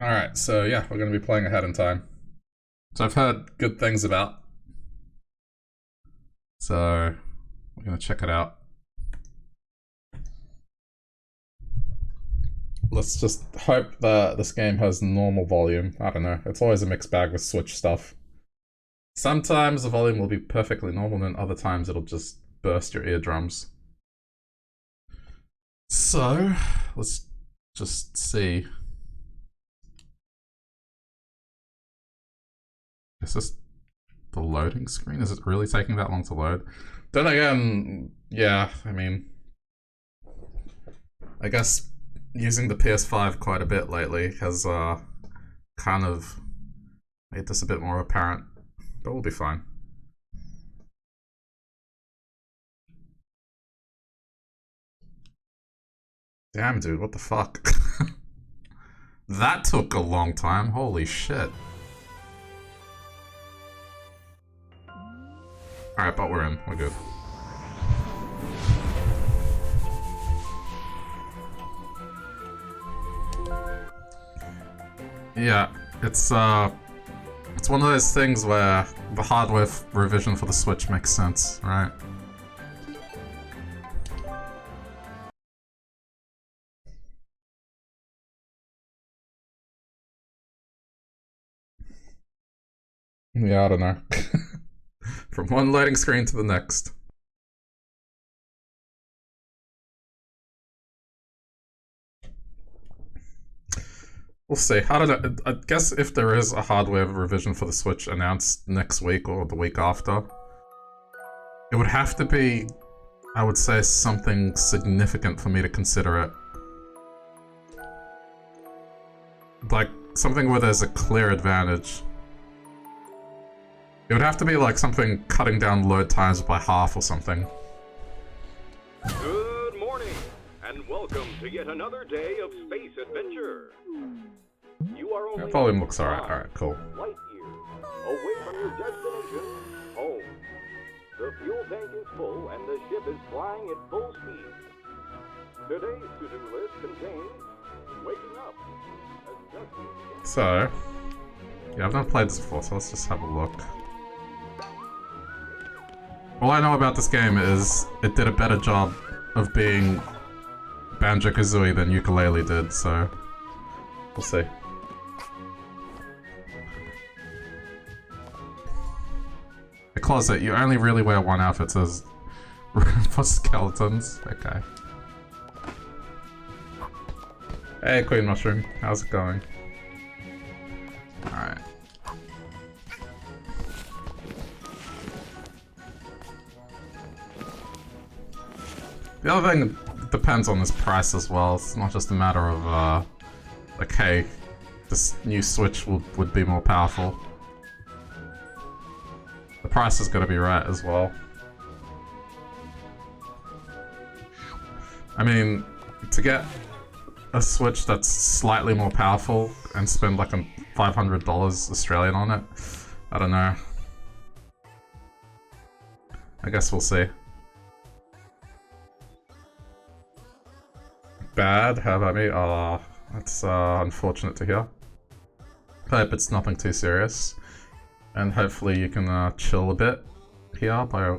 Alright, so yeah, we're going to be playing Ahead in Time. So I've heard good things about. So we're going to check it out. Let's just hope that this game has normal volume. I don't know. It's always a mixed bag with Switch stuff. Sometimes the volume will be perfectly normal, and other times it'll just burst your eardrums. So, let's just see. Is this the loading screen? Is it really taking that long to load? Then again, yeah, I mean, I guess using the PS5 quite a bit lately has kind of made this a bit more apparent, but we'll be fine. Damn, dude, what the fuck? That took a long time, holy shit. Alright, but we're in, we're good. Yeah, it's one of those things where the hardware revision for the Switch makes sense, right? Yeah, I don't know. From one loading screen to the next. We'll see. I don't know. I guess if there is a hardware revision for the Switch announced next week or the week after, it would have to be, I would say, something significant for me to consider it. Like, something where there's a clear advantage. It would have to be like something cutting down load times by half or something. Good morning, and welcome to yet another day of space adventure. You are only volume looks alright, cool. light years away from your destination, home. The fuel tank is full and the ship is flying at full speed. Today's to-do list contains waking up. So, yeah, I've never played this before, so let's just have a look. All I know about this game is it did a better job of being Banjo-Kazooie than Yooka-Laylee did, so we'll see. The closet, you only really wear one outfit, says for skeletons. Okay. Hey, Queen Mushroom, how's it going? Alright. The other thing depends on this price as well. It's not just a matter of, like, hey, this new Switch would be more powerful. The price has got to be right as well. I mean, to get a Switch that's slightly more powerful and spend like $500 Australian on it, I don't know. I guess we'll see. Bad? How about me? Oh, that's unfortunate to hear. Hope it's nothing too serious. And hopefully you can chill a bit here by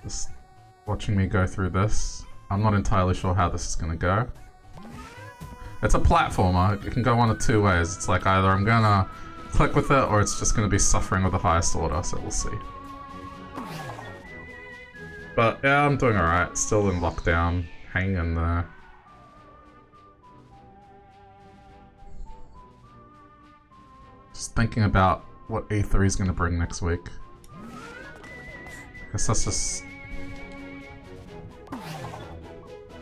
just watching me go through this. I'm not entirely sure how this is gonna go. It's a platformer. It can go one of two ways. It's like either I'm gonna click with it or it's just gonna be suffering with the highest order, so we'll see. But yeah, I'm doing alright. Still in lockdown. Hanging in there. Just thinking about what E3 is going to bring next week. I guess that's just...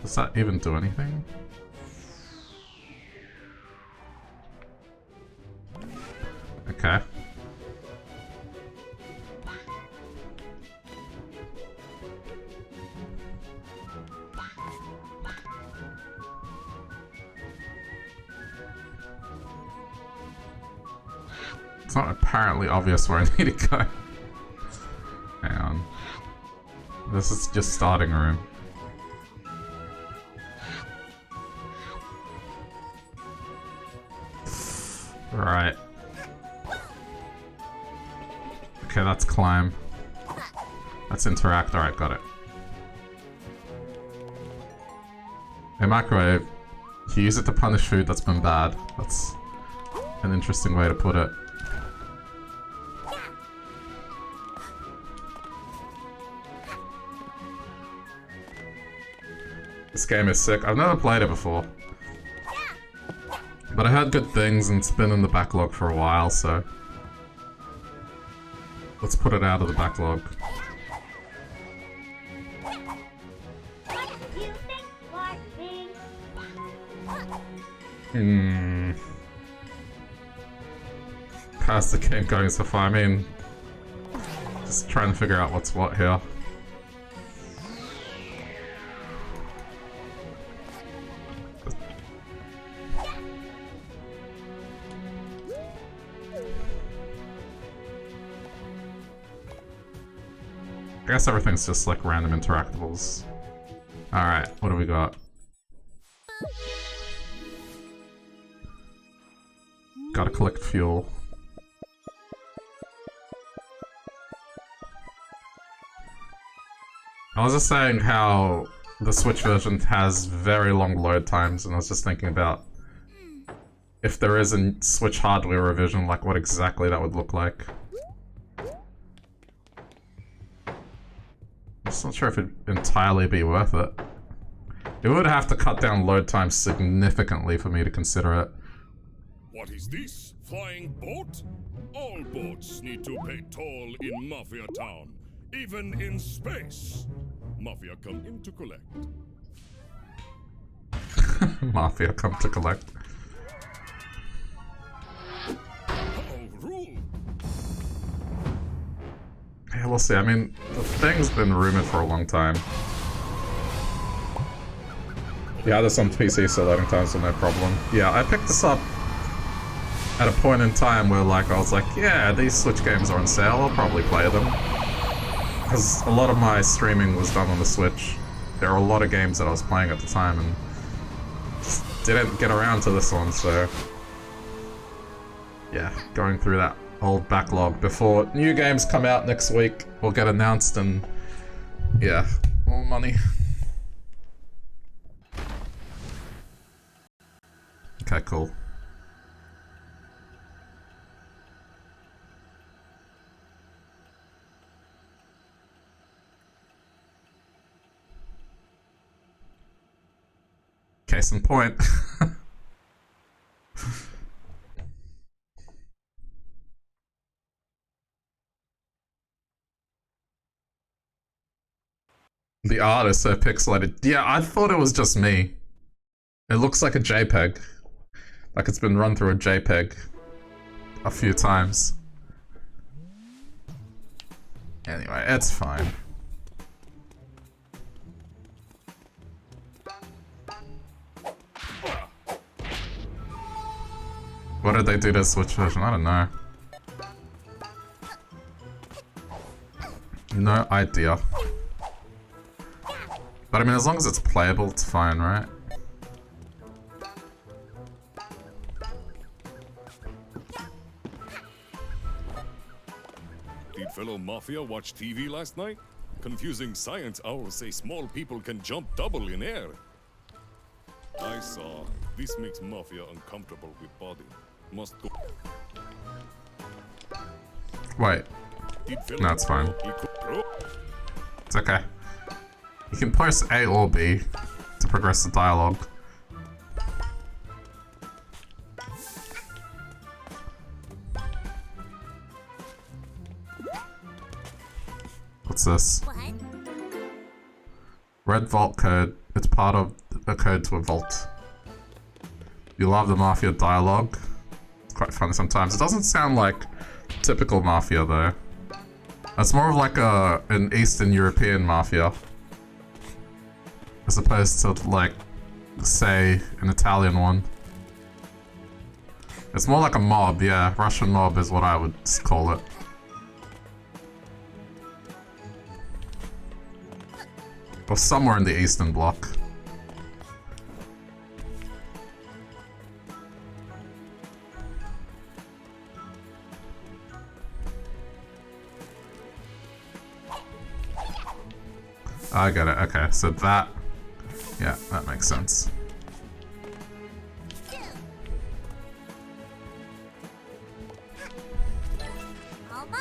Does that even do anything? Okay. It's not apparently obvious where I need to go. Hang on. This is just starting room. Right. Okay, that's climb. That's interact. Alright, got it. A microwave. You use it to punish food that's been bad. That's an interesting way to put it. This game is sick. I've never played it before. But I heard good things and it's been in the backlog for a while, so... let's put it out of the backlog. How's the game going so far? I mean... just trying to figure out what's what here. I guess everything's just like random interactables. Alright, what do we got? Gotta collect fuel. I was just saying how the Switch version has very long load times, and I was just thinking about if there is a Switch hardware revision, like what exactly that would look like. I'm just not sure if it'd entirely be worth it. It would have to cut down load times significantly for me to consider it. What is this? Flying boat? All boats need to pay toll in Mafia Town, even in space. Mafia come in to collect. Mafia come to collect. Rule. Yeah, we'll see. I mean, the thing's been rumored for a long time. Yeah, there's some PC, so loading times are no problem. Yeah, I picked this up at a point in time where, like, I was like, yeah, these Switch games are on sale, I'll probably play them. Because a lot of my streaming was done on the Switch. There are a lot of games that I was playing at the time, and just didn't get around to this one, so... yeah, going through that old backlog before new games come out next week or get announced, and... yeah, more money. Okay, cool. Case in point. The art is so pixelated. Yeah, I thought it was just me. It looks like a JPEG. Like it's been run through a JPEG a few times. Anyway, it's fine. What did they do to the Switch version? I don't know. No idea. But I mean, as long as it's playable, it's fine, right? Did fellow Mafia watch TV last night? Confusing science owls say small people can jump double in air. I saw. This makes Mafia uncomfortable with body. Must go. Wait. No, it's fine. It's okay. You can press A or B to progress the dialogue. What's this? What? Red vault code. It's part of a code to a vault. You love the Mafia dialogue. It's quite funny sometimes. It doesn't sound like typical Mafia though. It's more of like an Eastern European Mafia. As opposed to, like, say, an Italian one. It's more like a mob, yeah. Russian mob is what I would call it. Or somewhere in the Eastern Bloc. I get it. Okay, so that... Yeah, that makes sense. All mine.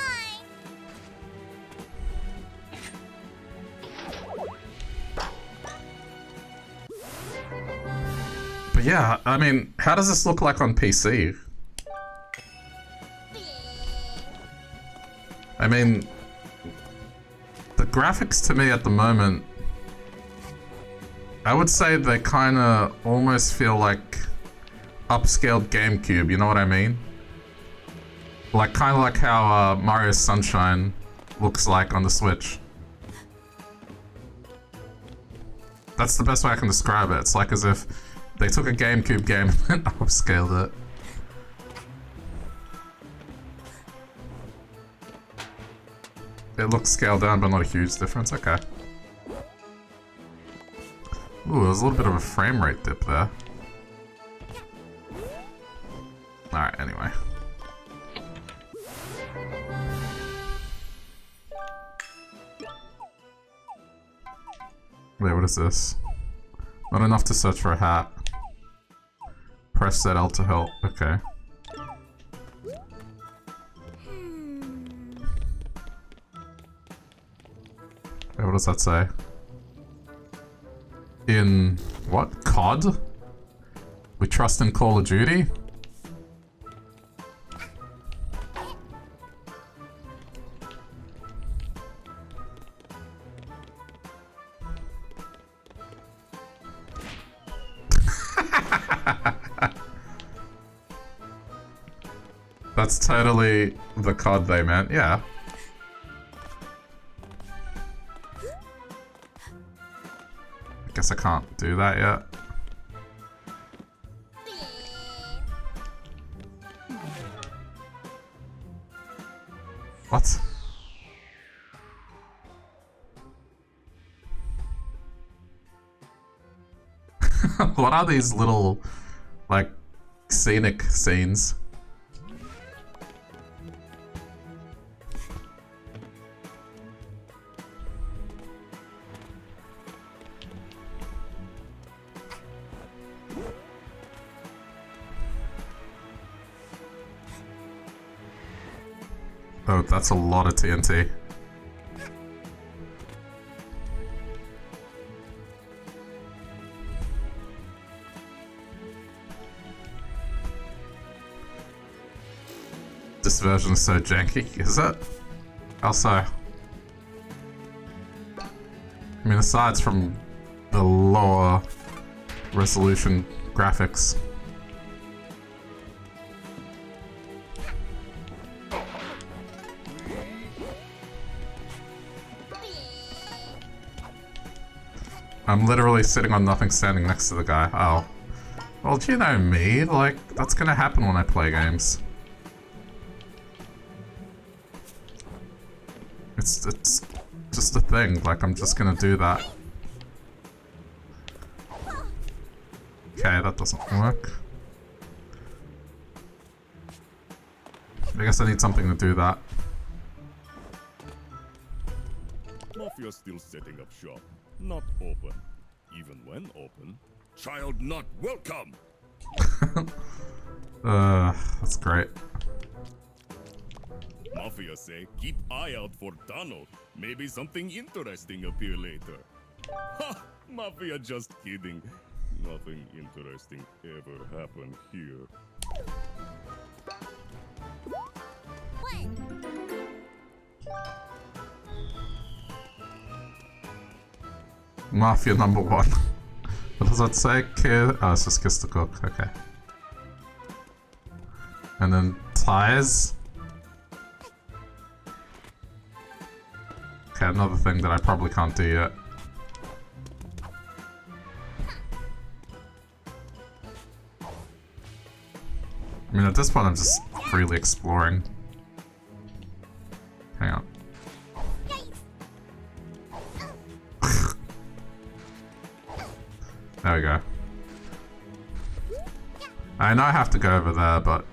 But yeah, I mean, how does this look like on PC? I mean, the graphics to me at the moment, I would say they kind of almost feel like upscaled GameCube, you know what I mean? Like, kind of like how Mario Sunshine looks like on the Switch. That's the best way I can describe it. It's like as if they took a GameCube game and upscaled it. It looks scaled down, but not a huge difference. Okay. Ooh, there's a little bit of a frame rate dip there. Alright, anyway. Wait, what is this? Not enough to search for a hat. Press that L to help. Okay. Wait, what does that say? In what? COD? We trust in Call of Duty? That's totally the COD they meant, yeah. I guess I can't do that yet. What? What are these little, like, scenic scenes? Oh, that's a lot of TNT. This version is so janky, is it? How so? I mean, aside from the lower resolution graphics. I'm literally sitting on nothing standing next to the guy. Oh. Well, do you know me? Like, that's gonna happen when I play games. It's just a thing. Like, I'm just gonna do that. Okay, that doesn't work. I guess I need something to do that. Mafia still setting up shop. Not open. Even when open, child not welcome. That's great. Mafia say keep eye out for Dano. Maybe something interesting appear later. Ha! Mafia just kidding. Nothing interesting ever happened here. Mafia number 1. What does that say? Kid? Oh, it's just Kiss the Cook. Okay. And then ties. Okay, another thing that I probably can't do yet. I mean, at this point, I'm just freely exploring. Hang on. There we go. I know I have to go over there, but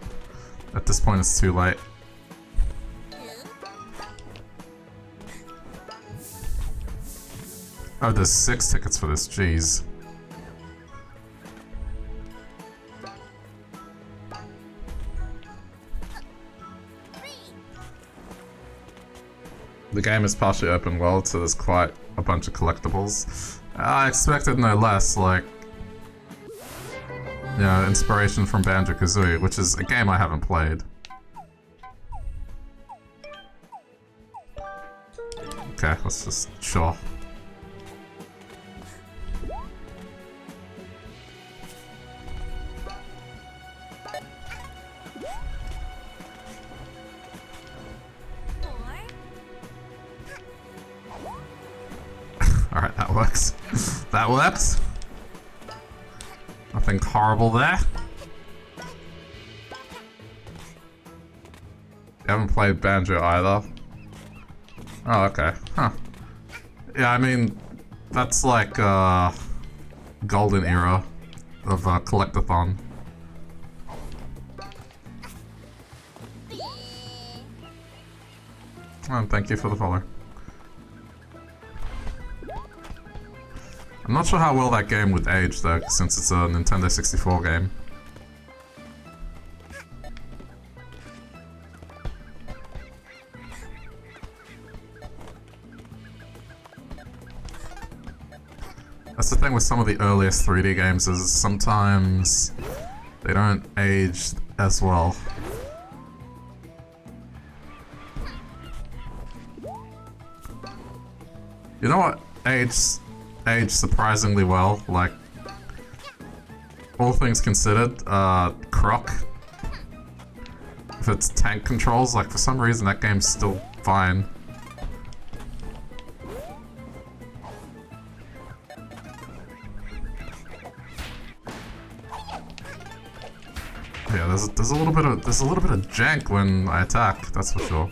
at this point it's too late. Oh, there's 6 tickets for this, jeez. The game is partially open world, so there's quite a bunch of collectibles. I expected no less, like, you know, inspiration from Banjo-Kazooie, which is a game I haven't played. Okay, let's just, sure. Alright, that works. That works. Nothing horrible there. You haven't played Banjo either. Oh, okay. Huh. Yeah, I mean, that's like, golden era of, collectathon. Oh, thank you for the follow. I'm not sure how well that game would age though, since it's a Nintendo 64 game. That's the thing with some of the earliest 3D games, is sometimes they don't age as well. You know what aged surprisingly well, like, all things considered, Croc. If it's tank controls, like, for some reason that game's still fine. Yeah, there's a little bit of jank when I attack, that's for sure.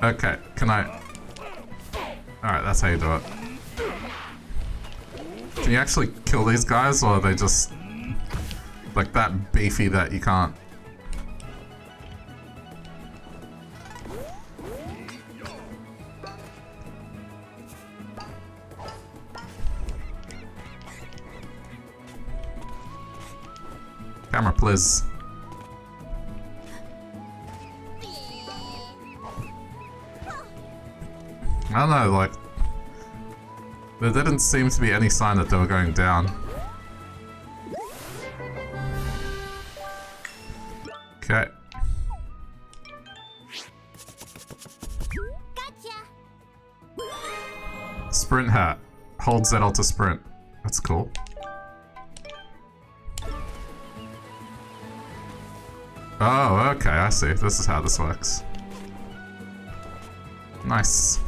Okay, can I... Alright, that's how you do it. Can you actually kill these guys, or are they just... like that beefy that you can't? Camera, please. I don't know, like, there didn't seem to be any sign that they were going down. Okay. Gotcha. Sprint hat. Hold ZL to sprint. That's cool. Oh, okay, I see. This is how this works. Nice.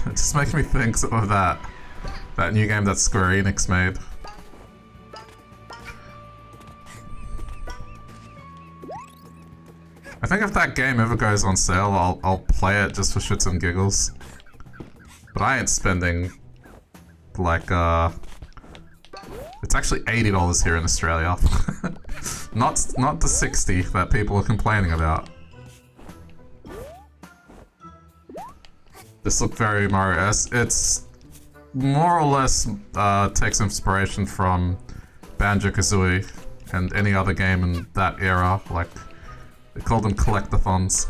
It just makes me think of that new game that Square Enix made. I think if that game ever goes on sale, I'll play it just for shits and giggles. But I ain't spending like it's actually $80 here in Australia. not the 60 that people are complaining about. This looked very Mario-esque. It's more or less takes inspiration from Banjo-Kazooie and any other game in that era. Like, they call them collectathons.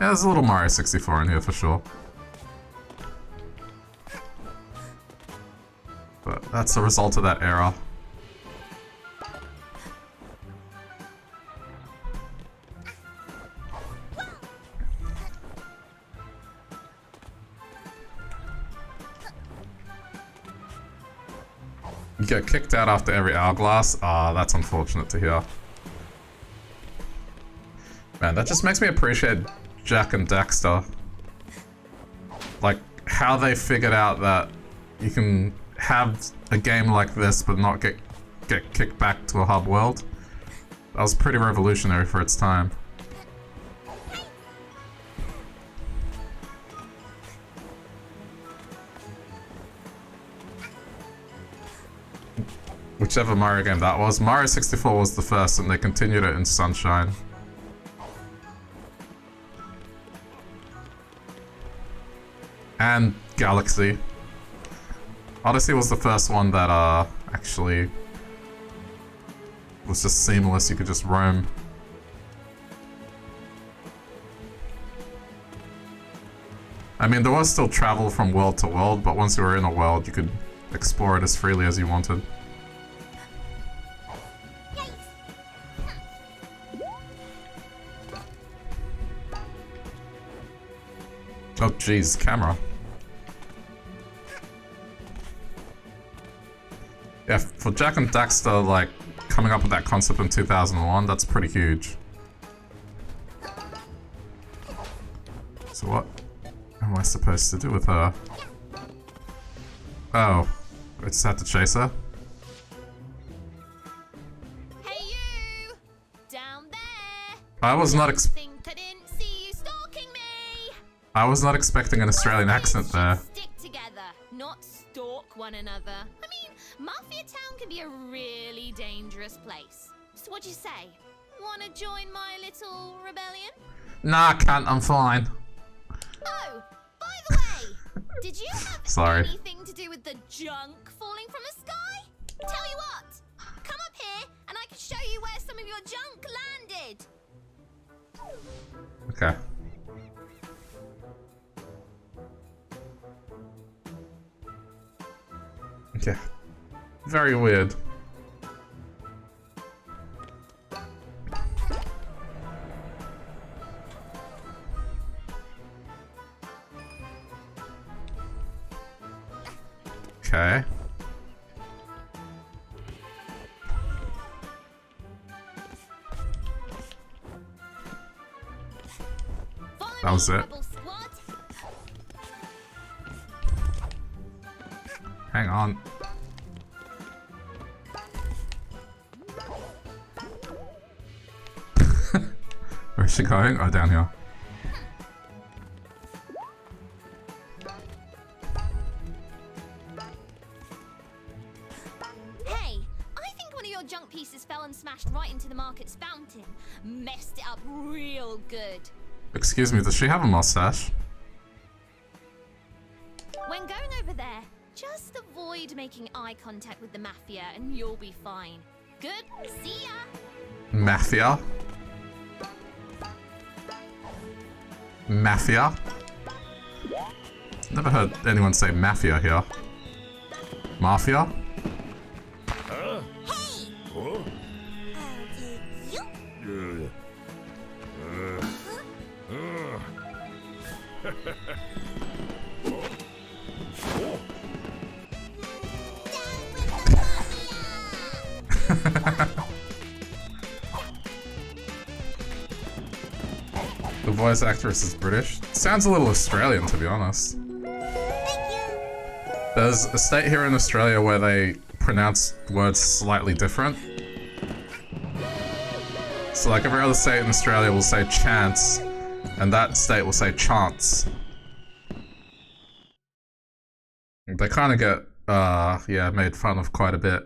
Yeah, there's a little Mario 64 in here for sure. But that's the result of that era. You get kicked out after every hourglass? Ah, that's unfortunate to hear. Man, that just makes me appreciate Jack and Daxter. Like, how they figured out that you can have a game like this but not get kicked back to a hub world. That was pretty revolutionary for its time. whichever Mario game that was. Mario 64 was the first, and they continued it in Sunshine. And Galaxy. Odyssey was the first one that actually was just seamless. You could just roam. I mean, there was still travel from world to world, but once you were in a world, you could explore it as freely as you wanted. Oh jeez, camera. Yeah, for Jak and Daxter, like, coming up with that concept in 2001, that's pretty huge. So what am I supposed to do with her? Oh, I just have to chase her? Hey you! Down there! I was not Think I didn't see you stalking me! I was not expecting an Australian accent there. Stick together, not stalk one another. I mean, Mafia Town can be a really dangerous place. So what'd you say? Wanna join my little rebellion? Nah, I can't, I'm fine. Oh, by the way, did you have Sorry. anything to do with the junk falling from the sky? Tell you what, come up here and I can show you where some of your junk landed. Okay. Okay. Very weird. Okay. That was it. Hang on. Where's she going? Oh, down here. Hey, I think one of your junk pieces fell and smashed right into the market's fountain. Messed it up real good. Excuse me, does she have a mustache? When going over there, just avoid making eye contact with the Mafia and you'll be fine. Good, see ya! Mafia? Mafia? Never heard anyone say mafia here. Mafia? Huh? Hey! Huh? You? The voice actress is British. Sounds a little Australian, to be honest. There's a state here in Australia where they pronounce words slightly different. So like every other state in Australia will say chance, and that state will say chance. They kind of get, yeah, made fun of quite a bit.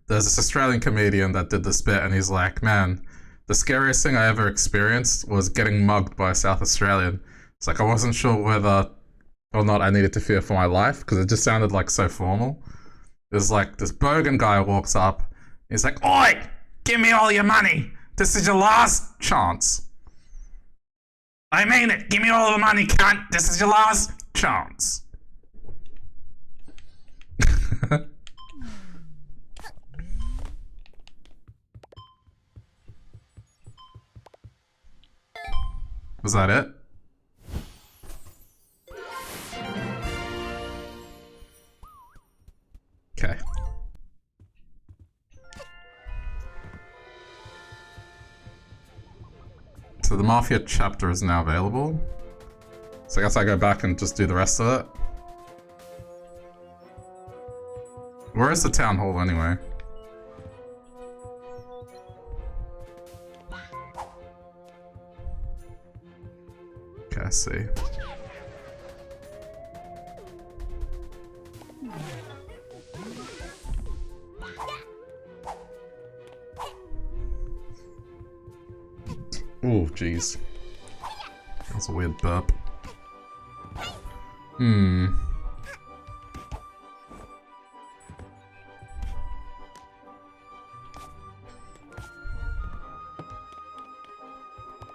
There's this Australian comedian that did this bit, and he's like, man, the scariest thing I ever experienced was getting mugged by a South Australian. It's like I wasn't sure whether or not I needed to fear for my life, because it just sounded like so formal. There's like this bogan guy walks up, he's like, oi, give me all your money. This is your last chance. I mean it, give me all the money, cunt. This is your last chance. Was that it? Okay. So the Mafia chapter is now available. So I guess I go back and just do the rest of it. Where is the town hall anyway? Okay, I see. Ooh, jeez. That's a weird burp. Hmm.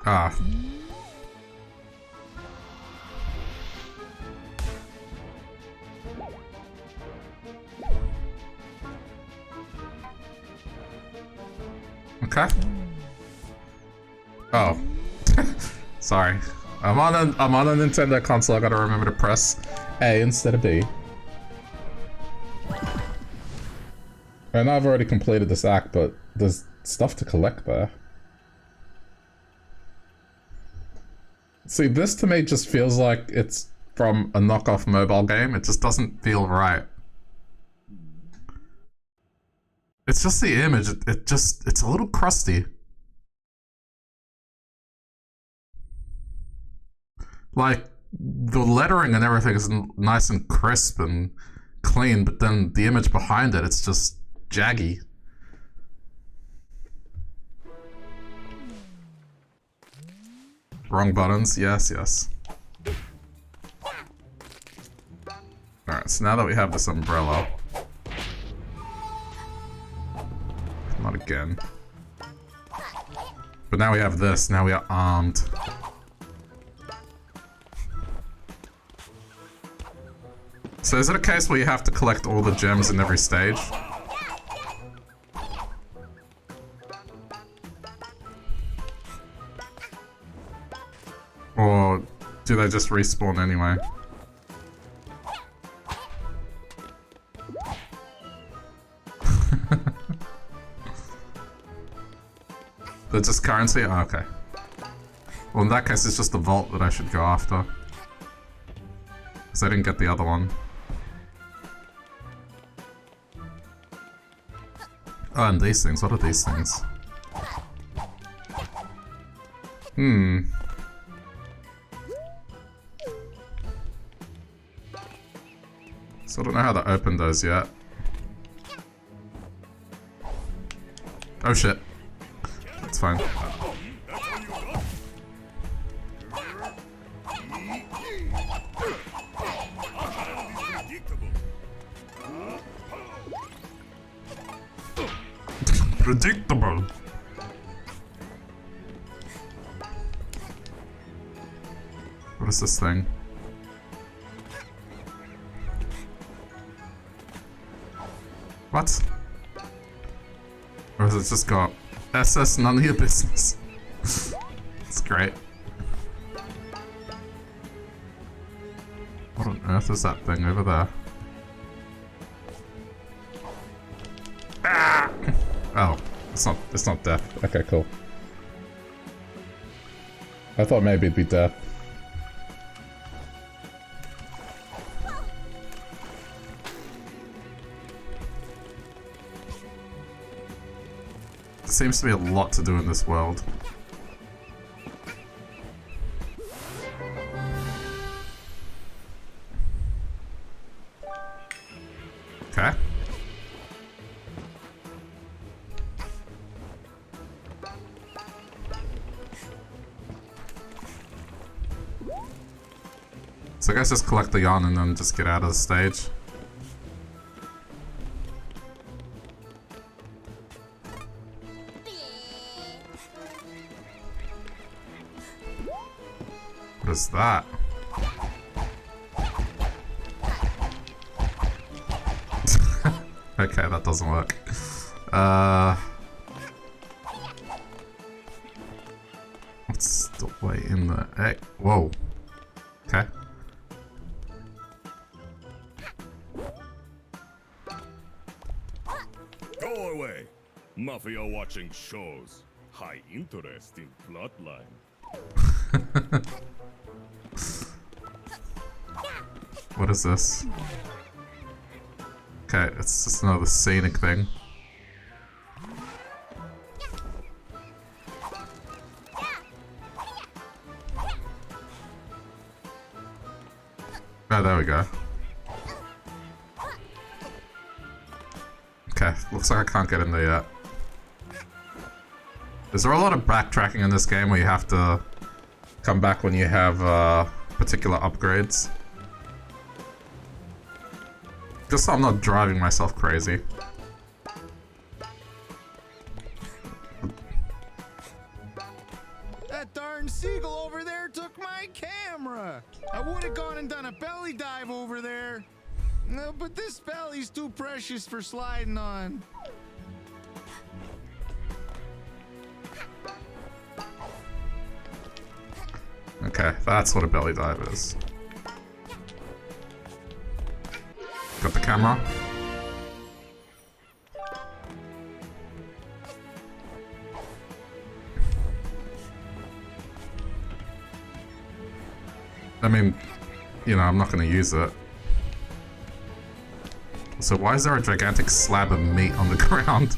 Ah. Okay. Oh. Sorry. I'm on a Nintendo console, I gotta remember to press A instead of B. I know I've already completed this act, but there's stuff to collect there. See, this to me just feels like it's from a knockoff mobile game. It just doesn't feel right. It's just the image, it's a little crusty. Like, the lettering and everything is nice and crisp and clean, but then the image behind it, it's just jaggy. Wrong buttons, yes, yes. Alright, so now that we have this umbrella... Not again. But now we have this, now we are armed. So is it a case where you have to collect all the gems in every stage? Or do they just respawn anyway? They're just currency? Oh, okay. Well, in that case, it's just the vault that I should go after. Because I didn't get the other one. Oh, and these things. What are these things? Hmm. So I don't know how to open those yet. Oh shit. That's fine. Predictable. What is this thing? What? Or has it just got SS, none of your business? It's great. What on earth is that thing over there? Ah! Oh, it's not death. Okay, cool. I thought maybe it'd be death. There seems to be a lot to do in this world. Okay. So I guess just collect the yarn and then just get out of the stage. What is that? Okay, that doesn't work. What's the way in the... Hey, whoa. Okay. Go away! Mafia watching shows. High interest in plotline. What is this? Okay, it's just another scenic thing. Oh, there we go. Okay, looks like I can't get in there yet. Is there a lot of backtracking in this game where you have to come back when you have particular upgrades? Just so I'm not driving myself crazy. That darn seagull over there took my camera. I would have gone and done a belly dive over there. No, but this belly's too precious for sliding on. Okay, that's what a belly dive is. Got the camera. I mean, you know, I'm not gonna use it. So why is there a gigantic slab of meat on the ground?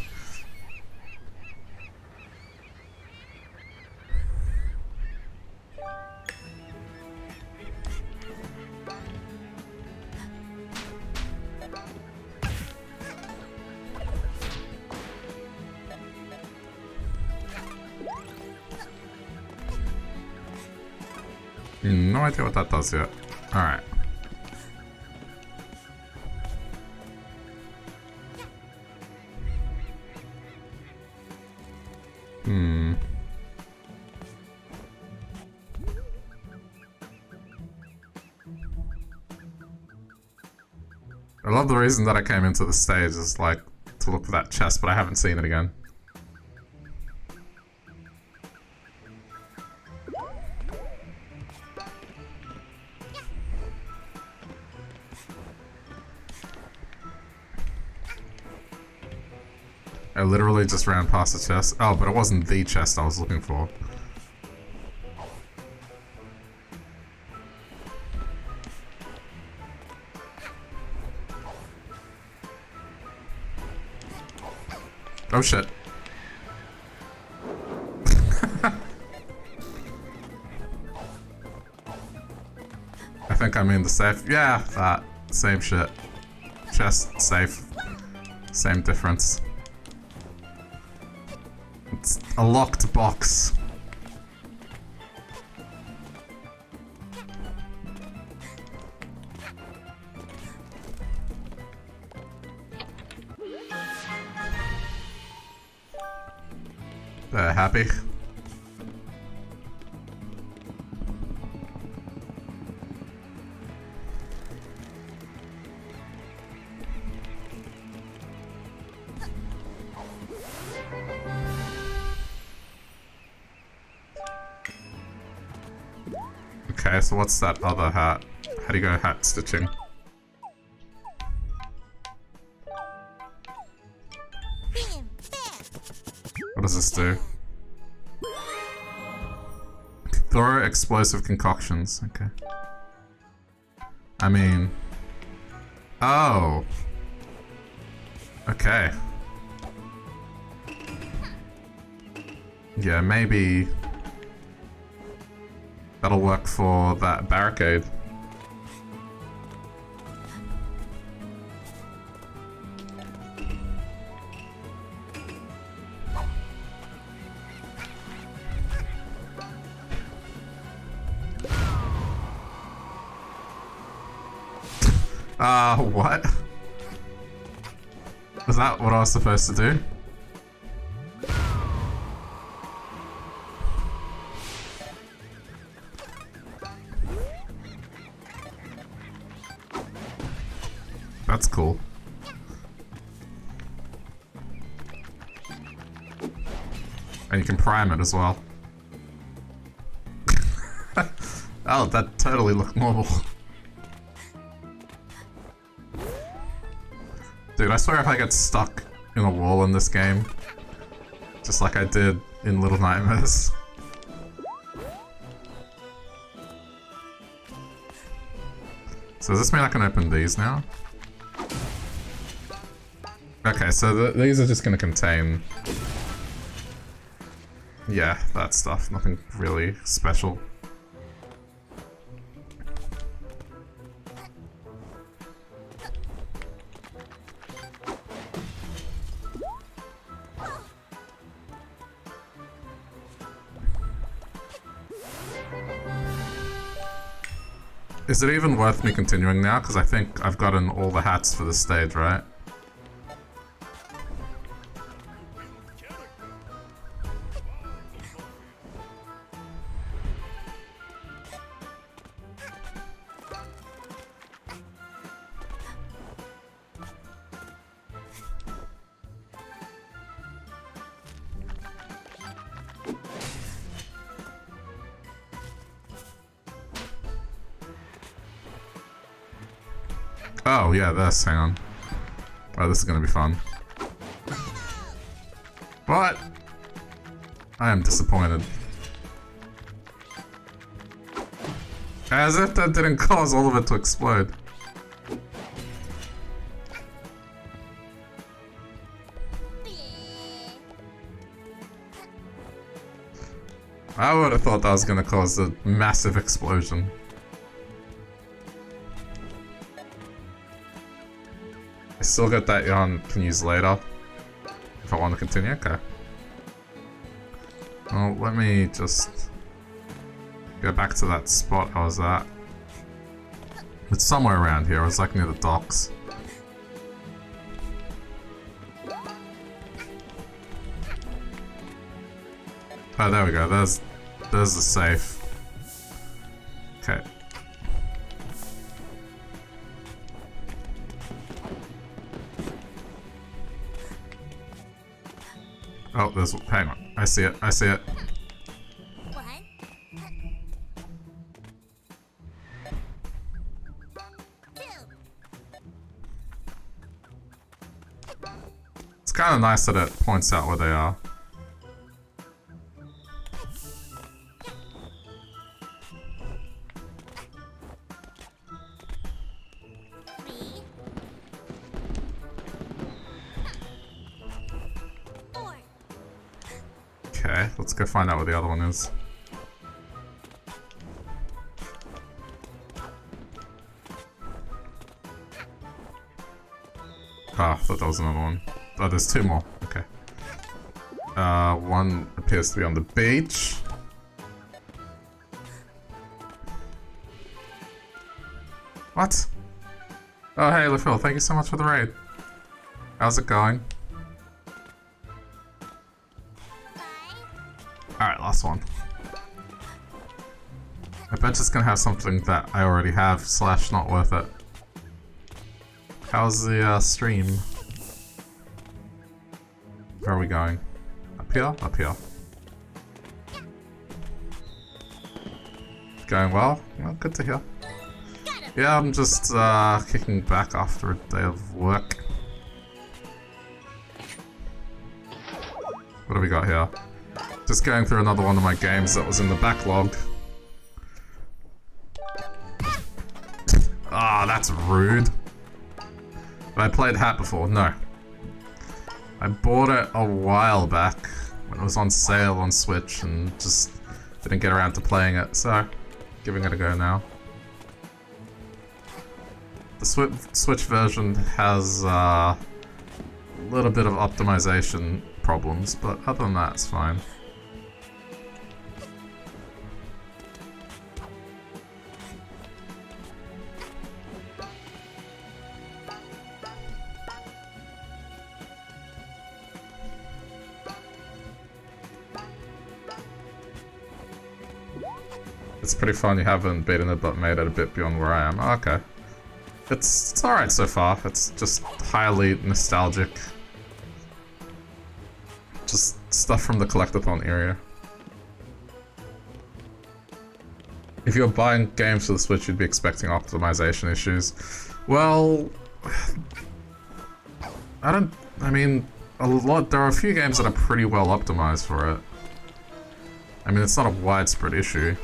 No idea what that does yet. Alright. I love the reason that I came into the stage is like to look for that chest, but I haven't seen it again. I literally just ran past the chest. Oh, but it wasn't the chest I was looking for. Oh shit. I think I'm in the safe. Yeah, that. Same shit. Chest, safe. Same difference. It's a locked box. Happy? Okay, so what's that other hat? How do you go hat stitching? What does this do? Throw explosive concoctions. Okay. I mean... Oh! Okay. Yeah, maybe... that'll work for that barricade. What? Was that what I was supposed to do? That's cool. And you can prime it as well. Oh, that totally looked normal. Dude, I swear if I get stuck in a wall in this game, just like I did in Little Nightmares. So does this mean I can open these now? Okay, so these are just gonna contain... yeah, that stuff. Nothing really special. Is it even worth me continuing now? Because I think I've gotten all the hats for this stage, right? Oh, yeah, this. Hang on. Oh, this is gonna be fun. But I am disappointed. As if that didn't cause all of it to explode. I would have thought that was gonna cause a massive explosion. I still got that yarn can use later if I want to continue. Okay. Well, let me just go back to that spot I was at. It's somewhere around here. I was like near the docks. Oh, there we go. There's the safe. Okay. Oh, there's. Hang on. I see it. I see it. It's kind of nice that it points out where they are. Okay, let's go find out where the other one is. Ah, I thought that was another one. Oh, there's two more. Okay. One appears to be on the beach. What? Oh, hey, LaPhil, thank you so much for the raid. How's it going? Alright, last one. I bet it's gonna have something that I already have, / not worth it. How's the stream? Where are we going? Up here? Up here. Going well? Well, good to hear. Yeah, I'm just kicking back after a day of work. What do we got here? Just going through another one of my games that was in the backlog. Ah, that's rude. But I played Hat before. No. I bought it a while back when it was on sale on Switch and just didn't get around to playing it, so giving it a go now. The Switch version has a little bit of optimization problems, but other than that, it's fine. It's pretty fun. You haven't beaten it, but made it a bit beyond where I am. Oh, okay. It's alright so far. It's just highly nostalgic. Just stuff from the collectathon area. If you're buying games for the Switch, you'd be expecting optimization issues. Well, I mean, there are a few games that are pretty well optimized for it. I mean, it's not a widespread issue.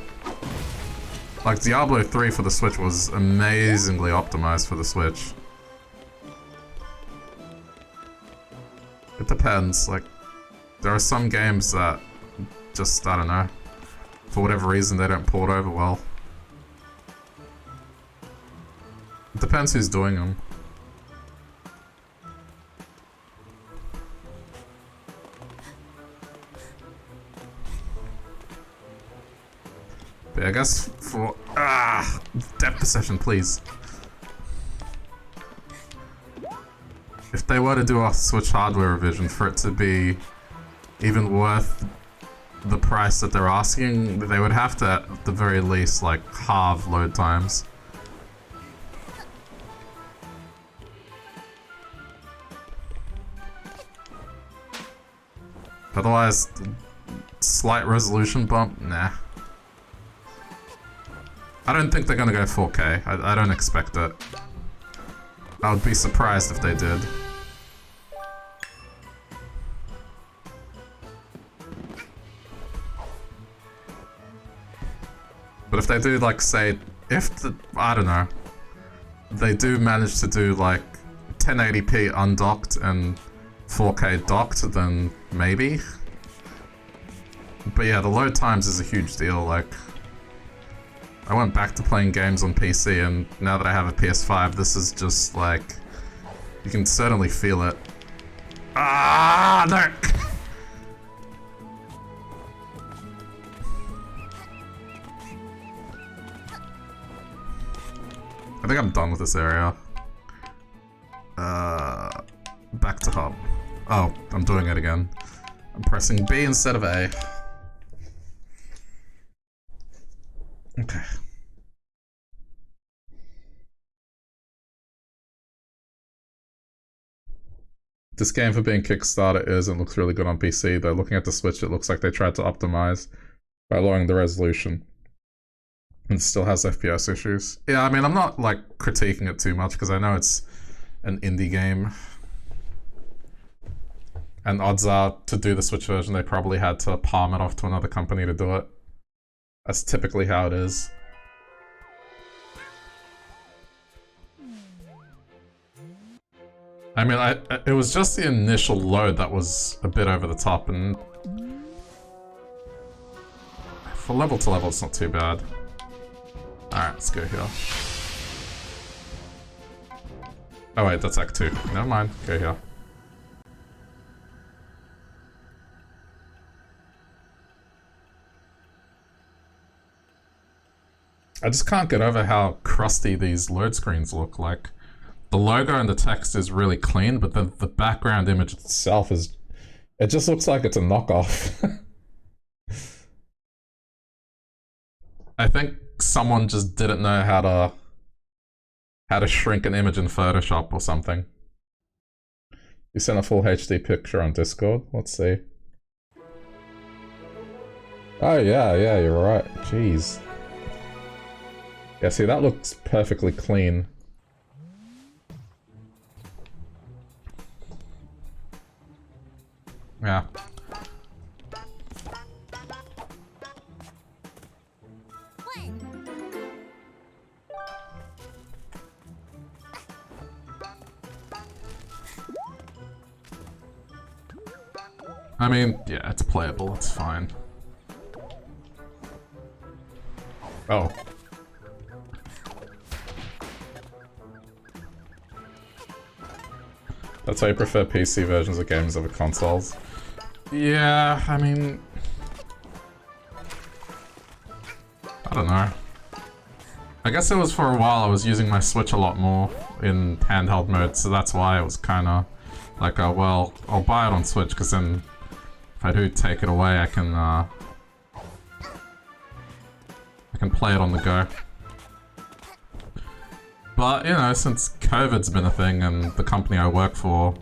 Like, Diablo 3 for the Switch was amazingly optimized for the Switch. It depends, like, there are some games that just, I don't know, for whatever reason they don't port over well. It depends who's doing them. But Yeah, I guess for... depth perception, please. If they were to do a Switch hardware revision for it to be even worth the price that they're asking, they would have to, at the very least, like, halve load times. Otherwise, slight resolution bump? Nah. I don't think they're gonna go 4K. I don't expect it. I would be surprised if they did. But if they do, like, say, I don't know, they do manage to do, like, 1080p undocked and 4K docked, then maybe. But yeah, the load times is a huge deal, like, I went back to playing games on PC, and now that I have a PS5, this is just, like, you can certainly feel it. Ah, no! I think I'm done with this area. Back to hub. Oh, I'm doing it again. I'm pressing B instead of A. Okay. This game, for being Kickstarter, is and looks really good on PC, though looking at the Switch, it looks like they tried to optimize by lowering the resolution. And still has FPS issues. Yeah, I mean, I'm not, like, critiquing it too much, because I know it's an indie game. And odds are, to do the Switch version, they probably had to palm it off to another company to do it. That's typically how it is. I mean, it was just the initial load that was a bit over the top, and for level to level, it's not too bad. Alright, let's go here. Oh wait, that's Act 2. Never mind, go here. I just can't get over how crusty these load screens look. Like, the logo and the text is really clean, but then the background image itself is... it just looks like it's a knockoff. I think someone just didn't know how to shrink an image in Photoshop or something. You sent a full HD picture on Discord? Let's see. Oh yeah, you're right. Jeez. Yeah, see, that looks perfectly clean. Yeah. I mean, yeah, it's playable, it's fine. Oh. That's why you prefer PC versions of games over consoles? Yeah, I mean... I don't know. I guess it was for a while I was using my Switch a lot more in handheld mode, so that's why it was kinda like, well, I'll buy it on Switch, because then if I do take it away, I can play it on the go. But, you know, since COVID's been a thing and the company I work for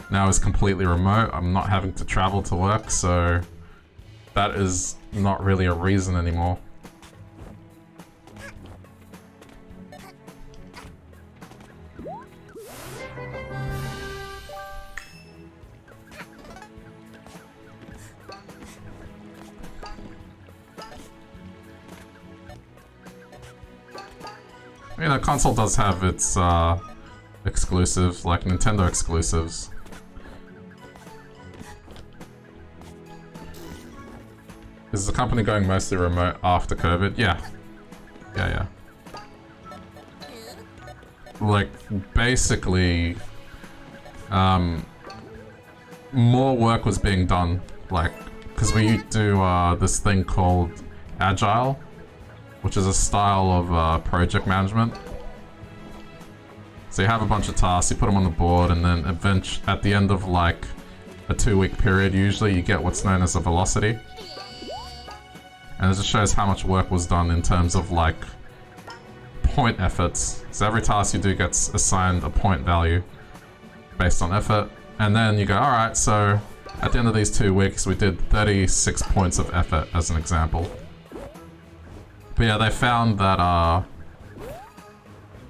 now is completely remote, I'm not having to travel to work, so that is not really a reason anymore. You know, console does have its exclusives, like Nintendo exclusives. Is the company going mostly remote after COVID? Yeah. Yeah. Like, basically, more work was being done, like, because we do this thing called Agile, which is a style of project management. So you have a bunch of tasks, you put them on the board, and then at the end of like a 2-week period, usually you get what's known as a velocity. And it just shows how much work was done in terms of like point efforts. So every task you do gets assigned a point value based on effort. And then you go, alright, so at the end of these 2 weeks, we did 36 points of effort as an example. But yeah, they found that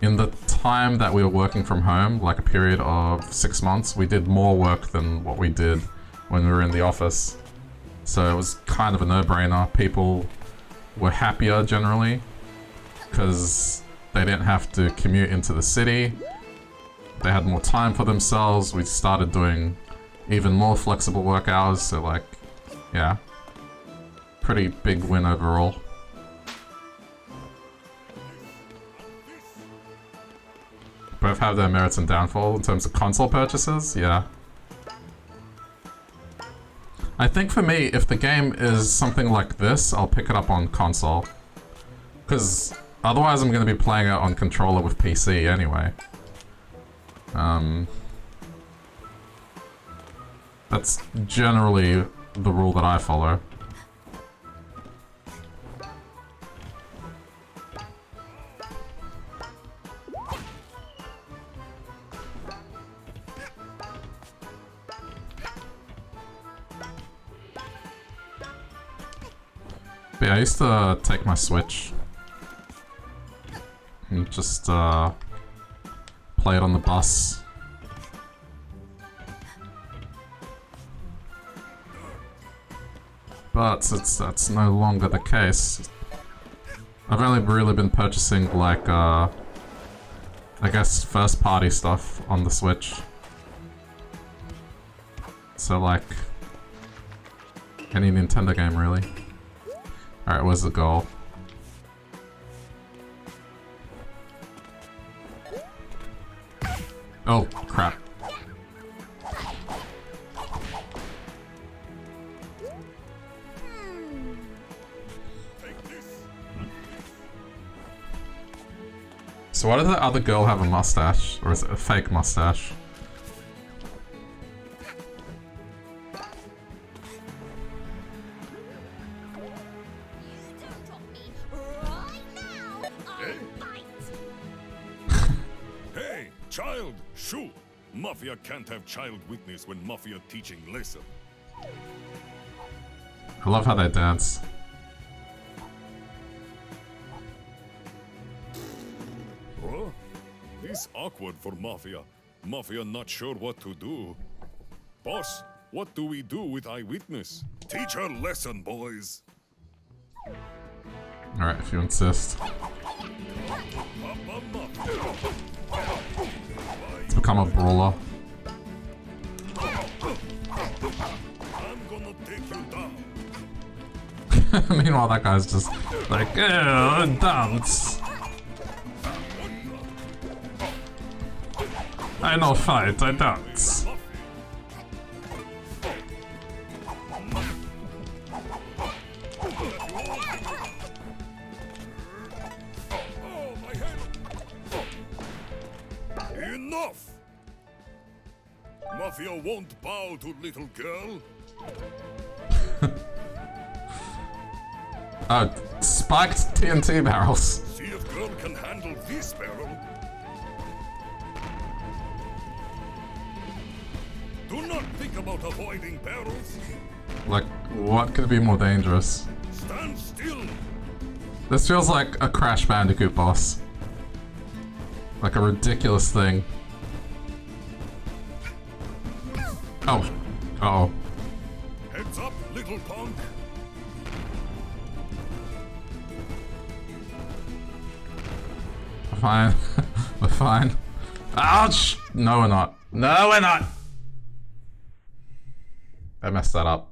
in the time that we were working from home, like a period of 6 months, we did more work than what we did when we were in the office. So it was kind of a no-brainer. People were happier generally because they didn't have to commute into the city. They had more time for themselves. We started doing even more flexible work hours. So like, yeah, pretty big win overall. Both have their merits and downfall in terms of console purchases, yeah. I think for me, if the game is something like this, I'll pick it up on console. Because otherwise I'm going to be playing it on controller with PC anyway. That's generally the rule that I follow. But yeah, I used to take my Switch and just play it on the bus. But that's no longer the case. I've only really been purchasing like I guess first party stuff on the Switch. So like any Nintendo game really. Alright, where's the goal? Oh, crap. So why does the other girl have a mustache? Or is it a fake mustache? Child, shoo! Mafia can't have child witness when Mafia teaching lesson. I love how they dance. Huh? This awkward for Mafia. Mafia not sure what to do. Boss, what do we do with eyewitness? Teach her lesson, boys. Alright, if you insist. It's become a brawler. I'm gonna take you down. Meanwhile, that guy's just like, dance. I no fight, I dance. Enough! Mafia won't bow to little girl. Spiked TNT barrels. See if girl can handle this barrel. Do not think about avoiding barrels. Like, what could be more dangerous? Stand still. This feels like a Crash Bandicoot boss. Like a ridiculous thing. Oh. Uh-oh. Heads up, little punk. We're fine. We're fine. Ouch! No, we're not. No, we're not! I messed that up.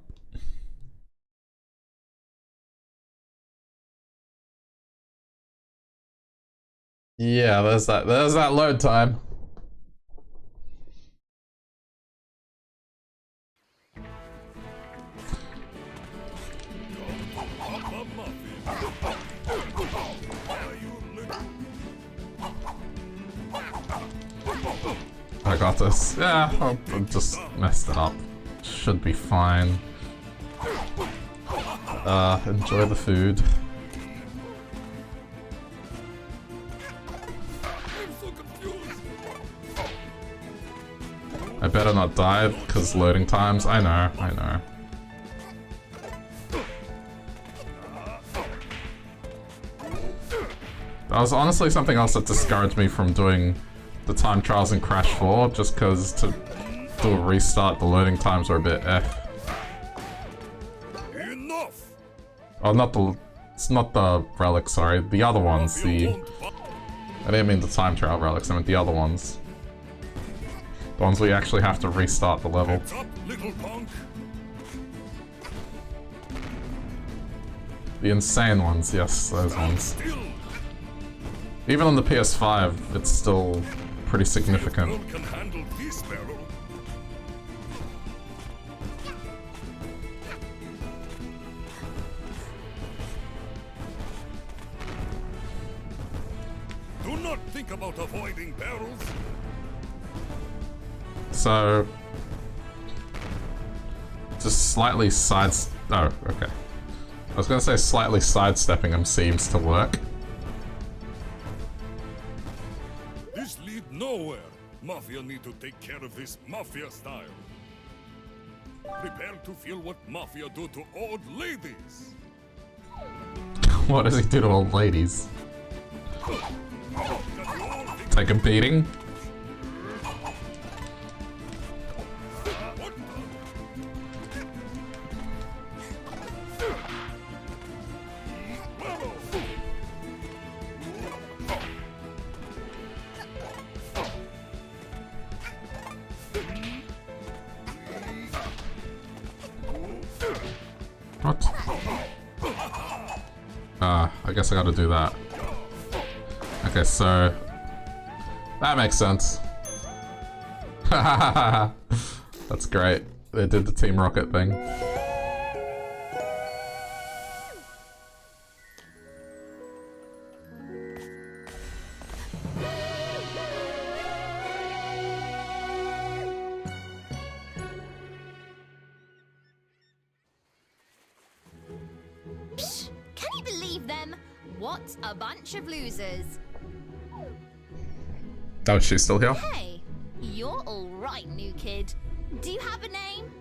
Yeah, there's that load time. I got this. Yeah, I just messed it up. Should be fine. Enjoy the food. I better not die, because loading times. I know. That was honestly something else that discouraged me from doing the time trials in Crash 4, just because to do a restart, the loading times were a bit Enough. Oh, it's not the relics, sorry. The other ones, I didn't mean the time trial relics, I meant the other ones. The ones where you actually have to restart the level. Heads up, little punk. The insane ones, yes, those ones. Still. Even on the PS5, it's still pretty significant. Barrel can handle this barrel. Do not think about avoiding barrels. So... just slightly oh, okay. I was gonna say slightly sidestepping him seems to work. This lead nowhere. Mafia need to take care of this Mafia style. Prepare to feel what Mafia do to old ladies. What does he do to old ladies? Take a beating? What? I guess I gotta do that. Okay, so... that makes sense. That's great. They did the Team Rocket thing. Psh, can you believe them? What a bunch of losers. Oh, she's still here? Hey, you're all right, new kid. Do you have a name?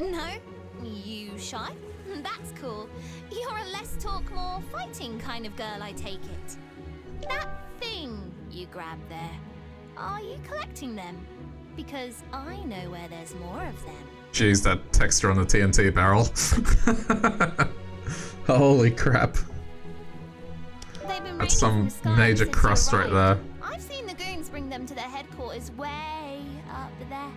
No? You shy? That's cool. You're a less talk, more fighting kind of girl, I take it. That thing you grabbed there, are you collecting them? Because I know where there's more of them. Jeez, that texture on the TNT barrel. Holy crap. That's some major crust right there. I've seen the goons bring them to their headquarters way up there.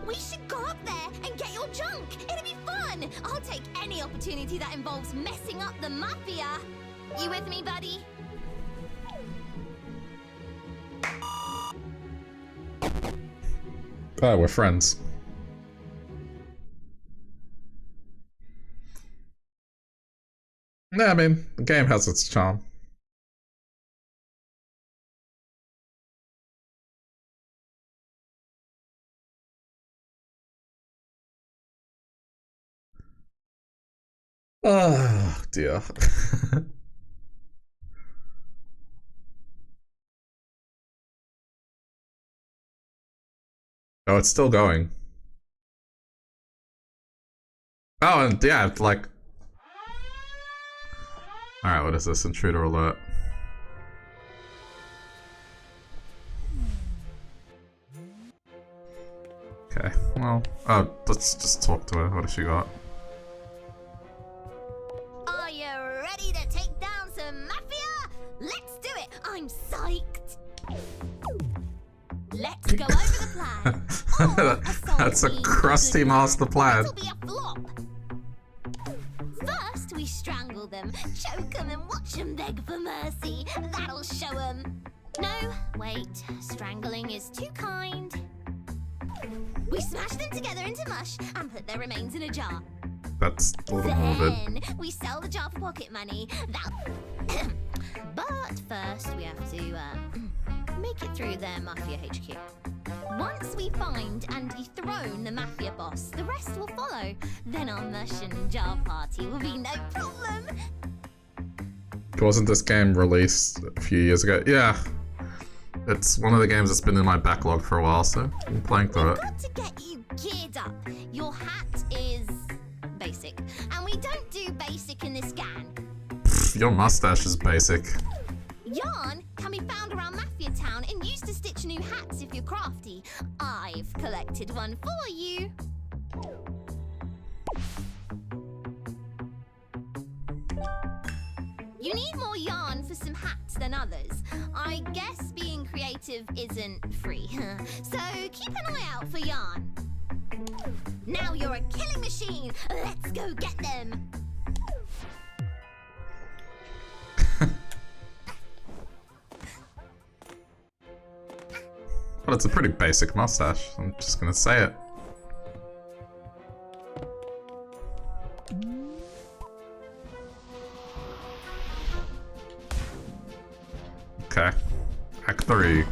We should go up there and get your junk. It'll be fun. I'll take any opportunity that involves messing up the Mafia. You with me, buddy? Oh, we're friends. Yeah, I mean, the game has its charm. Oh, dear. Oh, it's still going. Oh, and yeah, like... Alright, what is this? Intruder alert. Okay, well... Oh, let's just talk to her. What has she got? Are you ready to take down some Mafia? Let's do it. I'm psyched. Let's go over the plan. That's a crusty master plan. That'll be a flop. First, we strangle them, choke them, and watch them beg for mercy. That'll show them. No, wait. Strangling is too kind. We smash them together into mush and put their remains in a jar. That's a little morbid. Then we sell the jar for pocket money. to make it through their Mafia HQ. Once we find and dethrone the Mafia boss, the rest will follow. Then our mush and jar party will be no problem. Wasn't this game released a few years ago? Yeah. It's one of the games that's been in my backlog for a while, so I'm playing through it. We've got to get you geared up. Your hat is basic, and we don't do basic in this gang. Pfft, your mustache is basic. Yarn can be found around Mafia Town and used to stitch new hats if you're crafty. I've collected one for you. You need more yarn for some hats than others. I guess being creative isn't free. So keep an eye out for yarn. Now you're a killing machine. Let's go get them. Well, it's a pretty basic mustache. I'm just gonna say it. Okay. Act 3.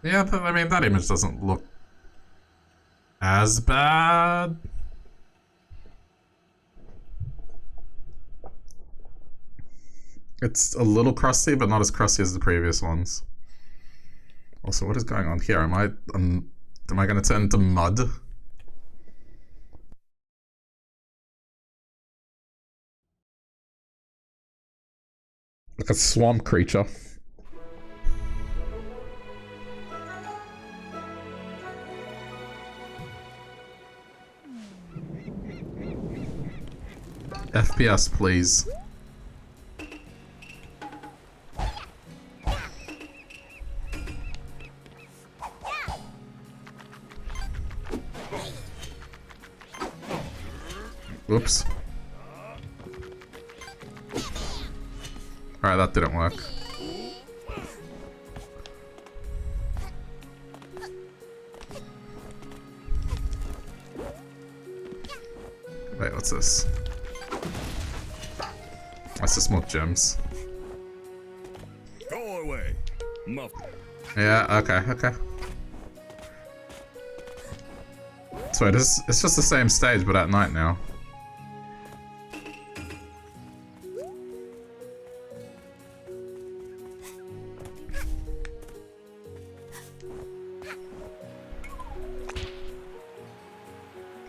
Yeah, but I mean, that image doesn't look as bad. It's a little crusty, but not as crusty as the previous ones. Also, what is going on here? Am I going to turn into mud? Like a swamp creature. FPS, please. Oops. Alright, that didn't work. Wait, what's this? That's just more gems. Go away, muff. Yeah, okay. So it's just the same stage, but at night now.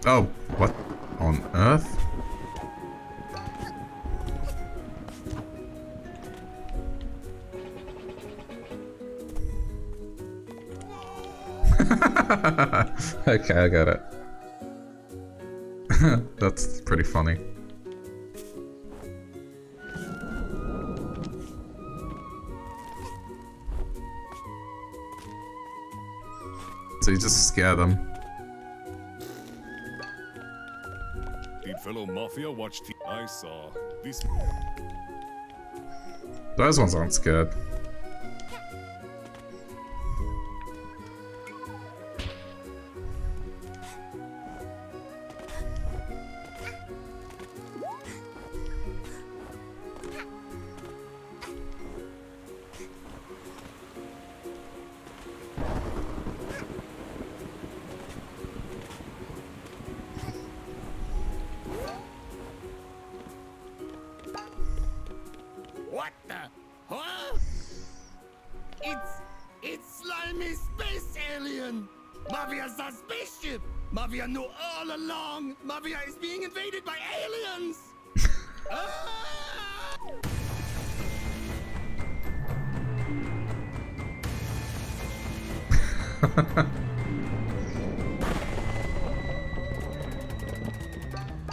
Oh, what on earth? Okay, I got it. That's pretty funny. So you just scare them. Did fellow Mafia watch TV? I saw this. Those ones aren't scared. What the? Huh? It's slimy space alien! Mafia's a spaceship! Mafia knew all along! Mafia is being invaded by aliens! Ah!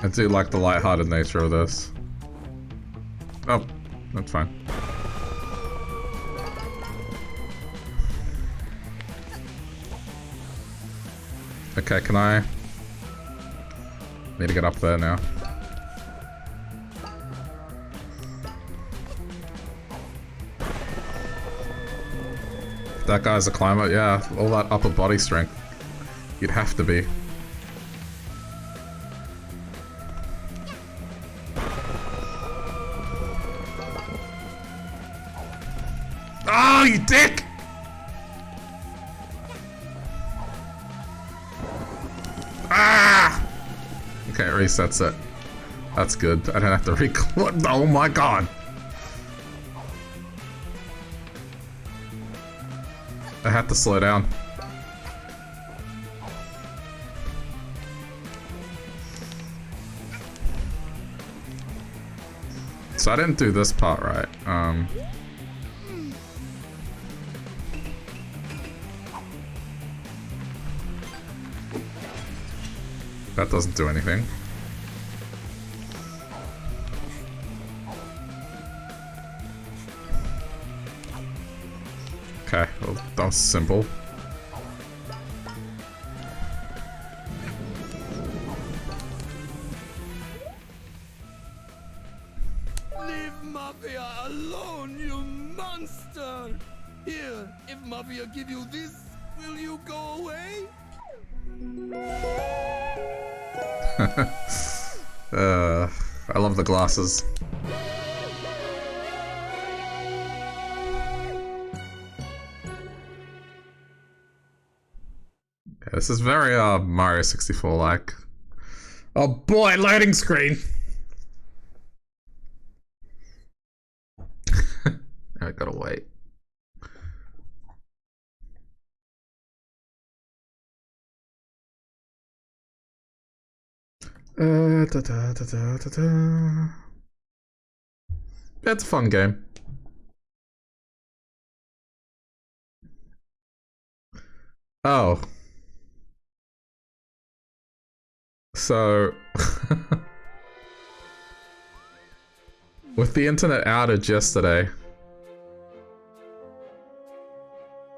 I do like the lighthearted nature of this. Oh, that's fine. Okay, can I... Need to get up there now. That guy's a climber, yeah, all that upper body strength. You'd have to be. No, you dick! Ah! Okay, it resets it. That's good. I don't have to record. Oh my god! I had to slow down. So I didn't do this part right. That doesn't do anything. Okay, well, that was simple. Leave Mafia alone, you monster! Here, if Mafia give you this, will you go away? I love the glasses. Yeah, this is very Mario 64 like. Oh boy, loading screen! I gotta wait. It's a fun game. Oh. So... with the internet outage yesterday,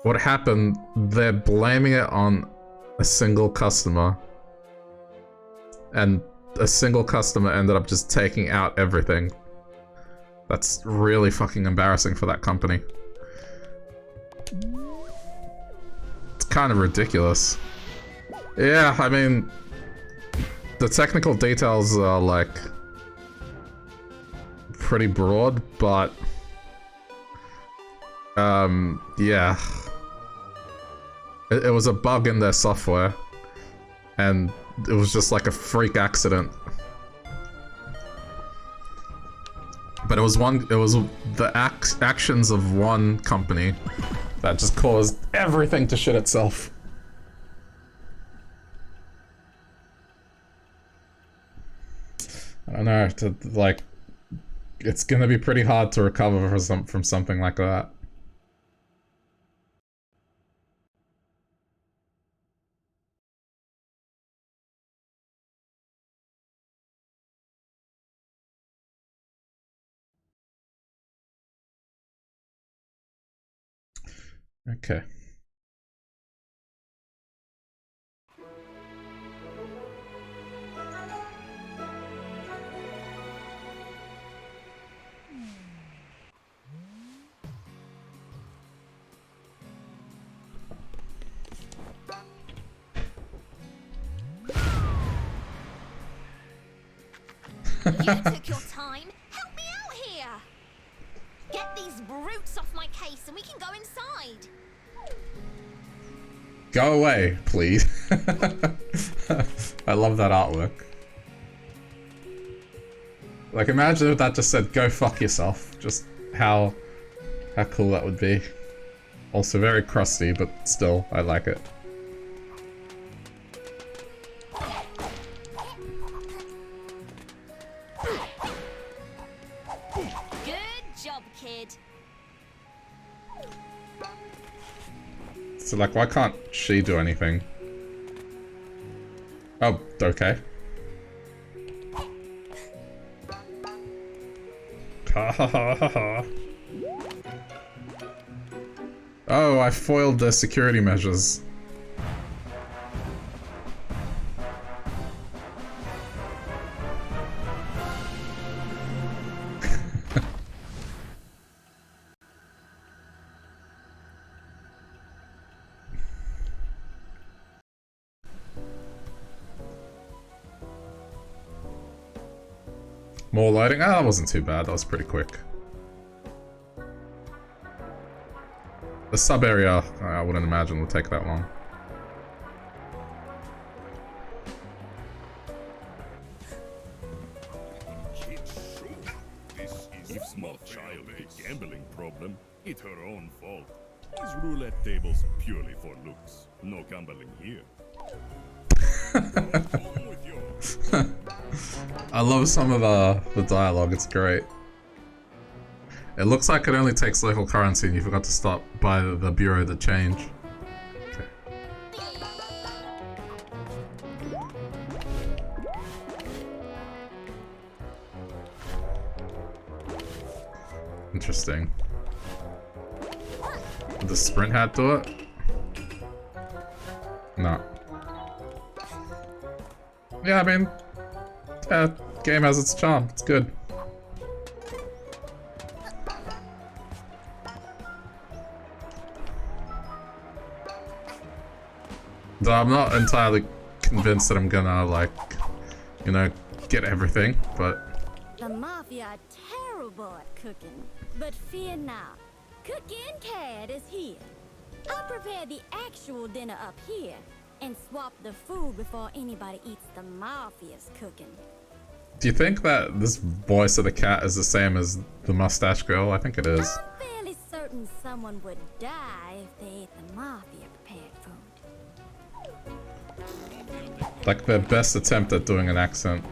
what happened, they're blaming it on a single customer. And a single customer ended up just taking out everything. That's really fucking embarrassing for that company. It's kind of ridiculous. Yeah, I mean, the technical details are like pretty broad, but yeah. It was a bug in their software, and it was just like a freak accident. But it was the actions of one company that just caused everything to shit itself. I don't know, like, it's gonna be pretty hard to recover from something like that. Okay. You took your time. Help me out here. Get these brutes off my case and we can go inside. Go away, please. I love that artwork. Like, imagine if that just said, go fuck yourself. Just how cool that would be. Also very crusty, but still, I like it. Good job, kid. So, like, why can't she do anything? Oh, okay. Ha ha ha ha ha. Oh, I foiled the security measures. More loading? Ah, that wasn't too bad. That was pretty quick. The sub area, I wouldn't imagine will take that long. If small child with a gambling problem, it's her own fault. These roulette tables purely for looks. No gambling here. Home with you. I love some of the dialogue, it's great. It looks like it only takes local currency and you forgot to stop by the bureau to change. Okay. Interesting. Did the sprint hat do it? No. Yeah, I mean, game has its charm. It's good. Though I'm not entirely convinced that I'm gonna, like, you know, get everything, but... The Mafia are terrible at cooking, but fear not. Cooking Cad is here. I'll prepare the actual dinner up here and swap the food before anybody eats the Mafia's cooking. Do you think that this voice of the cat is the same as the mustache girl? I think it is. I'm fairly certain someone would die if they ate the Mafia prepared food. Like their best attempt at doing an accent.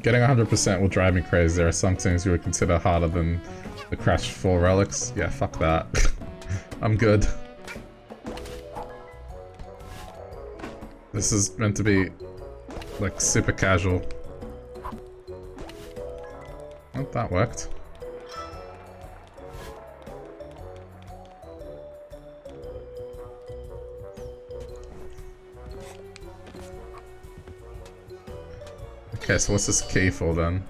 Getting 100% will drive me crazy. There are some things you would consider harder than the Crash 4 relics. Yeah, fuck that. I'm good. This is meant to be, like, super casual. Oh, that worked. Okay, so what's this key for then?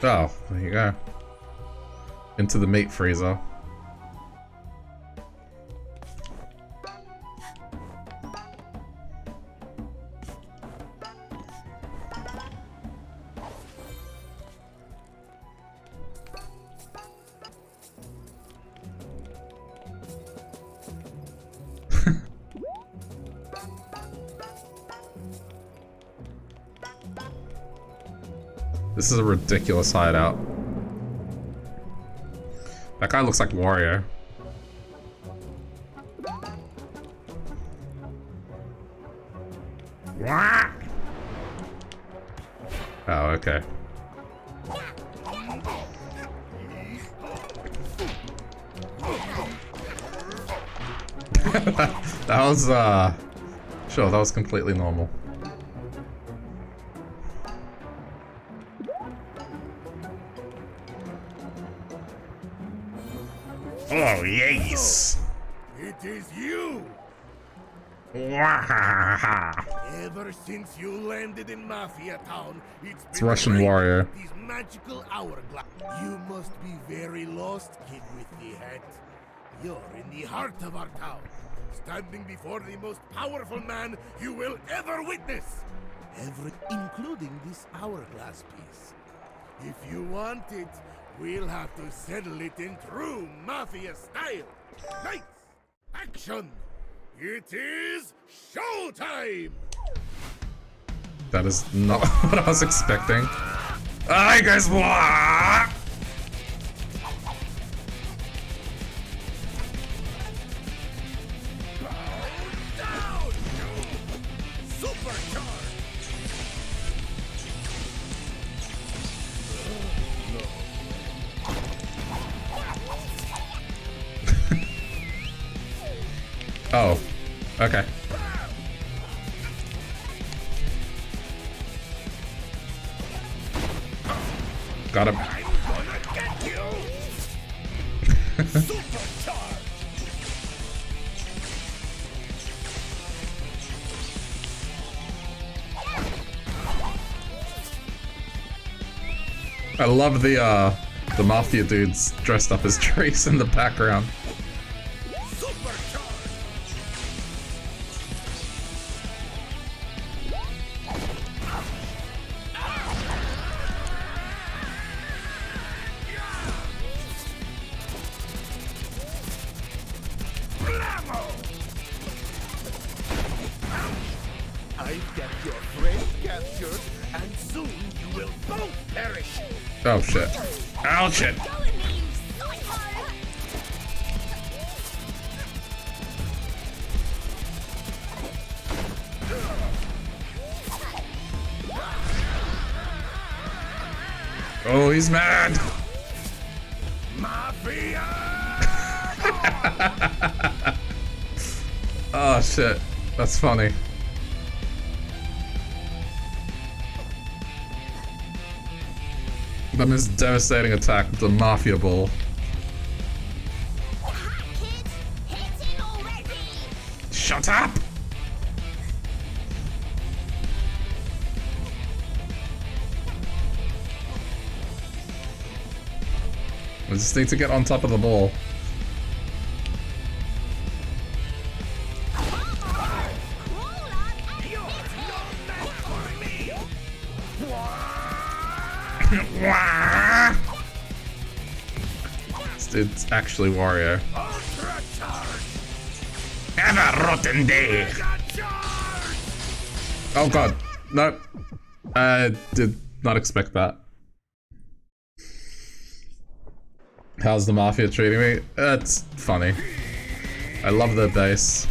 Oh, there you go. Into the meat freezer. This is a ridiculous hideout. That guy looks like Wario. Oh, okay. That was, sure, that was completely normal. Oh, yes! It is you! Ever since you landed in Mafia Town, it's been Russian great warrior. with these magical hourglass. You must be very lost, kid with the hat. You're in the heart of our town, standing before the most powerful man you will ever witness. Including this hourglass piece. If you want it, we'll have to settle it in true Mafia style. Lights! Action! It is showtime! That is not what I was expecting. Hi guys, what? Down, you supercharged! Oh, okay. Got him. I'm gonna get you! Supercharged! I love the mafia dudes dressed up as trees in the background. Supercharged! both perish. Oh shit. Oh shit. Oh, he's mad. Mafia! Oh shit. That's funny. The most devastating attack with the Mafia Ball. Shut up! I just need to get on top of the ball. This dude's actually Wario. Have a rotten day! Oh god, nope. I did not expect that. How's the Mafia treating me? It's funny. I love their base.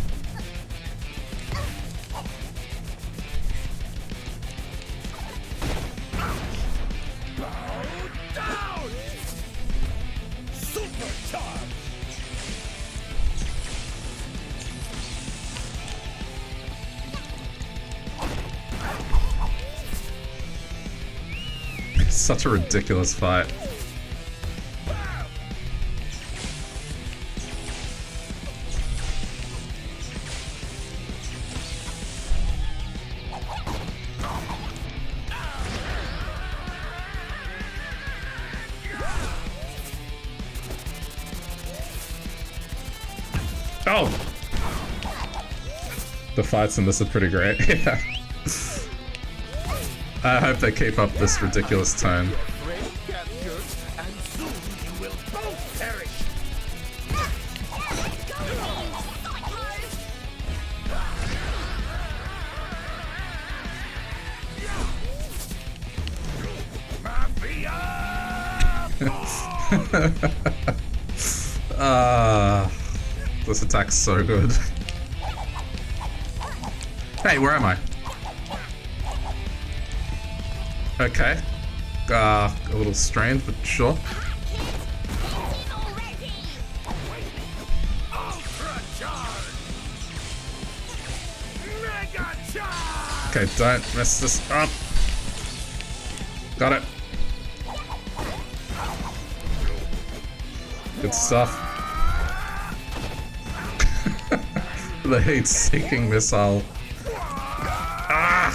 Such a ridiculous fight. Oh! The fights in this are pretty great. Yeah. I hope they keep up this ridiculous tone. This attack's so good. Hey, where am I? Okay. A little strained, but sure. Okay, don't mess this up. Got it. Good stuff. The heat-seeking missile. Ah!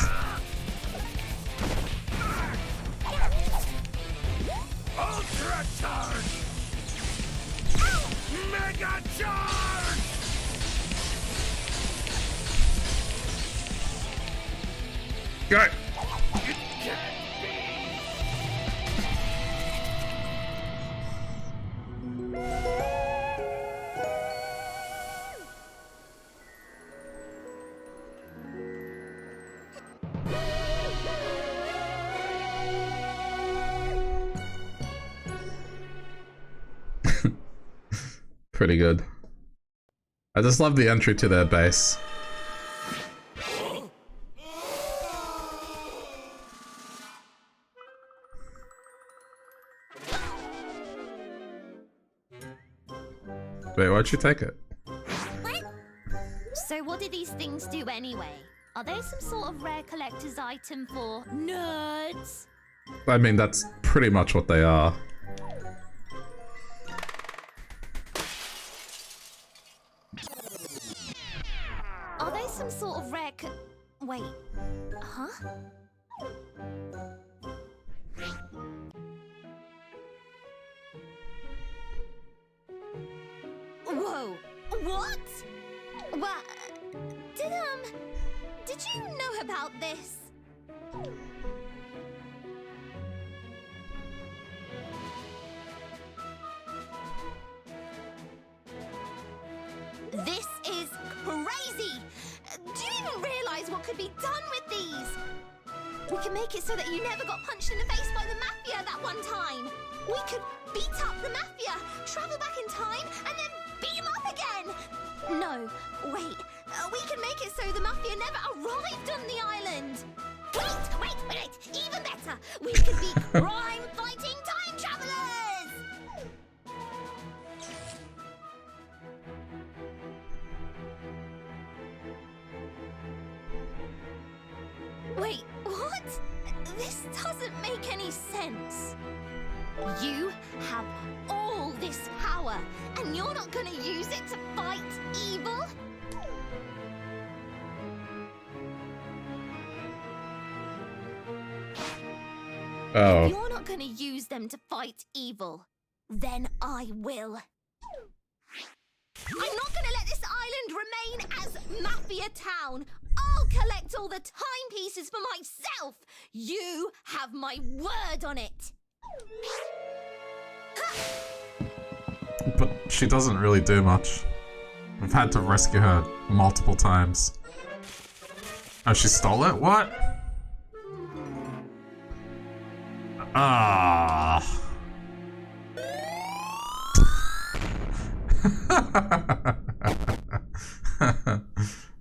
Ultra charge! Mega charge! Go! Pretty good. I just love the entry to their base. Wait, why'd you take it? So what do these things do anyway? Are they some sort of rare collector's item for nerds? I mean, that's pretty much what they are. Are they some sort of rare wait. Huh? Whoa! What? What? Did you know about this? This is crazy! Do you even realize what could be done with these? We can make it so that you never got punched in the face by the Mafia that one time. We could beat up the Mafia, travel back in time, and then beat them up again. No, wait. We can make it so the Mafia never arrived on the island. Wait. Even better. We could be crime-fighting time travelers. Wait, what? This doesn't make any sense. You have all this power, and you're not gonna use it to fight evil? Oh. If you're not gonna use them to fight evil, then I will. I'm not gonna let this island remain as Mafia Town. I'll collect all the timepieces for myself. You have my word on it. But she doesn't really do much. We've had to rescue her multiple times. Oh, she stole it? What? Ah.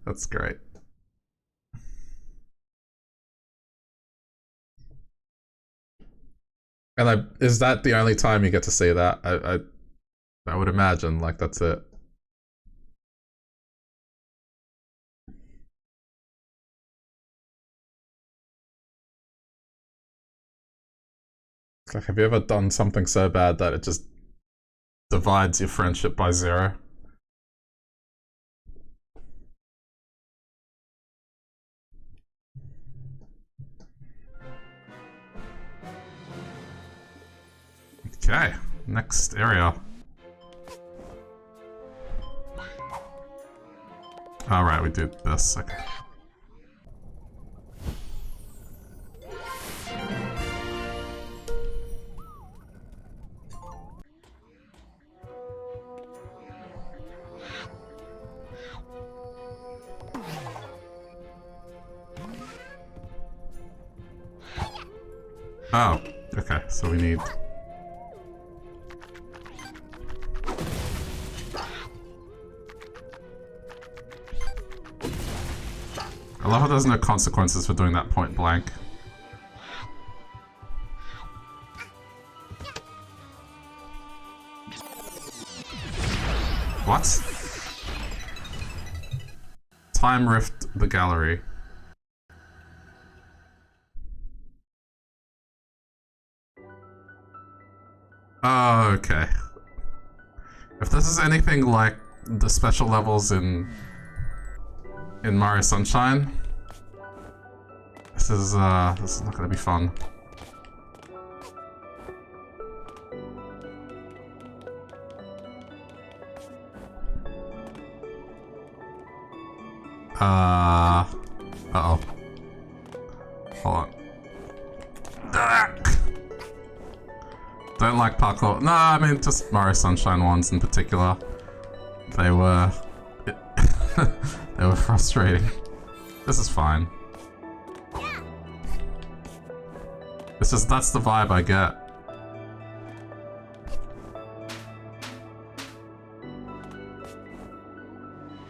That's great. And is that the only time you get to see that? I would imagine, like, that's it. It's like, have you ever done something so bad that it just divides your friendship by 0? Okay, next area. Alright, we did this, okay. Oh, okay, so we need... I love how there's no consequences for doing that point blank. What? Time rift the gallery. Oh, okay. If this is anything like the special levels in Mario Sunshine, this is not gonna be fun. Uh-oh. Hold on. Don't like parkour. No, I mean just Mario Sunshine ones in particular. They were... they were frustrating. This is fine. That's the vibe I get.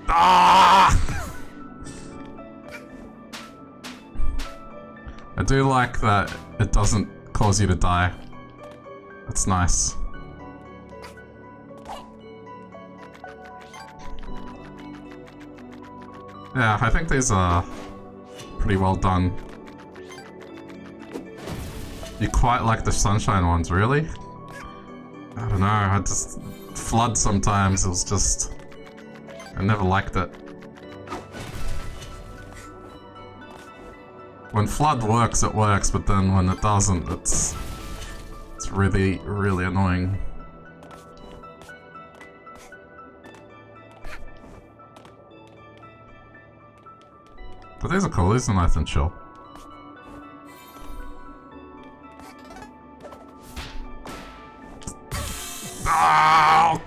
Ah! I do like that it doesn't cause you to die. That's nice. Yeah, I think these are pretty well done. You quite like the Sunshine ones, really? I don't know, I just... Flood sometimes, it was just... I never liked it. When Flood works, it works, but then when it doesn't, it's really, really annoying. But these are cool, these are nice and chill. Oh!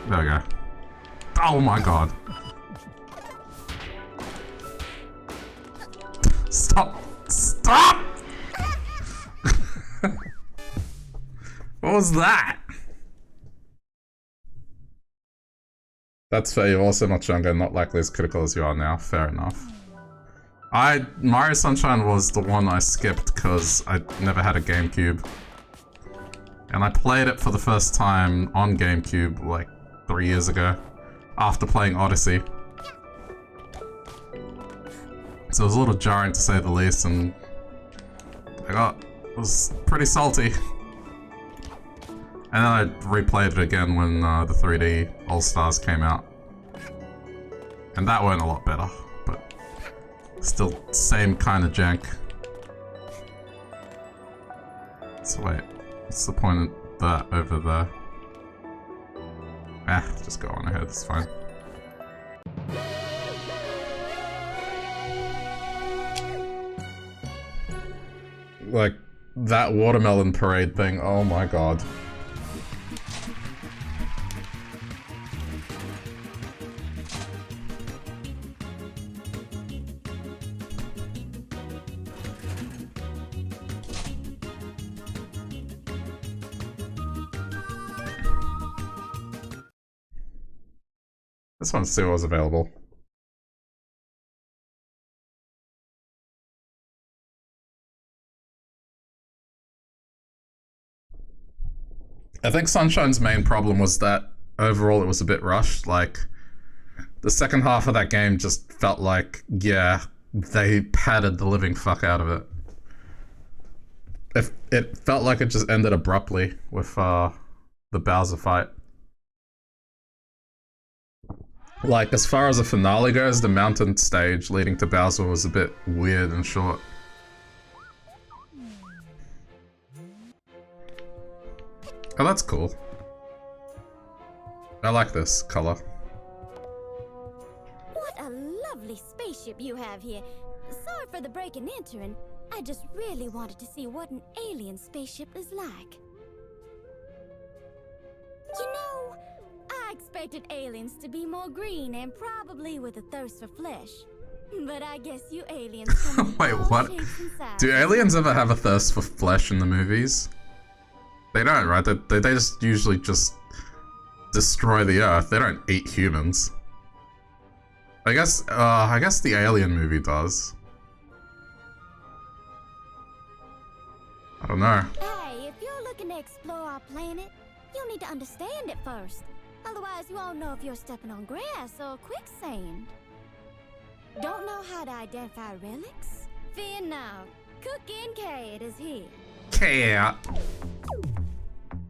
There we go. Oh my god. Stop! What was that? That's fair, you're also much younger, not likely as critical as you are now. Fair enough. Mario Sunshine was the one I skipped because I never had a GameCube. And I played it for the first time on GameCube like 3 years ago, after playing Odyssey. So it was a little jarring to say the least, and it was pretty salty. And then I replayed it again when the 3D All-Stars came out. And that went a lot better, but still same kind of jank. So wait, what's the point of that over there? Just go on ahead, it's fine. Like, that watermelon parade thing, oh my god. This one still was available. I think Sunshine's main problem was that overall it was a bit rushed. Like, the second half of that game just felt like, yeah, they padded the living fuck out of it. It felt like it just ended abruptly with the Bowser fight. Like, as far as the finale goes, the mountain stage leading to Bowser was a bit weird and short. Oh, that's cool. I like this color. What a lovely spaceship you have here. Sorry for the break and entering. I just really wanted to see what an alien spaceship is like. You know, I expected aliens to be more green and probably with a thirst for flesh. But I guess you aliens come in Wait, all what? shapes and sizes. Do aliens ever have a thirst for flesh in the movies? They don't, right? They just usually just destroy the Earth. They don't eat humans. I guess the Alien movie does. I don't know. Hey, if you're looking to explore our planet, you'll need to understand it first. Otherwise, you won't know if you're stepping on grass or quicksand. Don't know how to identify relics? Fear not. Cookin' Cat is here. Cat.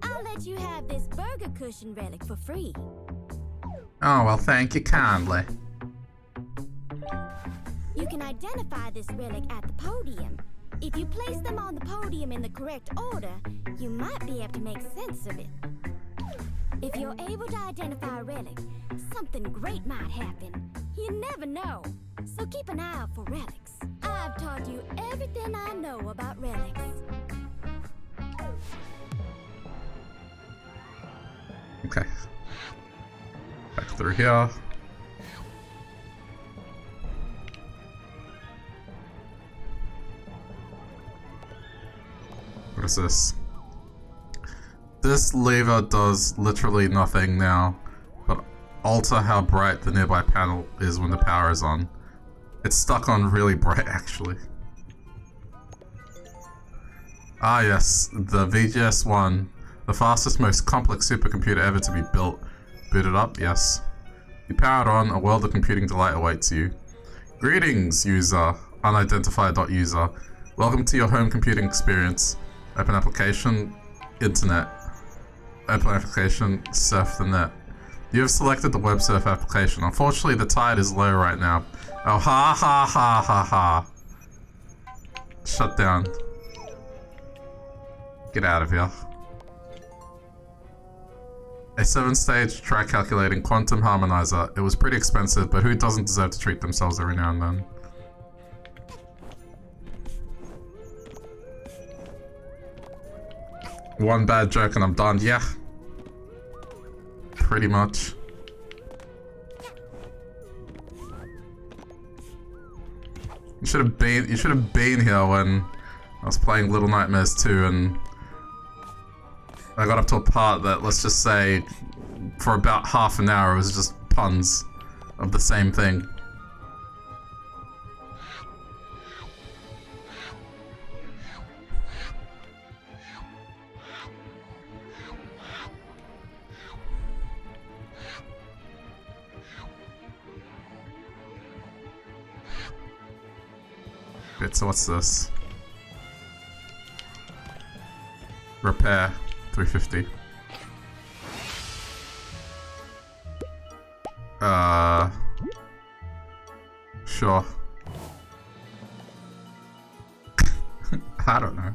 I'll let you have this burger cushion relic for free. Oh, well, thank you kindly. You can identify this relic at the podium. If you place them on the podium in the correct order, you might be able to make sense of it. If you're able to identify a relic, something great might happen. You never know, so keep an eye out for relics. I've taught you everything I know about relics. Okay. Back through here. What is this? This lever does literally nothing now, but alter how bright the nearby panel is when the power is on. It's stuck on really bright, actually. Ah yes, the VGS-1. The fastest, most complex supercomputer ever to be built. Boot it up, yes. You power it on, a world of computing delight awaits you. Greetings, user. Unidentified.user. Welcome to your home computing experience. Open application, internet. Open application, surf the net. You have selected the web surf application. Unfortunately, the tide is low right now. Oh, ha ha ha ha ha. Shut down. Get out of here. A 7-stage track calculating quantum harmonizer. It was pretty expensive, but who doesn't deserve to treat themselves every now and then? One bad joke and I'm done. Yeah. Pretty much. should have been here when I was playing Little Nightmares 2 and I got up to a part that, let's just say, for about half an hour it was just puns of the same thing. Wait, so what's this? Repair, 350. Sure. I don't know.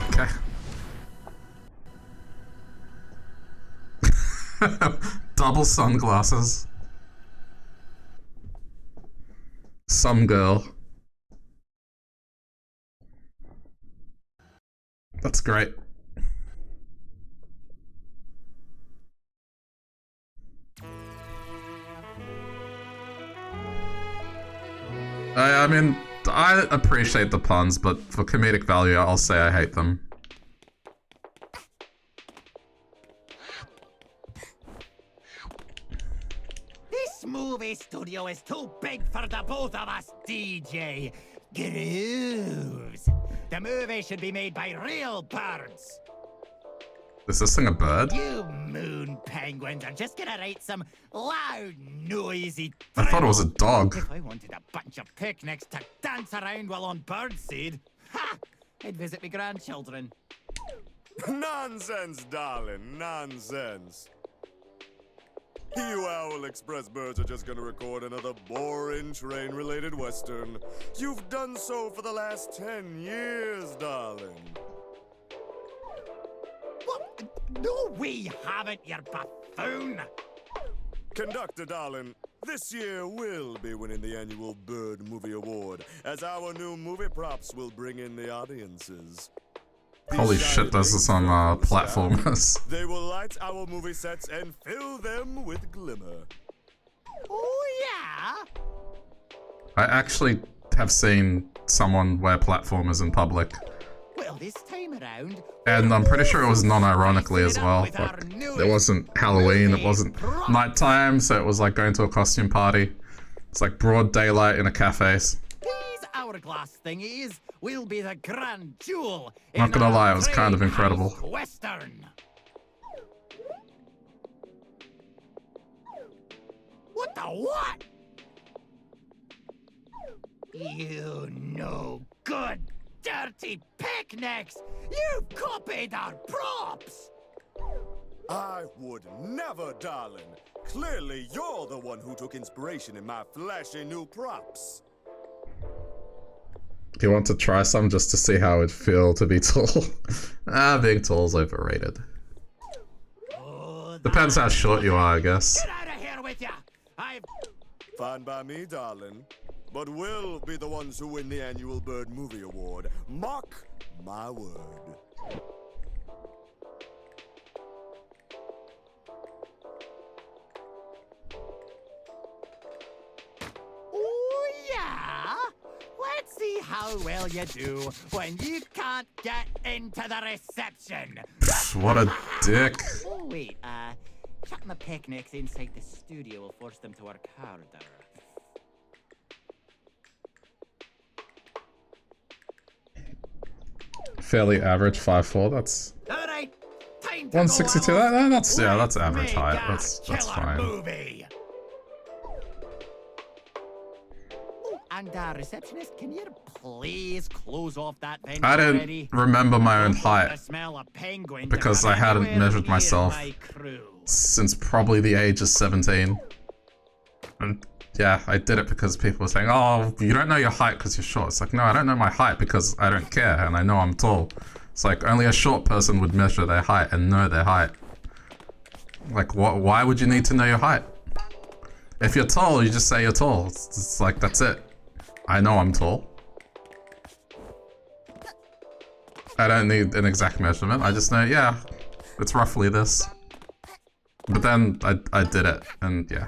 Okay. Double sunglasses. Some girl. That's great. I mean, I appreciate the puns, but for comedic value, I'll say I hate them. This movie studio is too big for the both of us, DJ. Grooves. The movie should be made by real birds. Is this thing a bird? You moon penguins are just gonna write some loud, noisy I thought it was a dog. If I wanted a bunch of picnics to dance around while on birdseed, ha! I'd visit my grandchildren. Nonsense, darling, nonsense. You Owl Express birds are just gonna record another boring train-related western. You've done so for the last 10 years, darling. What? No, we haven't, you buffoon! Conductor, darling, this year we'll be winning the annual Bird Movie Award, as our new movie props will bring in the audiences. Holy shit, this is on platformers. They will light our movie sets and fill them with glimmer. Oh, yeah? I actually have seen someone wear platformers in public. Well, this time around... And I'm pretty sure it was non-ironically as well. Like, it wasn't Halloween, it wasn't nighttime, so it was like going to a costume party. It's like broad daylight in a cafe. These hourglass thingies will be the grand jewel. Not gonna lie, it was kind of incredible. Western. What the what? You no good, dirty picnics! You've copied our props! I would never, darling. Clearly, you're the one who took inspiration in my flashy new props. Do you want to try some just to see how it'd feel to be tall? Being tall's overrated. Oh, Depends how short you are, I guess. get out of here with ya! I've... Fine by me, darling. But we'll be the ones who win the annual Bird Movie Award. Mark my word. Oh, yeah? Let's see how well you do when you can't get into the reception. What a dick. Oh, wait, shutting the picnics inside the studio will force them to work harder. Fairly average 5'4", that's... All right, time to 162, go out. that's average Let's height, make a that's killer fine. Movie. Oh, and receptionist, can you please close off that vent I already? didn't remember my own Don't want the height smell of penguins because to I come hadn't anywhere measured near myself my crew. since probably the age of 17. And yeah, I did it because people were saying, oh, you don't know your height because you're short. It's like, no, I don't know my height because I don't care and I know I'm tall. It's like, only a short person would measure their height and know their height. Like, why would you need to know your height? If you're tall, you just say you're tall. It's like, that's it. I know I'm tall. I don't need an exact measurement, I just know, yeah, it's roughly this. But then I did it, and yeah.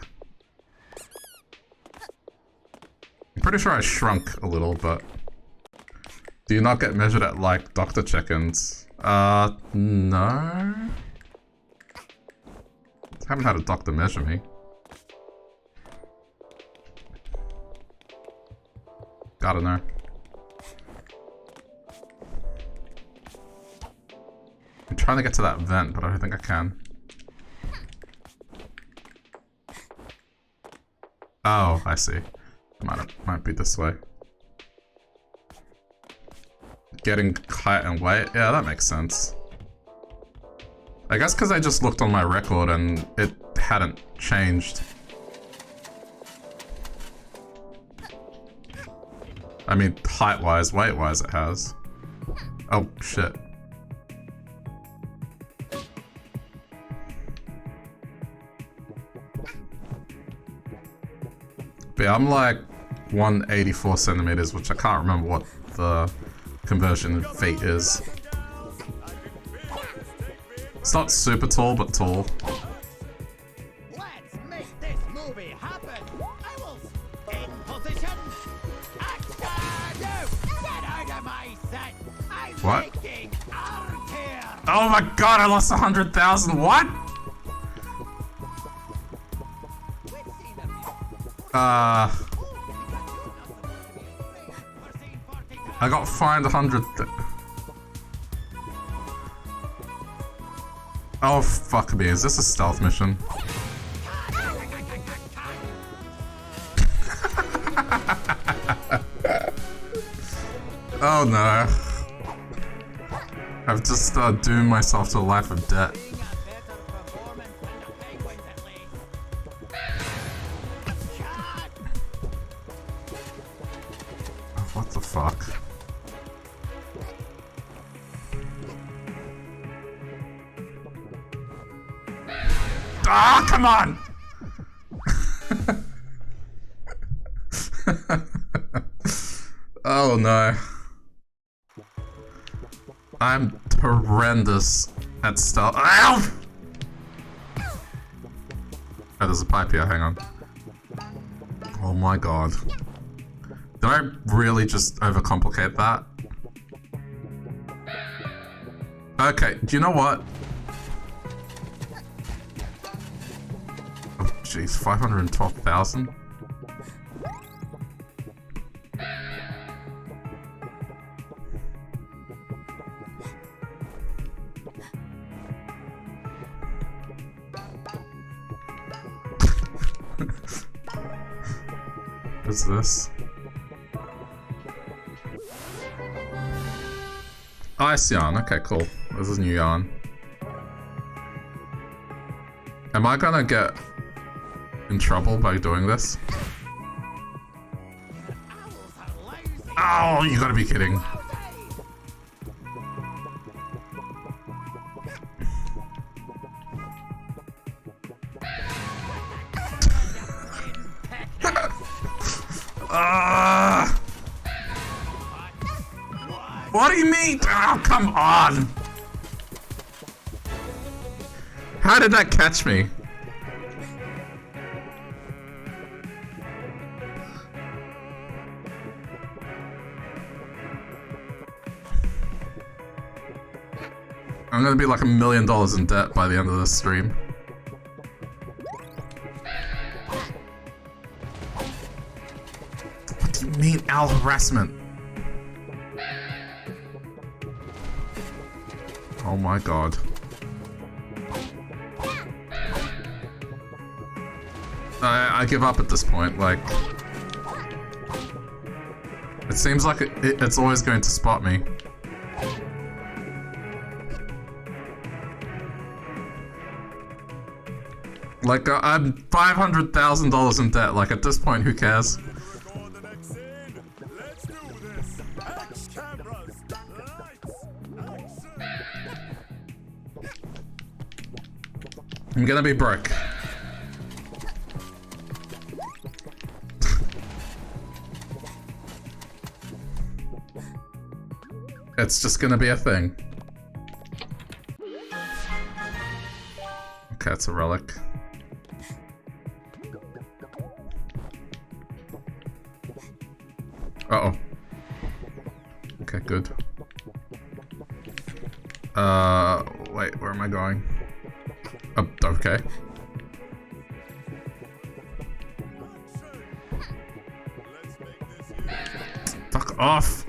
I'm pretty sure I shrunk a little, but... Do you not get measured at, like, doctor check-ins? No? I haven't had a doctor measure me. Gotta know. I'm trying to get to that vent, but I don't think I can. Oh, I see. Might be this way. Getting height and weight? Yeah, that makes sense. I guess because I just looked on my record and it hadn't changed. I mean, height-wise, weight-wise it has. Oh, shit. But yeah, I'm like 184 centimeters, which I can't remember what the conversion in feet is. It's not super tall, but tall. Let's make this movie happen. I will in position. Action! Get out of my set. I'm What? making art here. Oh my god, I lost 100,000. What? I got fined 100. Oh fuck me! Is this a stealth mission? Oh no! I've just doomed myself to a life of debt. What the fuck? Ah, come on! Oh no. I'm horrendous at stealth. Ow! Oh, there's a pipe here, hang on. Oh my god. Did I really just overcomplicate that? Okay, do you know what? Oh jeez, 512,000? What's this? Ice yarn, okay, cool. This is new yarn. Am I gonna get in trouble by doing this? Oh, you gotta be kidding. What do you mean? Oh, come on! How did that catch me? I'm gonna be like $1 million in debt by the end of this stream. What do you mean, owl harassment? Oh my god. I give up at this point, like... It seems like it's always going to spot me. Like, I'm $500,000 in debt, like, at this point, who cares? I'm gonna be broke. It's just gonna be a thing. Okay, it's a relic. Uh-oh. Okay, good. Wait, where am I going? Oh, okay. Fuck off!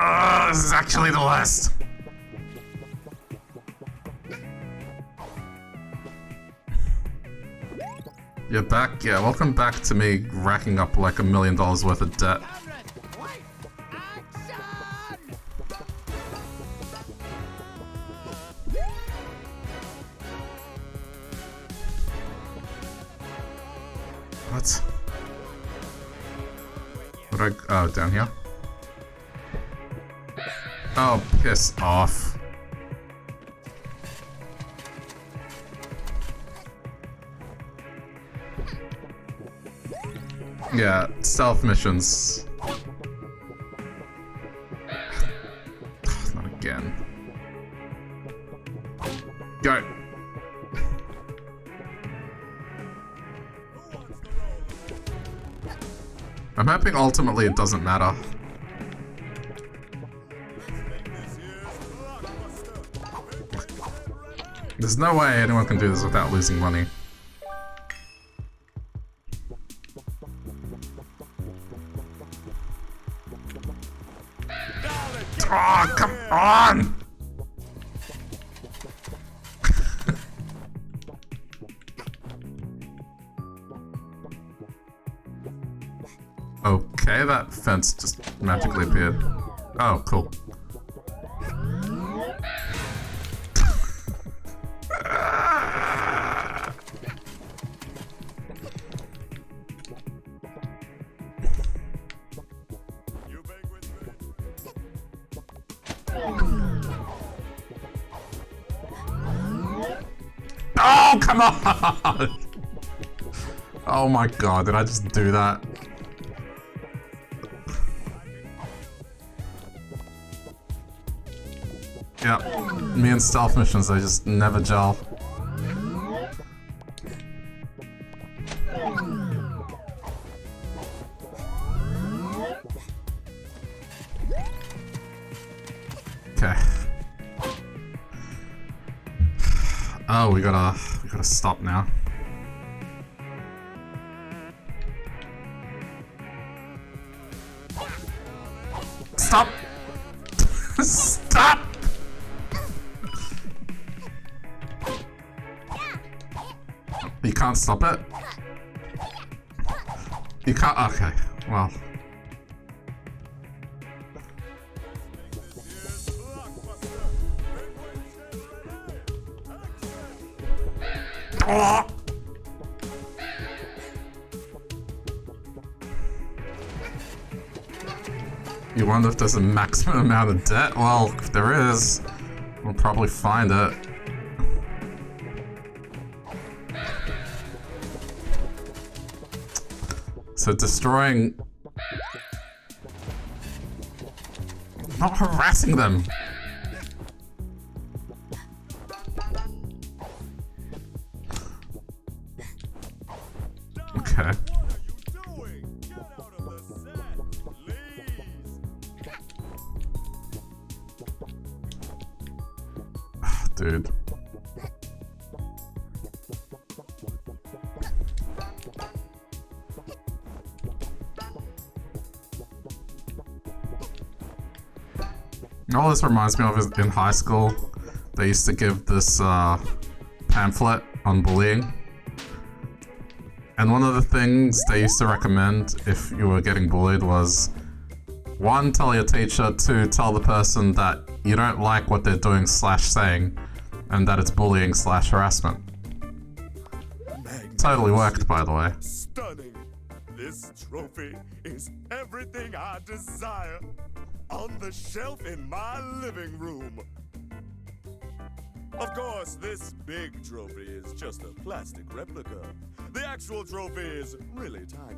Oh, this is actually the worst. You're back? Yeah, welcome back to me racking up like $1 million worth of debt. What? Where'd I... oh, down here? Oh, piss off. Yeah, stealth missions. Not again. Go! I'm hoping ultimately it doesn't matter. There's no way anyone can do this without losing money. Oh, come on! Okay, that fence just magically appeared. Oh, cool. Oh, come on! Oh my god, did I just do that? Yep, me and stealth missions, they just never gel. Okay. Oh, we gotta stop now. Stop! Stop! You can't stop it? You can't? Okay, well. Oh! You wonder if there's a maximum amount of debt? Well, if there is, we'll probably find it. So destroying... not harassing them! Okay. Dude. All this reminds me of is in high school, they used to give this pamphlet on bullying. And one of the things they used to recommend if you were getting bullied was 1, tell your teacher, 2, tell the person that you don't like what they're doing / saying, and that it's bullying / harassment. Totally worked, by the way. Stunning. This trophy is everything I desire. On the shelf in my living room. Of course, this big trophy is just a plastic replica. The actual trophy is really tiny.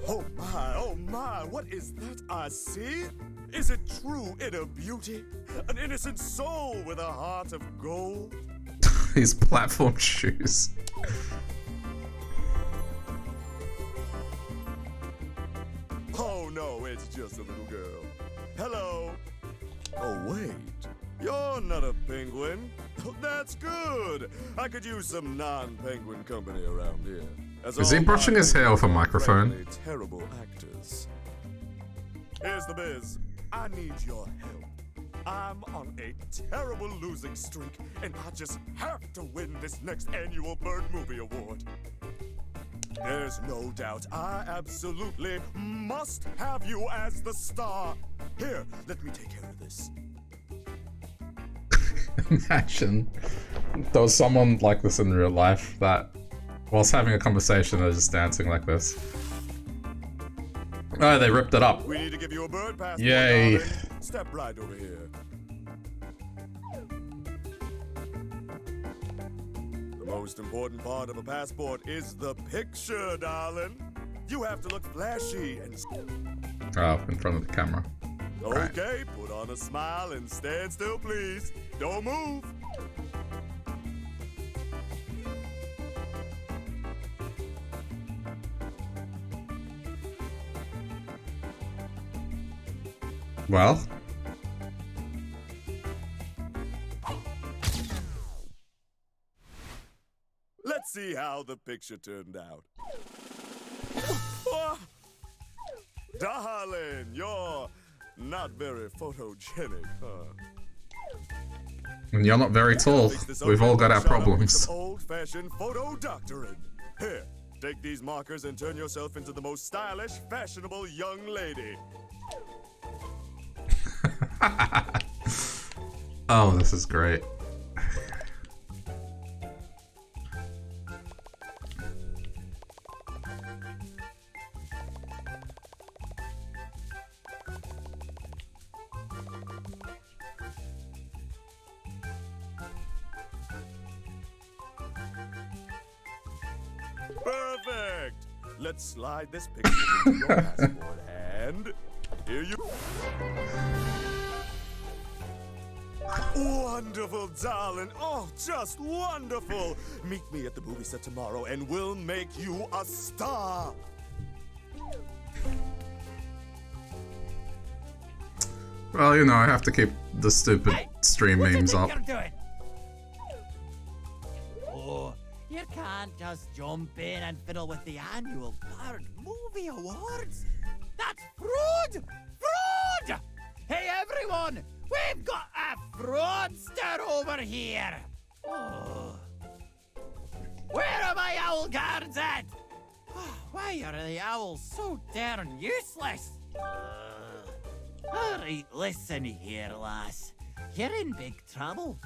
Oh my, what is that I see? Is it true inner beauty? An innocent soul with a heart of gold? His platform shoes. Oh no, it's just a little girl. Hello. Oh wait, you're not a penguin. Oh, that's good. I could use some non-penguin company around here. As Is he all brushing my his hair off a penguins are microphone? frankly terrible actors. Here's the biz. I need your help. I'm on a terrible losing streak, and I just have to win this next annual Bird Movie Award. There's no doubt I absolutely must have you as the star. Here, let me take care of this. Imagine there was someone like this in real life that, whilst having a conversation, they're just dancing like this. Oh, they ripped it up. We need to give you a bird passport, Yay. darling. Step right over here. The most important part of a passport is the picture, darling. You have to look flashy and... Oh, in front of the camera. Okay, put on a smile and stand still, please. Don't move. Well, Let's see how the picture turned out. Darling, you're not very photogenic, huh? and you're not very tall. We've all got our problems. Old-fashioned photo doctoring. Here, take these markers and turn yourself into the most stylish, fashionable young lady. Oh, this is great. Perfect! Let's slide this picture into your passport, and here you... Wonderful, darling. Oh, just wonderful. Meet me at the movie set tomorrow, and we'll make you a star. Well, you know, I have to keep the stupid stream memes up. You're doing? Oh, you can't just jump in and fiddle with the annual Bird Movie Awards. That's fraud! Fraud! Hey, everyone! We've got a fraudster over here! Oh. Where are my owl guards at? Why are the owls so darn useless? Alright, listen here, lass. You're in big trouble.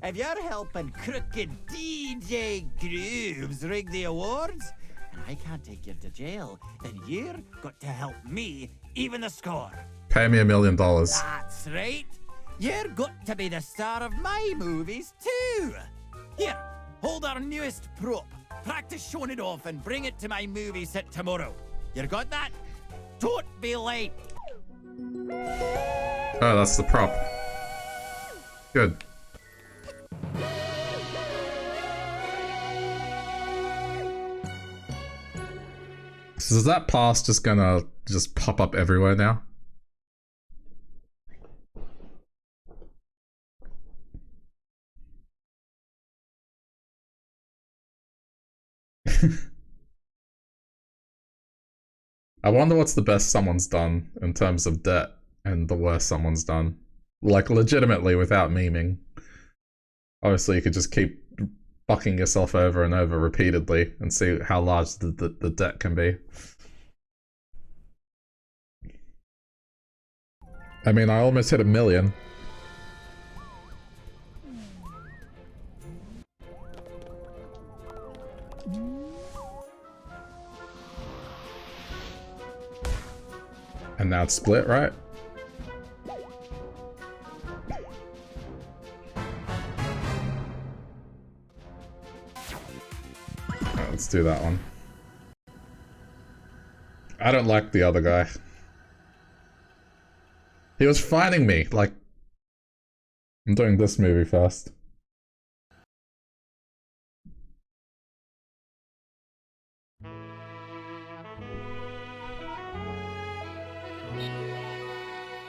If you're helping crooked DJ Grooves rig the awards, and I can't take you to jail, then you're got to help me even the score. Pay me $1 million. That's right. You're got to be the star of my movies, too. Here, hold our newest prop. Practice showing it off and bring it to my movie set tomorrow. You got that? Don't be late. Oh, that's the prop. Good. So is that pass just gonna just pop up everywhere now? I wonder what's the best someone's done in terms of debt and the worst someone's done. Like, legitimately, without memeing. Obviously, you could just keep fucking yourself over and over repeatedly and see how large the debt can be. I mean, I almost hit $1 million. And now it's split, right? Let's do that one. I don't like the other guy. He was fighting me, like... I'm doing this movie first.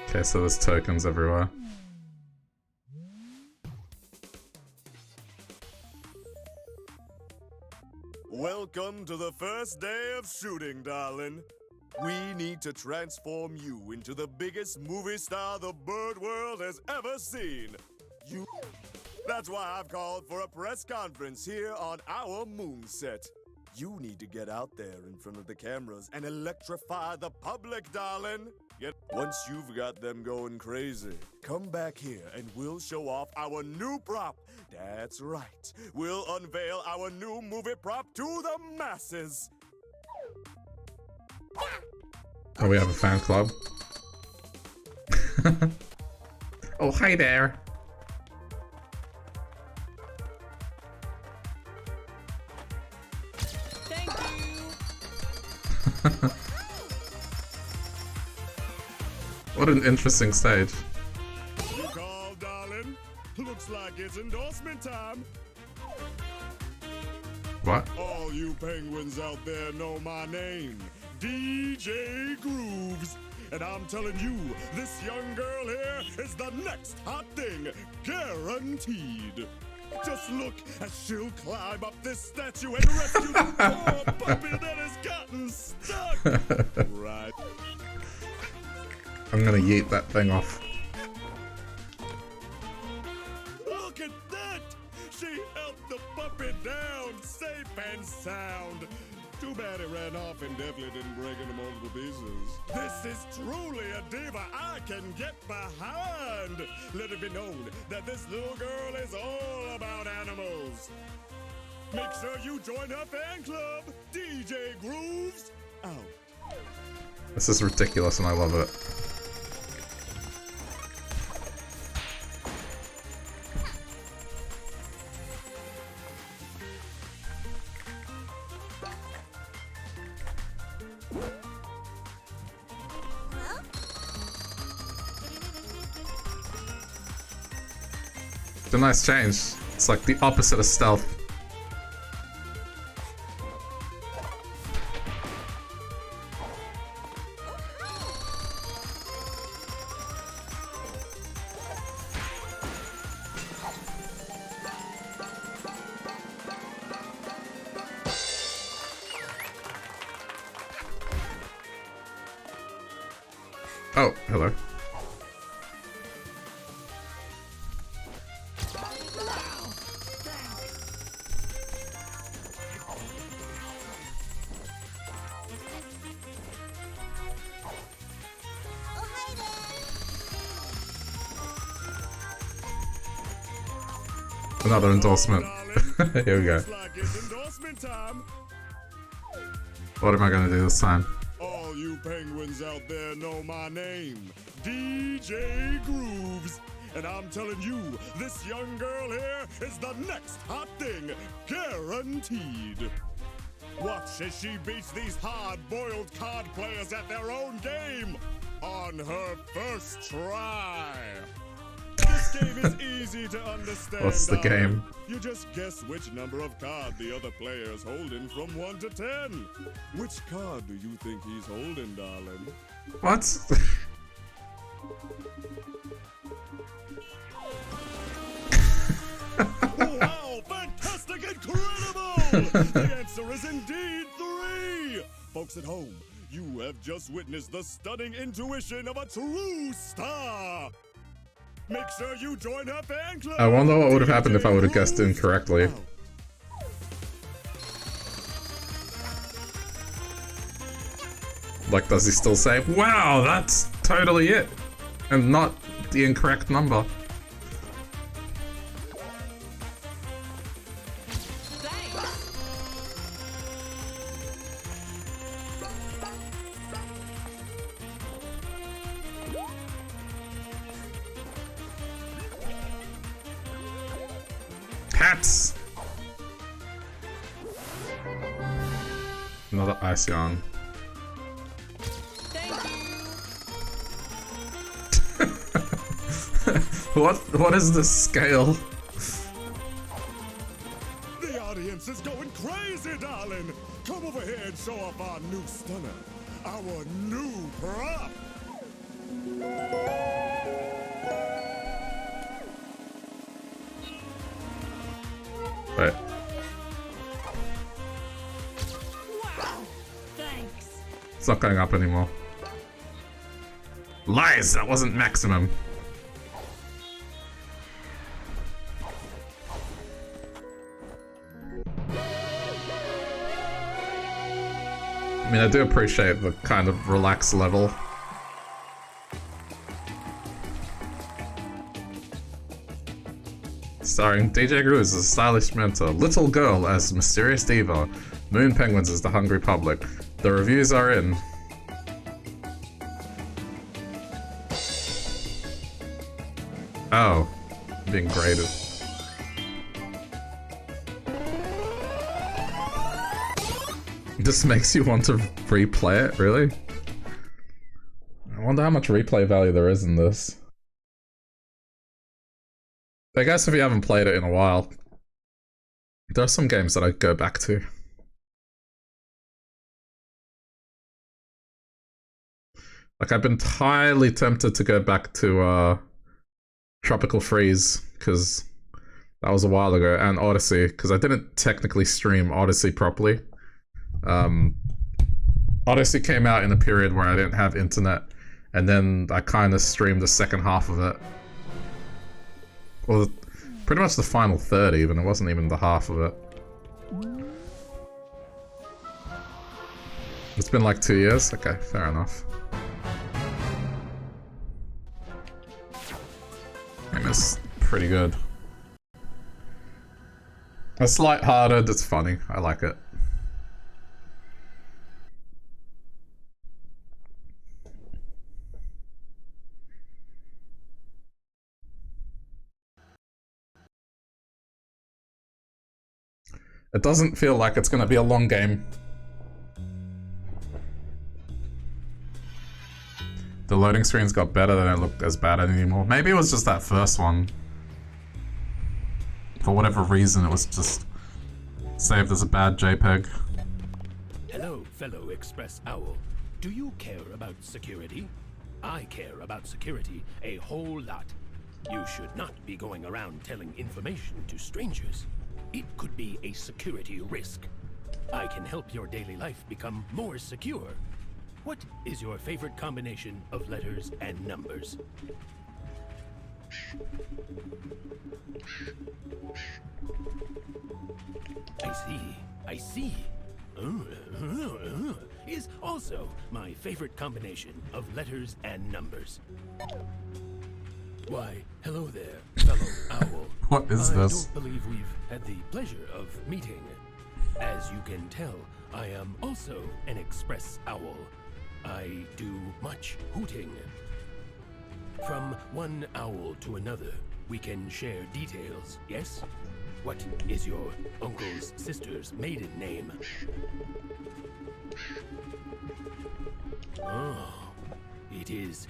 Okay, so there's tokens everywhere. Welcome to the first day of shooting, darling. We need to transform you into the biggest movie star the bird world has ever seen. That's why I've called for a press conference here on our moon set. You need to get out there in front of the cameras and electrify the public, darling. Once you've got them going crazy, come back here and we'll show off our new prop. That's right. We'll unveil our new movie prop to the masses. Oh, we have a fan club. Oh, hi there. Thank you. What an interesting stage. You called, darling? Looks like it's endorsement time. What? All you penguins out there know my name, DJ Grooves. And I'm telling you, this young girl here is the next hot thing, guaranteed. Just look as she'll climb up this statue and rescue the poor puppy that has gotten stuck. Right. I'm gonna yeet that thing off. Look at that! She helped the puppy down safe and sound. Too bad it ran off and definitely didn't break into multiple pieces. This is truly a diva I can get behind. Let it be known that this little girl is all about animals. Make sure you join her fan club, DJ Grooves. Out. This is ridiculous and I love it. It's a nice change. It's like the opposite of stealth. Oh, hello. Another endorsement. Here we go. What am I gonna do this time? All you penguins out there know my name, DJ Grooves. And I'm telling you, this young girl here is the next hot thing, guaranteed. Watch as she beats these hard-boiled card players at their own game on her first try. This game is easy to understand. What's the game? You just guess which number of card the other player is holding from 1 to 10. Which card do you think he's holding, darling? What? Wow, fantastic, incredible! The answer is indeed 3! Folks at home, you have just witnessed the stunning intuition of a true star! Make sure you join her fan club! I wonder what would have happened if I would have guessed incorrectly. Like, does he still say, wow, that's totally it, and not the incorrect number? Hats! Another Iceon. What is this scale? The audience is going crazy, darling! Come over here and show off our new stunner. Our new prop! Wait. Wow, thanks. It's not going up anymore. Lies! That wasn't maximum. I mean, I do appreciate the kind of relaxed level. Starring DJ Gru as the stylish mentor, Little Girl as Mysterious Diva, Moon Penguins as the Hungry Public. The reviews are in. Oh, being graded. This makes you want to replay it, really? I wonder how much replay value there is in this. I guess if you haven't played it in a while, there are some games that I go back to. Like, I've been highly tempted to go back to Tropical Freeze, because that was a while ago, and Odyssey, because I didn't technically stream Odyssey properly. Odyssey came out in a period where I didn't have internet, and then I kind of streamed the second half of it. Well, pretty much the final third even, it wasn't even the half of it. It's been like 2 years? Okay, fair enough. And it's pretty good. It's lighthearted, it's funny, I like it. It doesn't feel like it's gonna be a long game. The loading screens got better, they don't look as bad anymore. Maybe it was just that first one. For whatever reason, it was just saved as a bad JPEG. Hello, fellow Express Owl. Do you care about security? I care about security a whole lot. You should not be going around telling information to strangers. It could be a security risk. I can help your daily life become more secure. What is your favorite combination of letters and numbers? I see. Is also my favorite combination of letters and numbers. Why, hello there, fellow owl. What is this? I don't believe we've had the pleasure of meeting. As you can tell, I am also an express owl. I do much hooting. From one owl to another, we can share details, yes? What is your uncle's sister's maiden name? Oh, it is...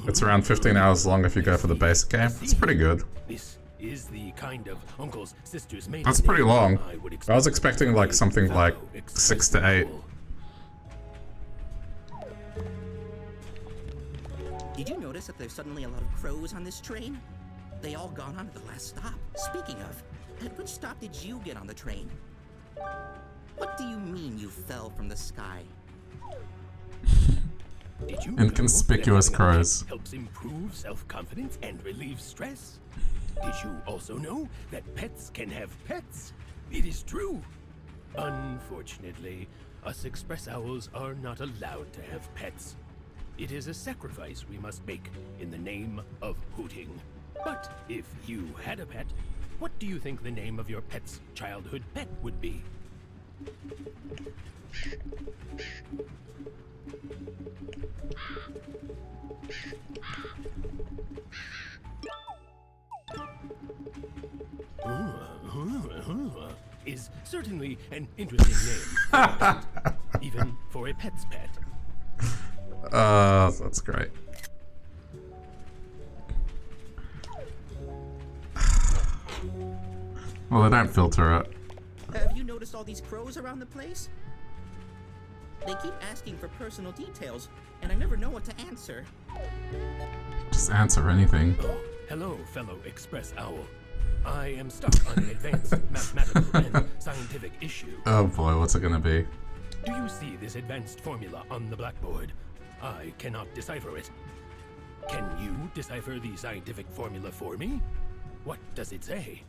It's around 15 hours long if you go for the basic game. It's pretty good. This is the kind of uncle's sister's maiden That's pretty name long. I I was expecting like something like 6 to 8. Did you notice that there's suddenly a lot of crows on this train? They all gone on at the last stop. Speaking of, at which stop did you get on the train? What do you mean you fell from the sky? Did you Inconspicuous know that having a crows. pet helps improve self-confidence and relieve stress? Did you also know that pets can have pets? It is true. Unfortunately, us express owls are not allowed to have pets. It is a sacrifice we must make in the name of hooting. But if you had a pet, what do you think the name of your pet's childhood pet would be? is certainly an interesting name. for a pet, even for a pet's pet. That's great. Well, they don't filter it. Have you noticed all these crows around the place? They keep asking for personal details, and I never know what to answer. Just answer anything. Oh, hello, fellow Express Owl. I am stuck on an advanced mathematical and scientific issue. Oh boy, what's it gonna be? Do you see this advanced formula on the blackboard? I cannot decipher it. Can you decipher the scientific formula for me? What does it say?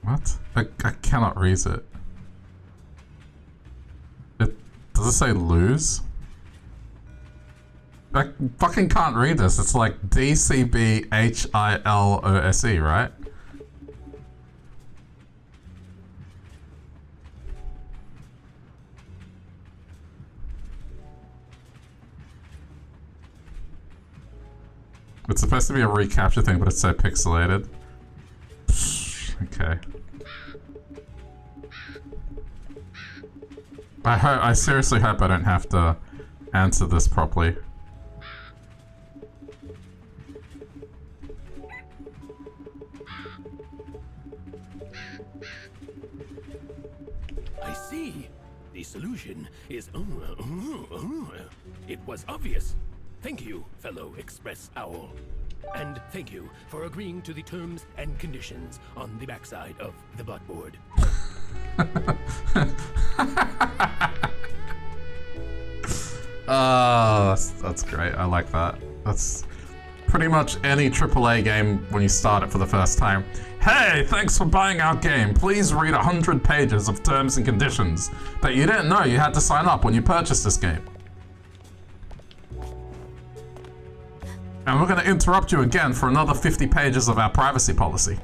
What? I cannot read it. Does it say lose? I fucking can't read this. It's like DCBHILOSE, right? It's supposed to be a recapture thing, but it's so pixelated. Okay. I seriously hope I don't have to answer this properly. I see. The solution is... It was obvious. Thank you, fellow Express Owl. And thank you for agreeing to the terms and conditions on the backside of the blackboard. That's great. I like that. That's pretty much any AAA game when you start it for the first time. Hey, thanks for buying our game. Please read 100 pages of terms and conditions that you didn't know you had to sign up when you purchased this game. And we're going to interrupt you again for another 50 pages of our privacy policy.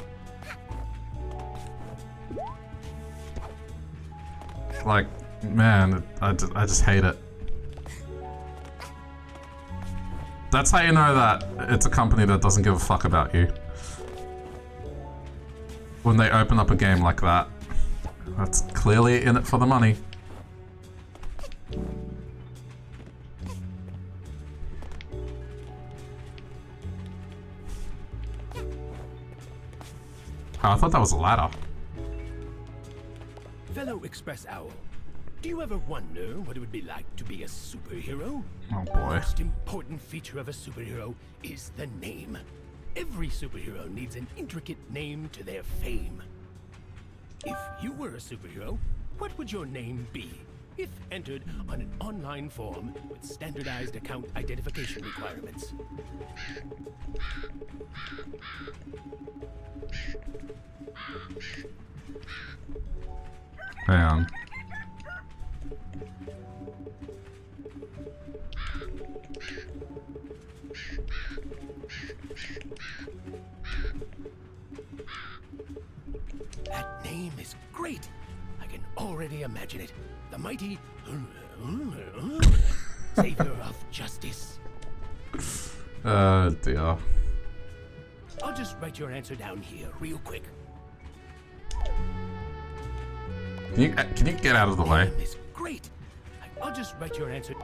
Like, man, I just hate it. That's how you know that it's a company that doesn't give a fuck about you. When they open up a game like that. That's clearly in it for the money. Oh, I thought that was a ladder. Fellow Express Owl, do you ever wonder what it would be like to be a superhero? Oh The boy. most important feature of a superhero is the name. Every superhero needs an intricate name to their fame. If you were a superhero, what would your name be? If entered on an online form with standardized account identification requirements. Hang on. That name is great. I can already imagine it. The mighty savior of justice. Dear. I'll just write your answer down here real quick. Can you get out of the way? Name is great. I'll just write your answer.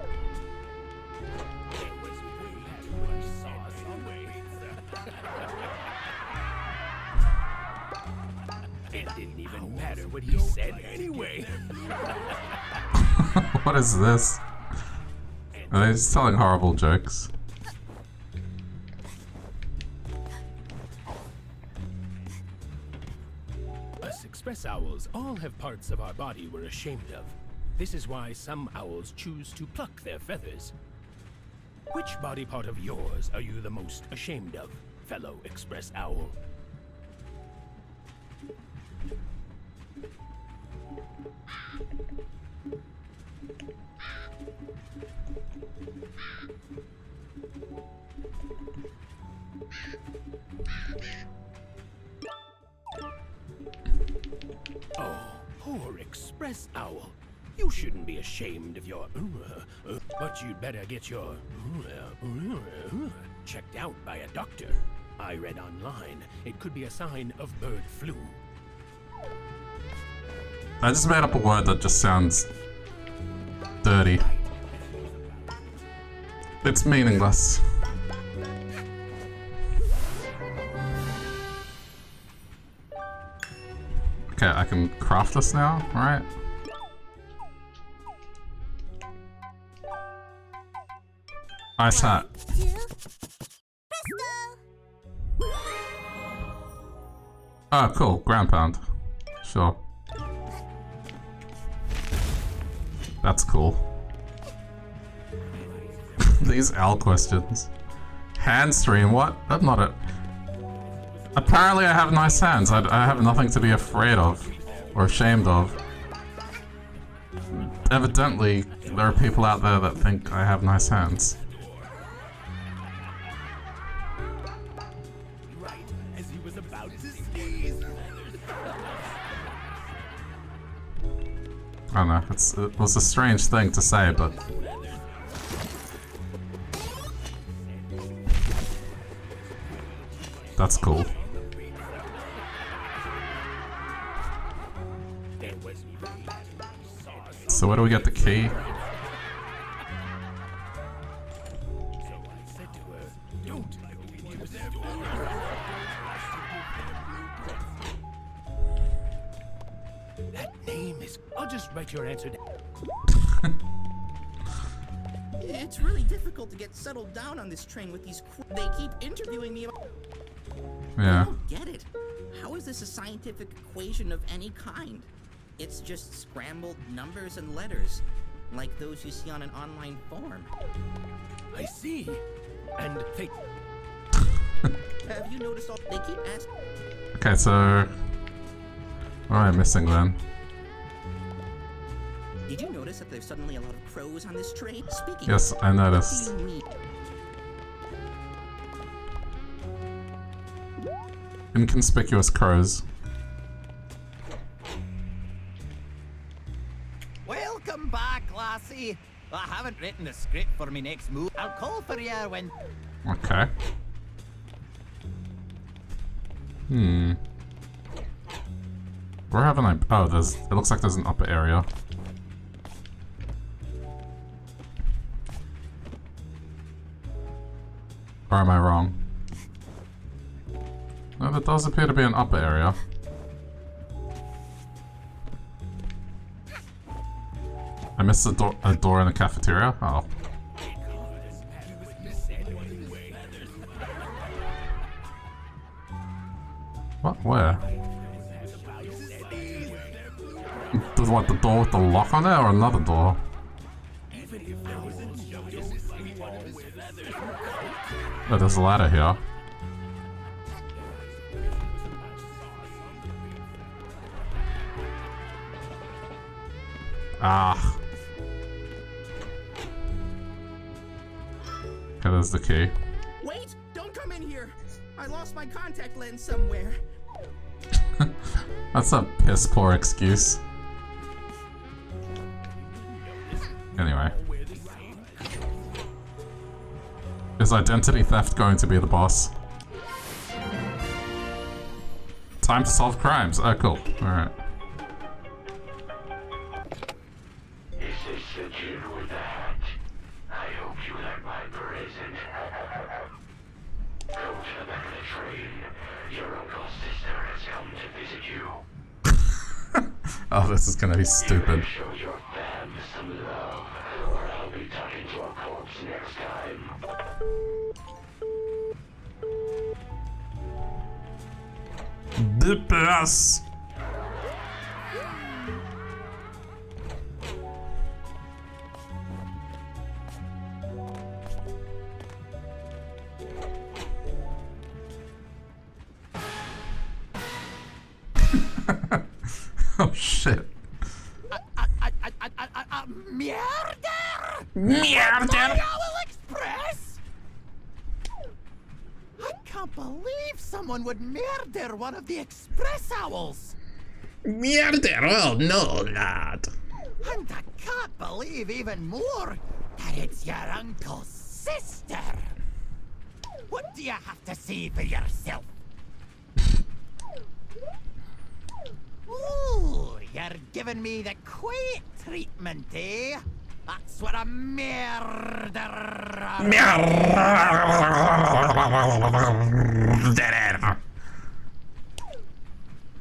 It didn't even matter what he said anyway. What is this? Are they just telling horrible jokes? Us Express Owls all have parts of our body we're ashamed of. This is why some owls choose to pluck their feathers. Which body part of yours are you the most ashamed of, fellow Express Owl? Oh, poor Express Owl. You shouldn't be ashamed of your but you'd better get your checked out by a doctor. I read online it could be a sign of bird flu. I just made up a word that just sounds dirty. It's meaningless. Okay, I can craft this now, right? Ice hat. Oh, cool. Ground pound. Sure. That's cool. These owl questions. Hand stream, what? That's not it. Apparently I have nice hands. I have nothing to be afraid of. Or ashamed of. Evidently, there are people out there that think I have nice hands. I don't know, it was a strange thing to say, but... That's cool. So where do we get the key? That name is... I'll just write your answer down. It's really difficult to get settled down on this train with these they keep interviewing me about... Yeah. I don't get it. How is this a scientific equation of any kind? It's just scrambled numbers and letters, like those you see on an online form. I see. And they... Have you noticed all... They keep asking... Okay, so... What am I missing then? Did you notice that there's suddenly a lot of crows on this train? Speaking Yes, of, I noticed. what do you mean? Inconspicuous crows. Welcome back, lassie. I haven't written the script for my next move. I'll call for you when... Okay. Hmm. Where haven't I... Oh, there's... It looks like there's an upper area. Or am I wrong? No, there does appear to be an upper area. I missed a door in the cafeteria? Oh. What? Where? What, the door with the lock on it or another door? Oh, there's a ladder here. Ah. Okay, there's the key. Wait! Don't come in here! I lost my contact lens somewhere. That's a piss poor excuse. Anyway. Is identity theft going to be the boss? Time to solve crimes. Oh, cool. Alright. Is this the kid with the hat? I hope you like my present. Go to the back of the train. Your uncle's sister has come to visit you. Oh, this is gonna be stupid. Show your fam some love, or I'll be talking to a corpse next time. The best. Oh shit. Murder! Murder! Owl Express! I can't believe someone would murder one of the Express Owls! Murder? Oh no, lad. And I can't believe even more that it's your uncle's sister! What do you have to say for yourself? Ooh, you're giving me the quiet treatment, eh? That's what a murderer...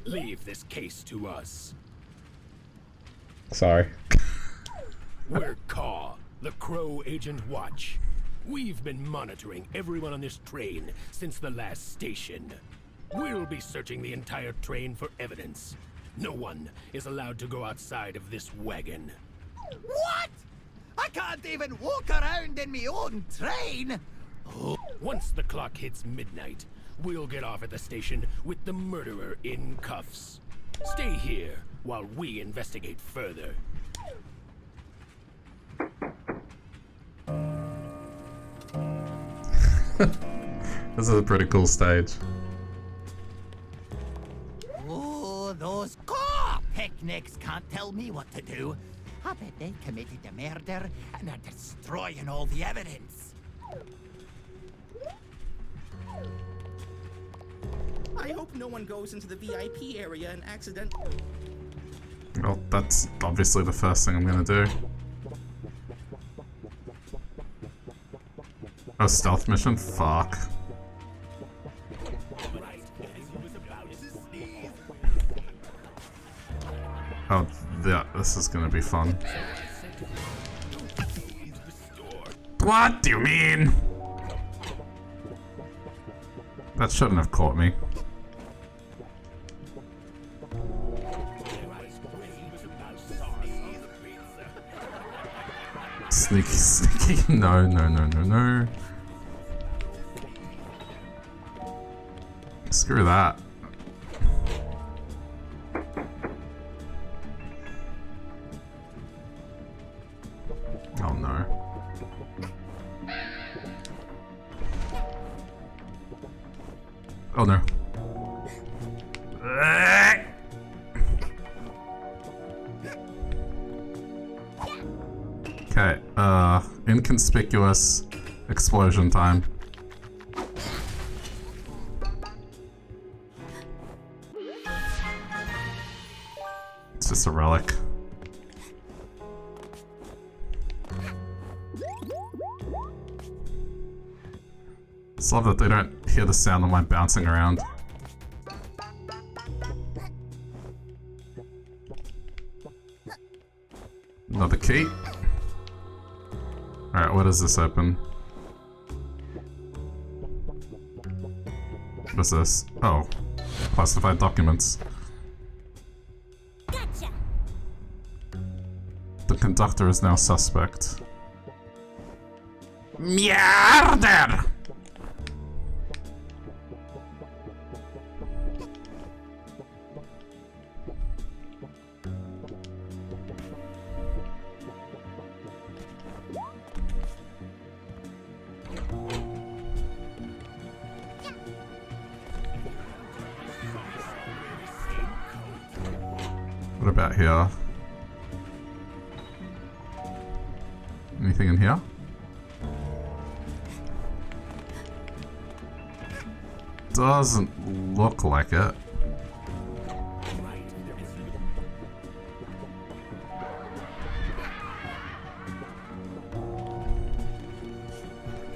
Leave this case to us. Sorry. We're Caw, the Crow Agent Watch. We've been monitoring everyone on this train since the last station. We'll be searching the entire train for evidence. No one is allowed to go outside of this wagon. What? I can't even walk around in my own train! Once the clock hits midnight, we'll get off at the station with the murderer in cuffs. Stay here while we investigate further. This is a pretty cool stage. Oh, those Caw picnics can't tell me what to do. I bet they committed a murder and are destroying all the evidence. I hope no one goes into the VIP area and accidentally... Well, that's obviously the first thing I'm gonna do. A stealth mission? Fuck. Oh, yeah, this is gonna be fun. What do you mean? That shouldn't have caught me. Sneaky, sneaky. No, no, no, no, no. Screw that. Oh no. Oh no. Okay, inconspicuous explosion time. It's just a relic. Just love that they don't hear the sound of my bouncing around. Another key. Alright, what does this open? What's this? Oh. Classified documents. Gotcha. The conductor is now suspect. Murder! What about here? Anything in here? Doesn't look like it.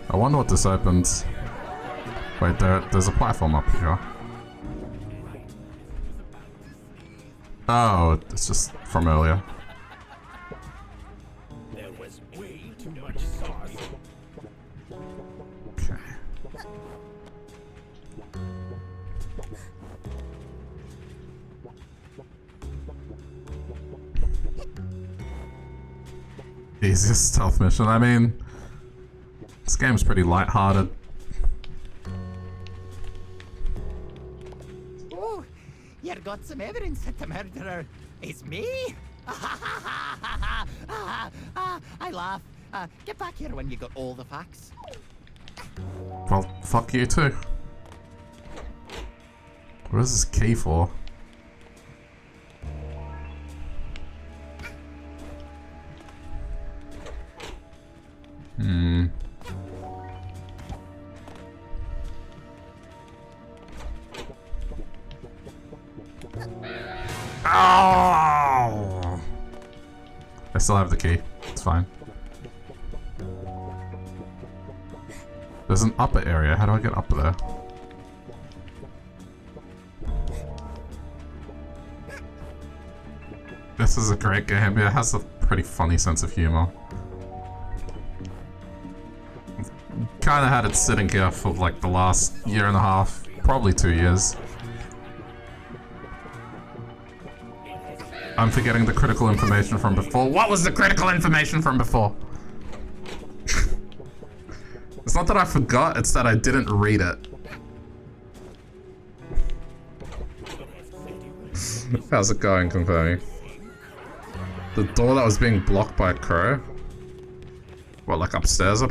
I wonder what this opens. Wait, there's a platform up here. Oh, it's just from earlier. There was way too much sauce. Okay. Easiest stealth mission. I mean, this game's pretty lighthearted. Oh, you got some evidence that the murderer is me? I laugh. Get back here when you got all the facts. Well, fuck you too. What is this key for? Hmm. Oh! still have the key. It's fine. There's an upper area. How do I get up there? This is a great game. It has a pretty funny sense of humor. Kinda had it sitting here for like the last year and a half, probably 2 years. I'm forgetting the critical information from before. What was the critical information from before? It's not that I forgot, it's that I didn't read it. How's it going, Confirming? The door that was being blocked by a crow? What, like upstairs?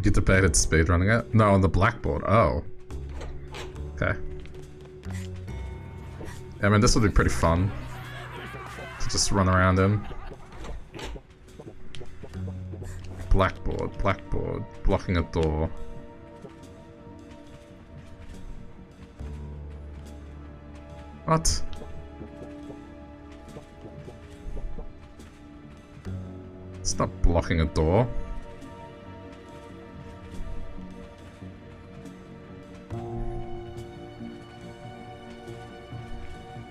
You debated speedrunning it? No, on the blackboard. Oh. Okay. I mean, this would be pretty fun. To just run around in. Blackboard, blocking a door. What? It's not blocking a door.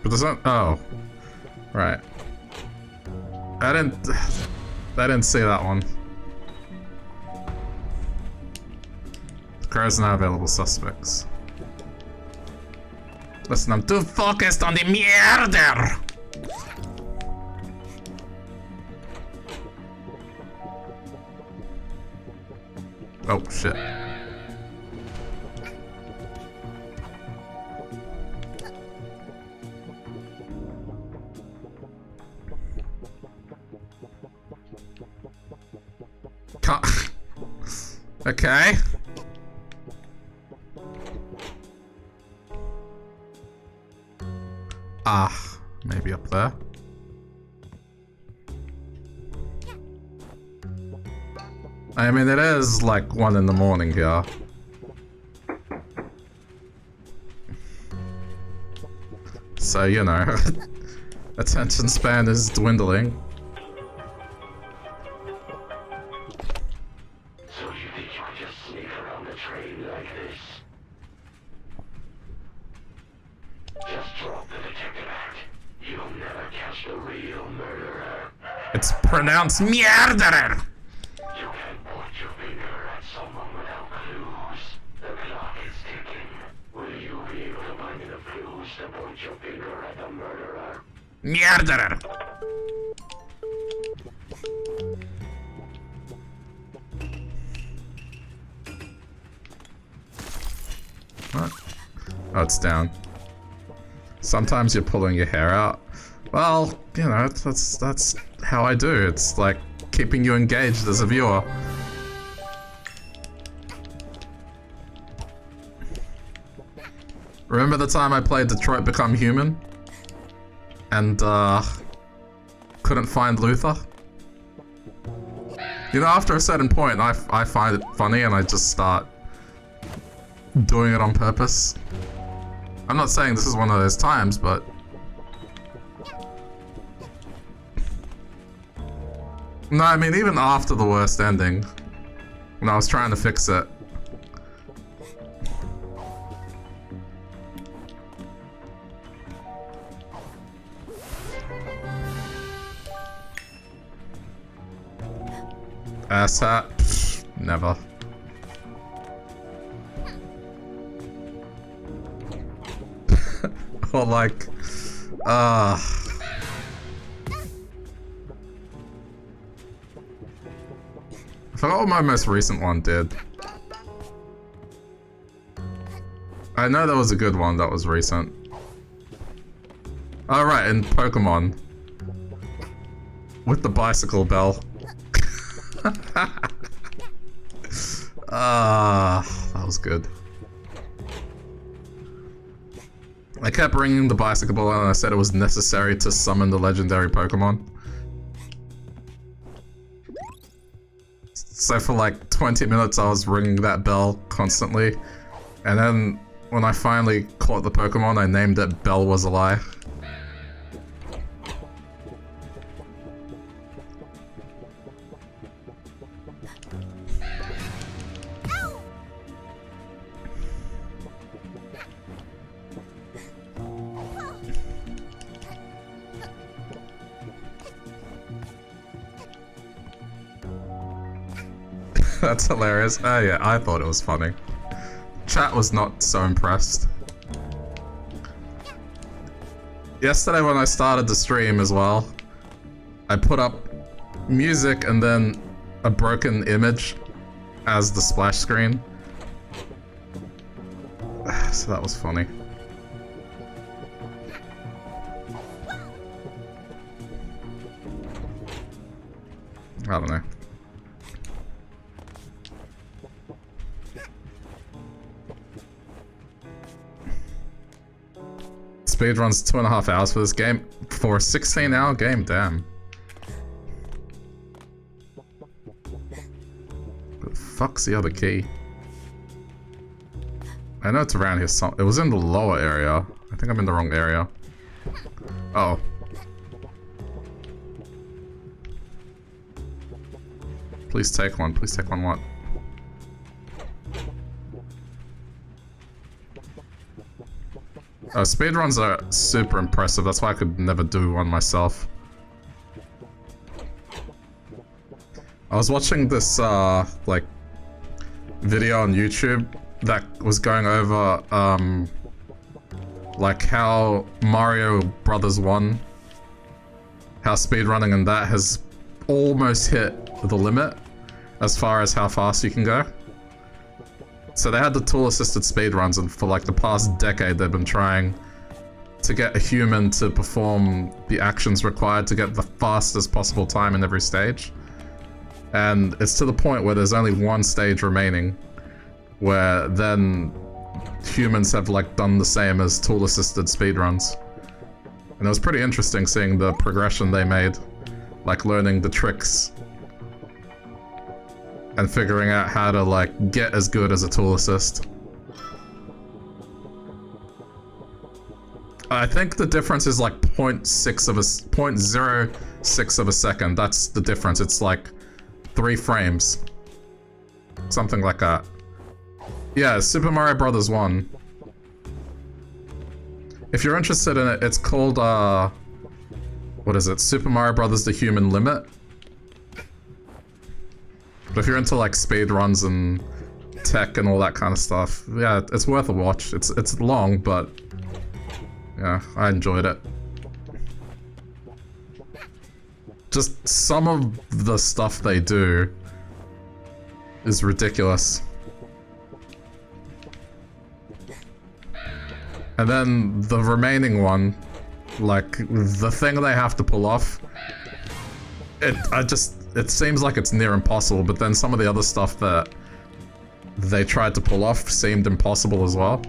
But there's not. Oh, right. I didn't see that one. Crow's now available suspects. Listen, I'm too focused on the murder. Oh shit. Okay. Ah, maybe up there. I mean, it is like 1 in the morning here. So, you know, attention span is dwindling. It's pronounced murderer. You can point your finger at someone without clues. The clock is ticking. Will you be able to find enough clues to point your finger at the murderer? Murderer. What? Oh, it's down. Sometimes you're pulling your hair out. Well, you know, that's how I do. It's like keeping you engaged as a viewer. Remember the time I played Detroit Become Human? And, couldn't find Luther? You know, after a certain point, I find it funny and I just start doing it on purpose. I'm not saying this is one of those times, but... No, I mean, even after the worst ending, when I was trying to fix it. Asshat? Pfft, never. Or like, I forgot what my most recent one did. I know there was a good one that was recent. Oh right, in Pokemon. With the bicycle bell. That was good. I kept ringing the bicycle bell and I said it was necessary to summon the legendary Pokemon. So for like 20 minutes I was ringing that bell constantly. And then when I finally caught the Pokemon, I named it Bell Was a Lie. That's hilarious. Oh yeah, I thought it was funny. Chat was not so impressed. Yesterday when I started the stream as well, I put up music and then a broken image as the splash screen. So that was funny. I don't know. Speedrun's 2.5 hours for this game. For a 16-hour game, damn. The fuck's the other key? I know it's around here. It was in the lower area. I think I'm in the wrong area. Oh. Please take one. Please take one. What? Speedruns are super impressive. That's why I could never do one myself. I was watching this, like, video on YouTube that was going over, like how Mario Brothers 1, how speedrunning and that has almost hit the limit as far as how fast you can go. So they had the tool-assisted speedruns, and for like the past decade they've been trying to get a human to perform the actions required to get the fastest possible time in every stage. And it's to the point where there's only one stage remaining, where then humans have like done the same as tool-assisted speedruns. And it was pretty interesting seeing the progression they made, like learning the tricks and figuring out how to like get as good as a tool assist. I think the difference is like 0.06 of a second. That's the difference. It's like 3 frames. Something like that. Yeah, Super Mario Brothers 1. If you're interested in it, it's called, what is it? Super Mario Brothers The Human Limit. But if you're into like speed runs and tech and all that kind of stuff, yeah, it's worth a watch. It's long, but yeah, I enjoyed it. Just some of the stuff they do is ridiculous. And then the remaining one, like the thing they have to pull off, it seems like it's near impossible, but then some of the other stuff that they tried to pull off seemed impossible as well.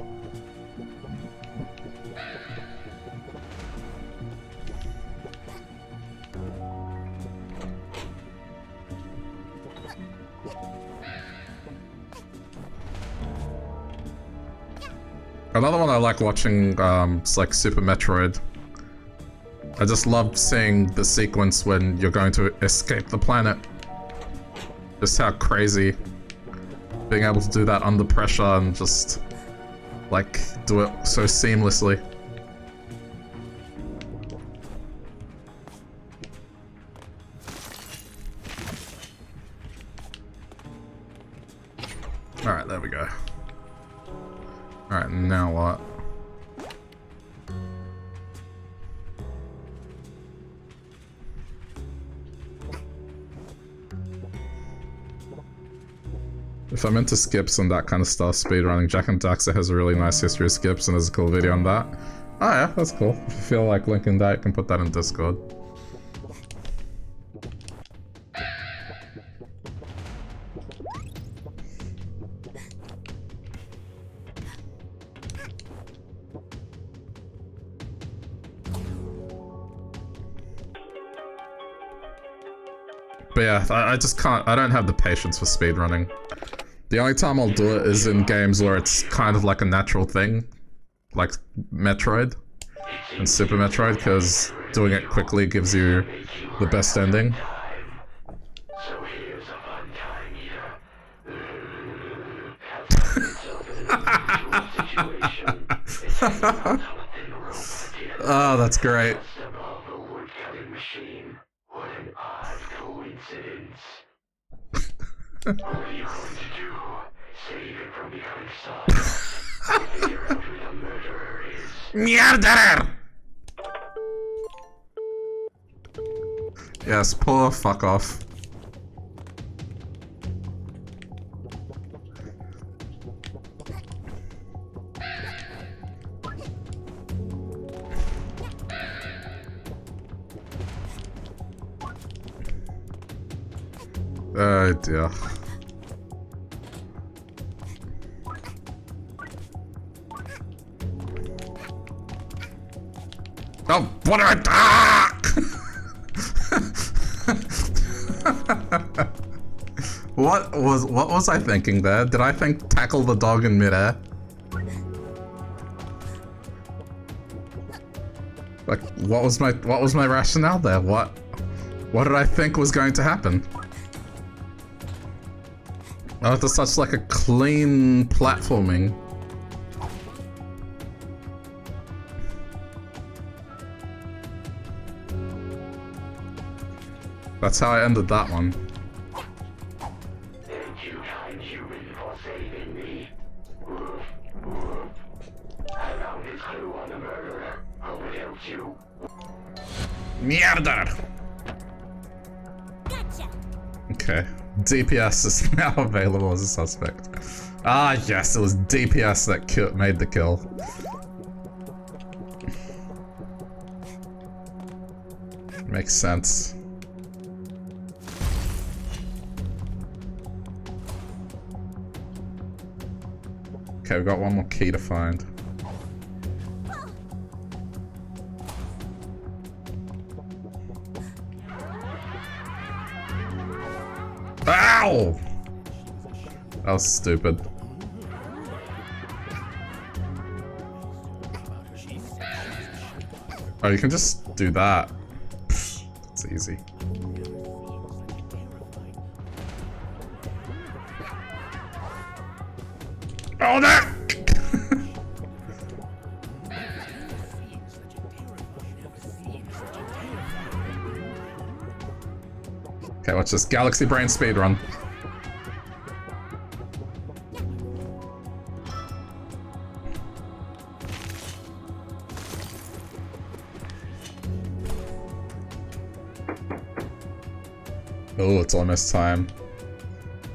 Another one I like watching is like Super Metroid. I just love seeing the sequence when you're going to escape the planet. Just how crazy being able to do that under pressure and just like do it so seamlessly. Alright, there we go. Alright, now what? If I'm into skips and that kind of stuff, speedrunning, Jack and Daxter has a really nice history of skips and there's a cool video on that. Oh yeah, that's cool. If you feel like linking that, you can put that in Discord. But yeah, I just can't, I don't have the patience for speedrunning. The only time I'll do it is in games where it's kind of like a natural thing. Like Metroid and Super Metroid, because doing it quickly gives you the best ending. So here's a fun time Oh, that's great. above a wood-cutting machine. What an odd coincidence. What are you going to do? Save it from becoming sawdust? Figure out who the murderer is. Murderer! Yes, poor fuck off. Oh dear. Oh, what did I What was I thinking there? Did I think tackle the dog in midair? Like, what was my rationale there? What did I think was going to happen? Oh, it's such like a clean platforming. That's how I ended that one. Thank you, kind human, for saving me. I found his clue on the murderer. Hope it helps you. Murder! Gotcha. Okay. DPS is now available as a suspect. Ah, yes, it was DPS that made the kill. Makes sense. Okay, we've got one more key to find. Ow! That was stupid. Oh, you can just do that. It's easy. Oh no! Okay, watch this Galaxy Brain speedrun. Oh, it's almost time.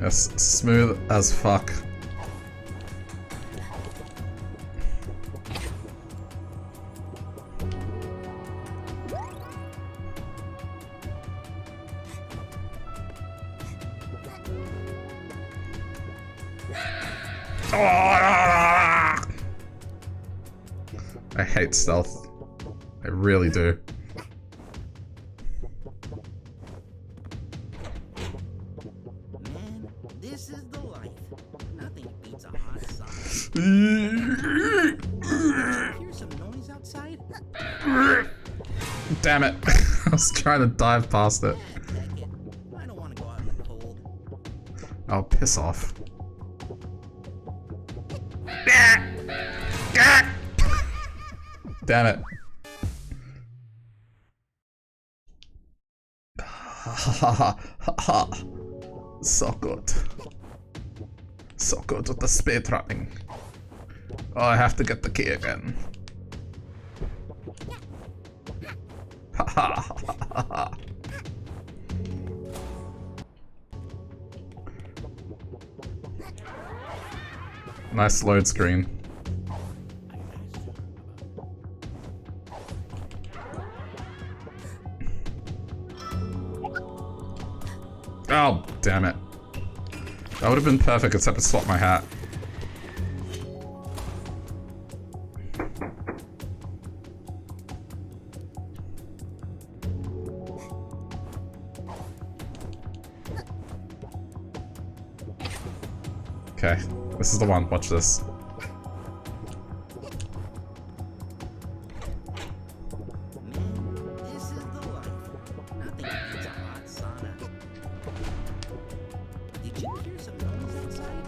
Yes, smooth as fuck. I hate stealth. I really do. Man, this is the life. Nothing beats a hot sauce. Hear some noise outside? Damn it. I was trying to dive past it. Heck it. I don't want to go out in the cold. Oh, piss off. Damn it. So good. So good with the speed running. Oh, I have to get the key again. Nice load screen. Oh, damn it. That would have been perfect except to swap my hat. Okay, this is the one. Watch this. This is the life. Nothing beats a hot sauna. Did you hear some noise outside?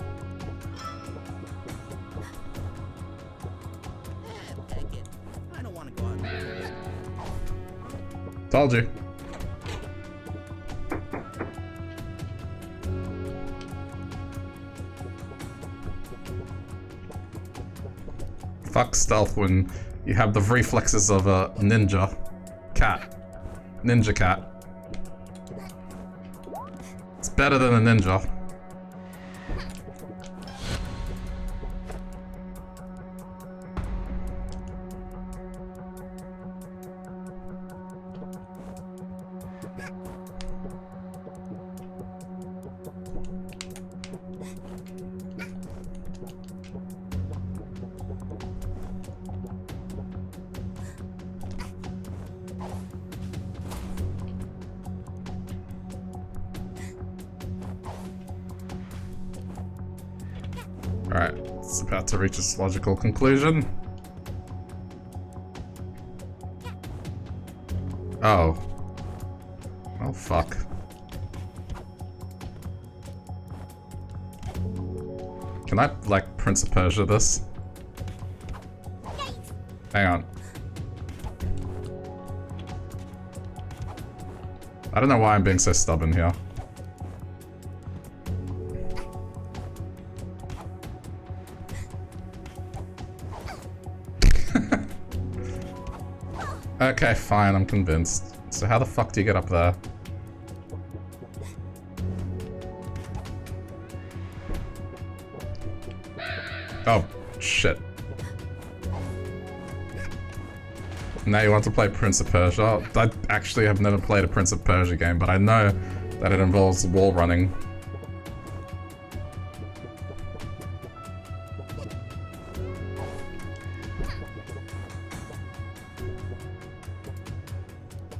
Heck it. I don't want to go out there. Told you. Fuck stealth when you have the reflexes of a ninja cat. Ninja cat. It's better than a ninja. Alright, it's about to reach its logical conclusion. Oh. Oh, fuck. Can I, like, Prince of Persia this? Hang on. I don't know why I'm being so stubborn here. Okay, fine, I'm convinced. So how the fuck do you get up there? Oh, shit. Now you want to play Prince of Persia? I actually have never played a Prince of Persia game, but I know that it involves wall running.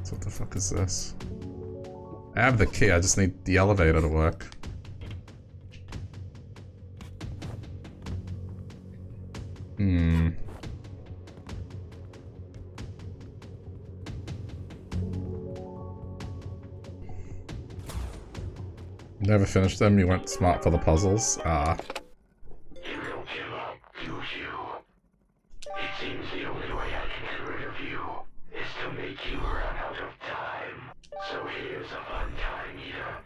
So what the fuck is this? I have the key, I just need the elevator to work. Never finished them, you weren't smart for the puzzles. Ah. You don't give up, do you? It seems the only way I can get rid of you is to make you run out of time. So here's a fun time eater.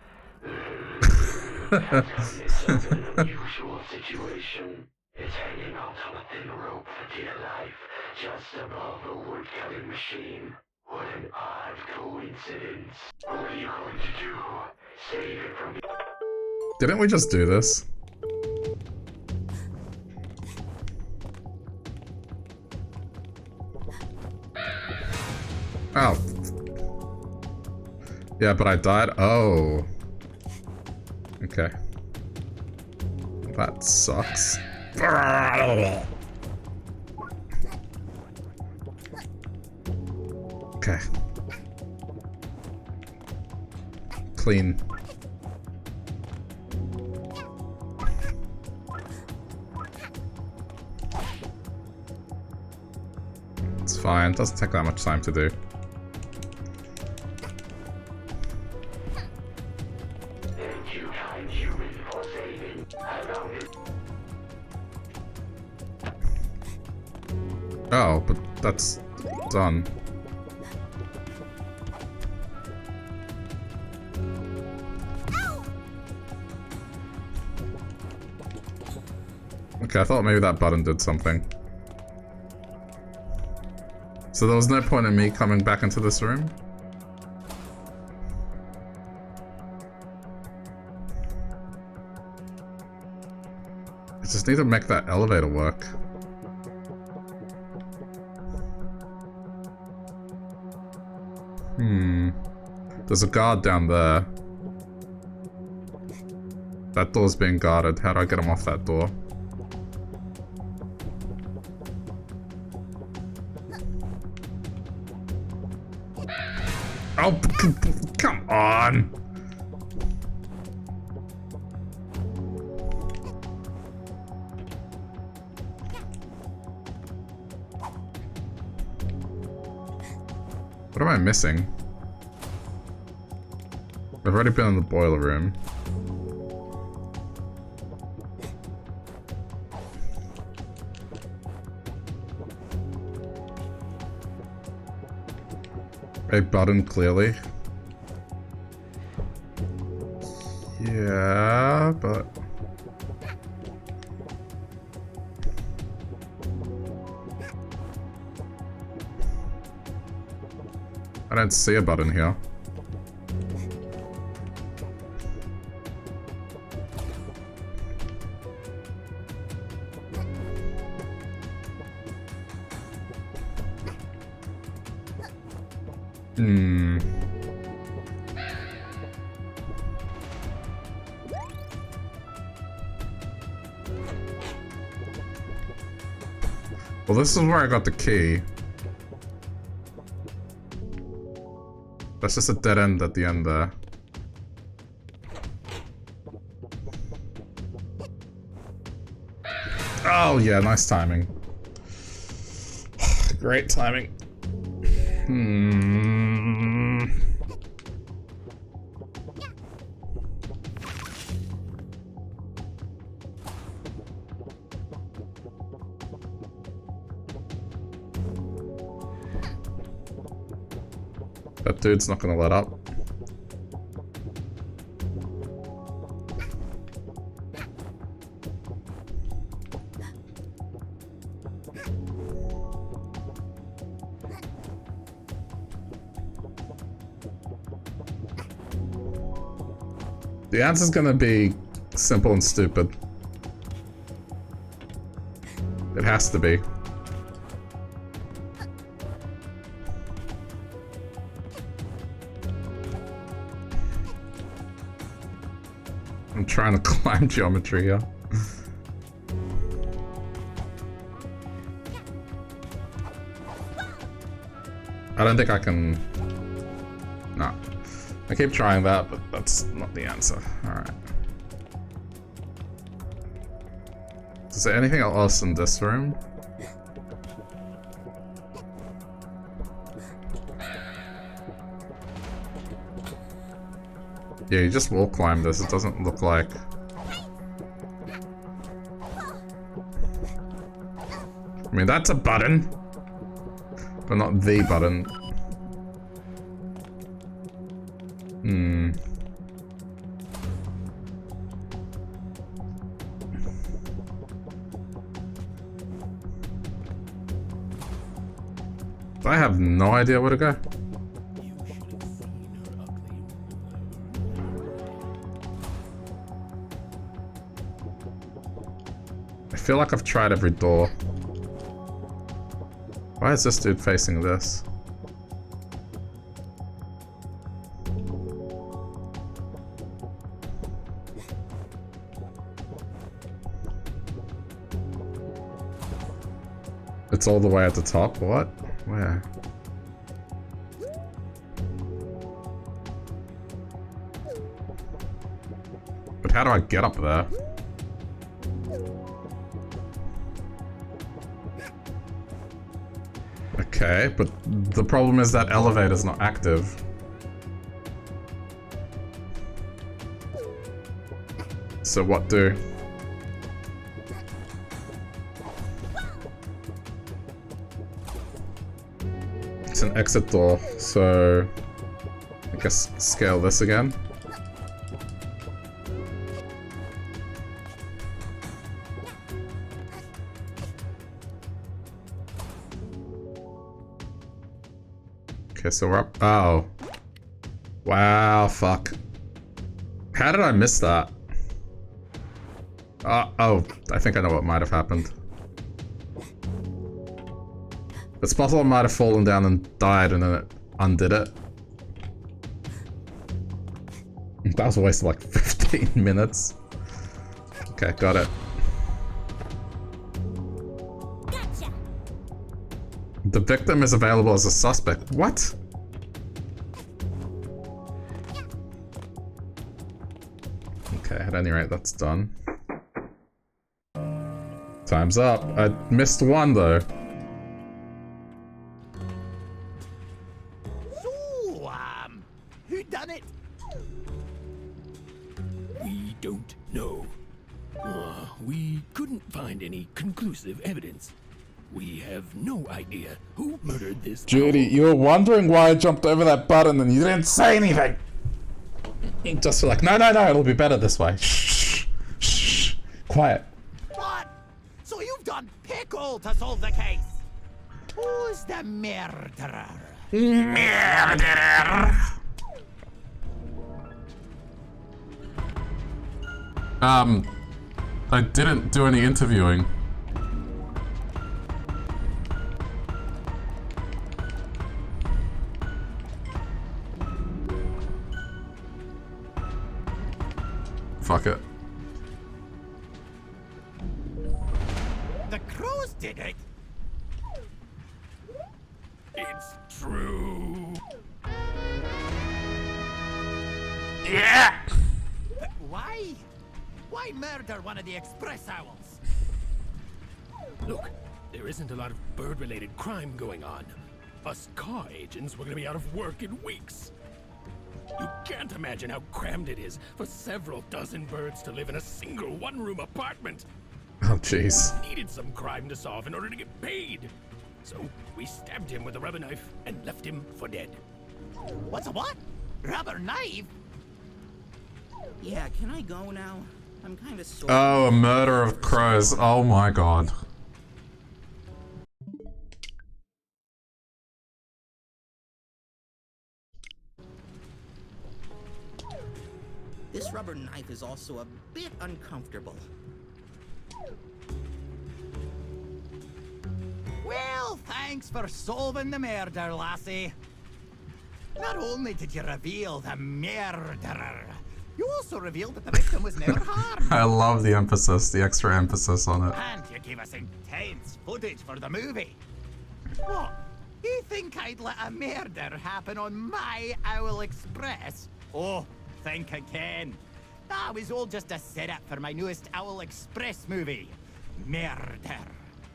It's an unusual situation. It's hanging out on a thin rope for dear life, just above a wood-cutting machine. What an odd coincidence. What are you going to do? Save it from me? Didn't we just do this? Oh. Yeah, but I died. Oh. Okay. That sucks. Okay. Clean. It's fine. Doesn't take that much time to do. Thank you, kind human, for saving. I found it. Oh, but that's done. Okay, I thought maybe that button did something. So there was no point in me coming back into this room? I just need to make that elevator work. There's a guard down there. That door's being guarded. How do I get him off that door? Oh, come on! What am I missing? I've already been in the boiler room. A button, clearly. Yeah, but... I don't see a button here. Well, this is where I got the key. That's just a dead end at the end there. Oh yeah, nice timing. Great timing. That dude's not gonna let up. The answer's gonna be simple and stupid. It has to be. I'm trying to climb geometry here. I don't think I can... No. I keep trying that, but that's not the answer. Alright. Is there anything else in this room? Yeah, you just wall climb this. It doesn't look like... I mean, that's a button. But not the button. I have no idea where to go. I feel like I've tried every door. Why is this dude facing this? It's all the way at the top? What? Where? But how do I get up there? Okay, but the problem is that elevator's not active. So what do? It's an exit door, so I guess scale this again. Okay, so we're up. Oh. Wow, fuck. How did I miss that? Oh, I think I know what might have happened. It's possible I might have fallen down and died and then it undid it. That was a waste of like 15 minutes. Okay, got it. Gotcha. The victim is available as a suspect. What? Okay, at any rate, that's done. Time's up. I missed one though. don't know. We couldn't find any conclusive evidence. We have no idea who murdered this Judy, owl. you were wondering why I jumped over that button and you didn't say anything! Just like, no, it'll be better this way. Shh, shh, quiet. What? So you've done pickle to solve the case? Who's the murderer? Murderer! I didn't do any interviewing. Fuck it. The crows did it. It's true. Yeah! But why? Why murder one of the express owls? Look, there isn't a lot of bird-related crime going on. Us car agents were gonna be out of work in weeks. You can't imagine how crammed it is for several dozen birds to live in a single one-room apartment. Oh, jeez. Needed some crime to solve in order to get paid. So we stabbed him with a rubber knife and left him for dead. What's a what? Rubber knife? Yeah, can I go now? I'm kind of sore. Oh, a murder of crows. Oh my god. This rubber knife is also a bit uncomfortable. Well, thanks for solving the murder, lassie. Not only did you reveal the murderer, you also revealed that the victim was never harmed. I love the emphasis, the extra emphasis on it. And you gave us intense footage for the movie. What? You think I'd let a murder happen on my Owl Express? Oh, think again. That was all just a setup for my newest Owl Express movie. Murder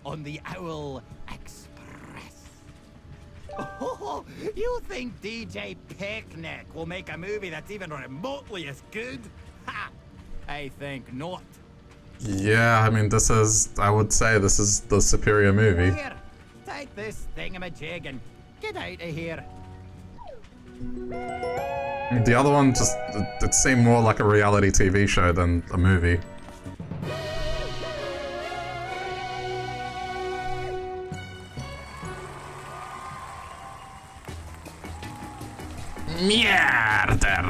on the Owl Express. Oh, you think DJ Picnic will make a movie that's even remotely as good? Ha! I think not. Yeah, I mean, this is, I would say this is the superior movie. Here, take this thingamajig and get out of here. The other one just, it seemed more like a reality TV show than a movie. Murder.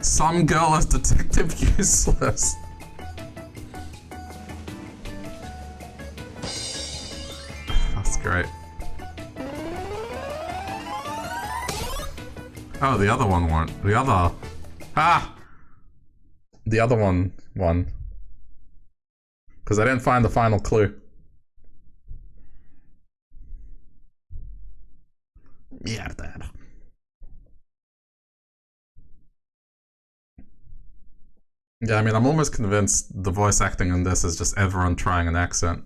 Some girl is detective useless. That's great. Oh, the other one won't. The other... Ah! The other one won. Because I didn't find the final clue. Mierda. Yeah, I mean, I'm almost convinced the voice acting in this is just everyone trying an accent.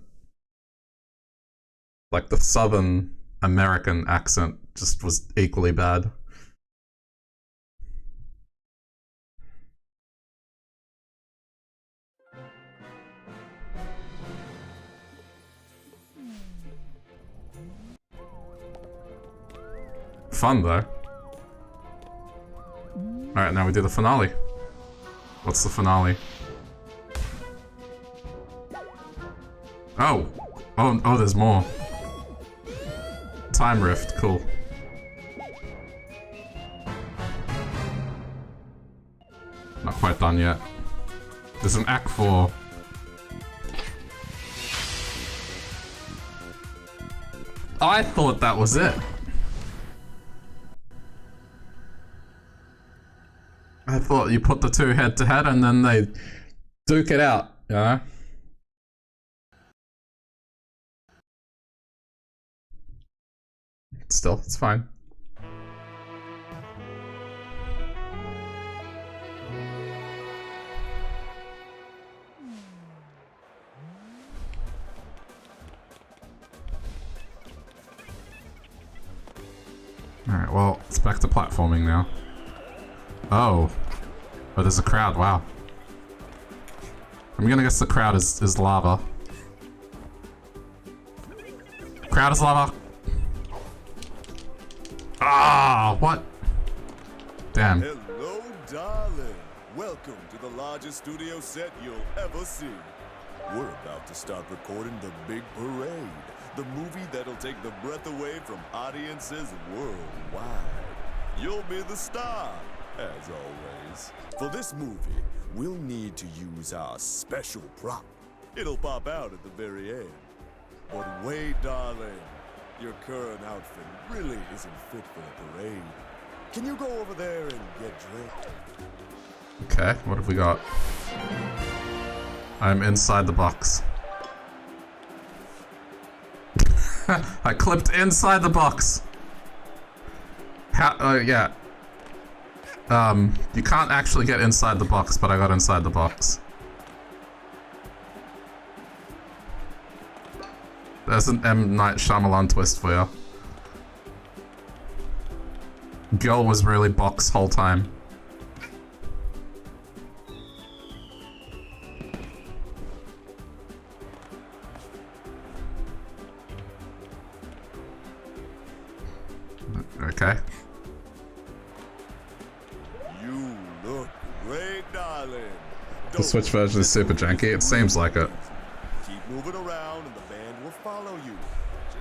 Like, the Southern American accent just was equally bad. Fun, though. Alright, now we do the finale. What's the finale? Oh! Oh, there's more. Time Rift, cool. Not quite done yet. There's an Act 4. I thought that was it. I thought you put the two head to head and then they duke it out, you know? Still, it's fine. Alright, well, it's back to platforming now. Oh. Oh, there's a crowd, wow. I'm gonna guess the crowd is lava. Crowd is lava! Ah, what? Damn. Hello, darling. Welcome to the largest studio set you'll ever see. We're about to start recording the Big Parade, the movie that'll take the breath away from audiences worldwide. You'll be the star, as always. For this movie, we'll need to use our special prop. It'll pop out at the very end. But wait, darling. Your current outfit really isn't fit for the parade. Can you go over there and get dressed? Okay, what have we got? I'm inside the box. I clipped inside the box. How? Yeah. You can't actually get inside the box, but I got inside the box. There's an M. Night Shyamalan twist for you. Girl was really box whole time. Okay. You look great, darling. The Switch version is super janky. It seems like it. Keep moving around and the band will follow you.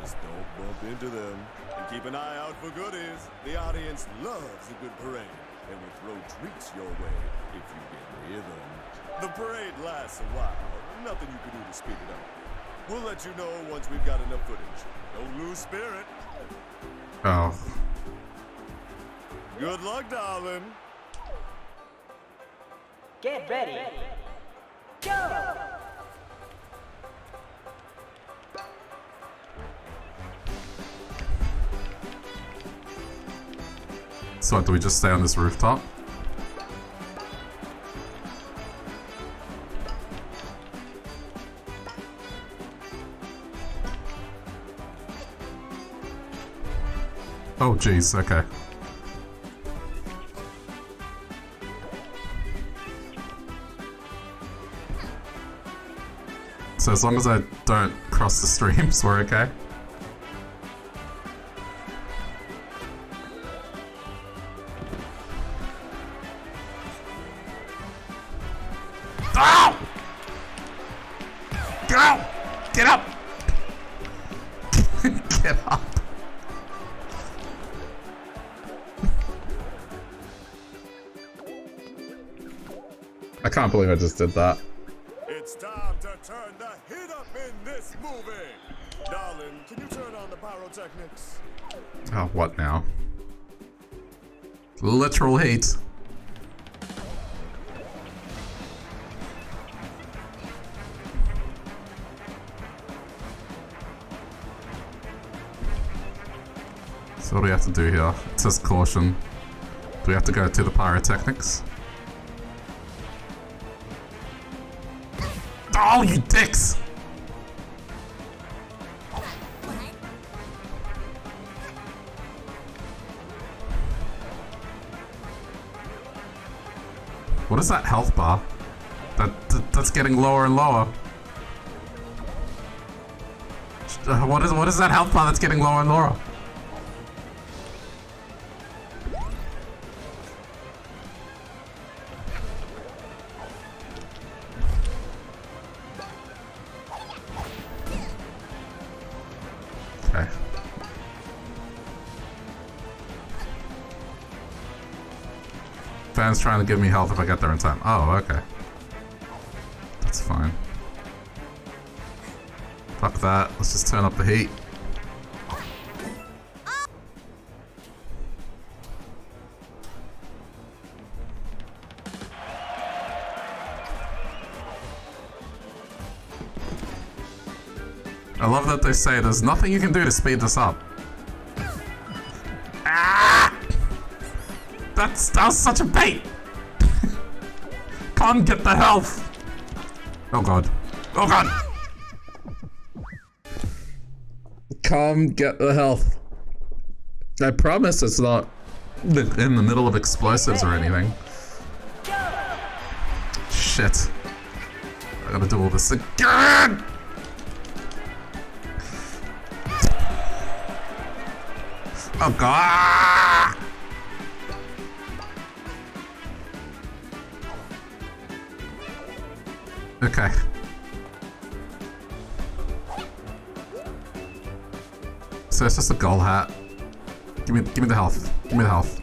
Just don't bump into them. And keep an eye out for goodies. The audience loves a good parade and will throw treats your way if you get near them. The parade lasts a while. Nothing you can do to speed it up. We'll let you know once we've got enough footage. Don't lose spirit. Oh. Good luck, darling. Get ready. Go! So what, do we just stay on this rooftop? Oh jeez, okay. So as long as I don't cross the streams, we're okay? Ow! Get out! Get up! Get up! I can't believe I just did that. It's time to turn the heat up in this movie. Darling, can you turn on the pyrotechnics? Oh, what now? Literal heat. So what do we have to do here? It says caution. Do we have to go to the pyrotechnics? Oh, you dicks! What is that health bar? That's getting lower and lower. What is that health bar that's getting lower and lower? Okay. Fan's trying to give me health if I get there in time. Oh, okay. That's fine. Fuck that. Let's just turn up the heat. I love that they say there's nothing you can do to speed this up. Ah! That was such a bait! Come get the health! Oh god. Oh god! Come get the health. I promise it's not in the middle of explosives or anything. Shit. I gotta do all this again! Oh god! Okay. So it's just a goal hat. Give me the health. Give me the health.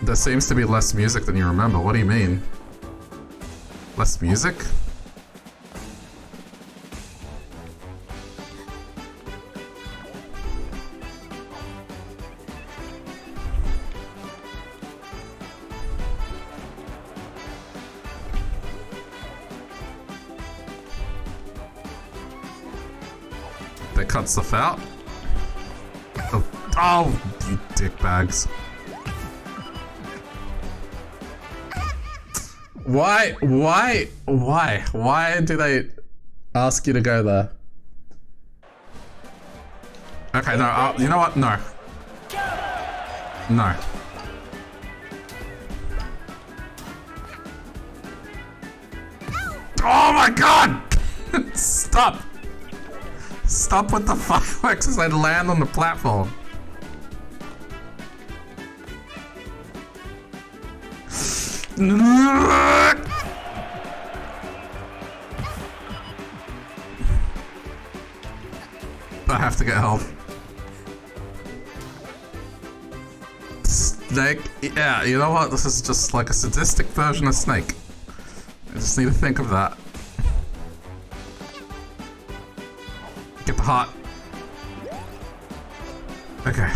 There seems to be less music than you remember. What do you mean? Less music? They cut stuff out? Oh, you dickbags. Why do they ask you to go there? Okay, no, you know what? No. No. Oh my god! Stop! Stop with the fireworks as I land on the platform. I have to get help. Snake? Yeah, you know what? This is just like a sadistic version of Snake. I just need to think of that. Get the heart. Okay.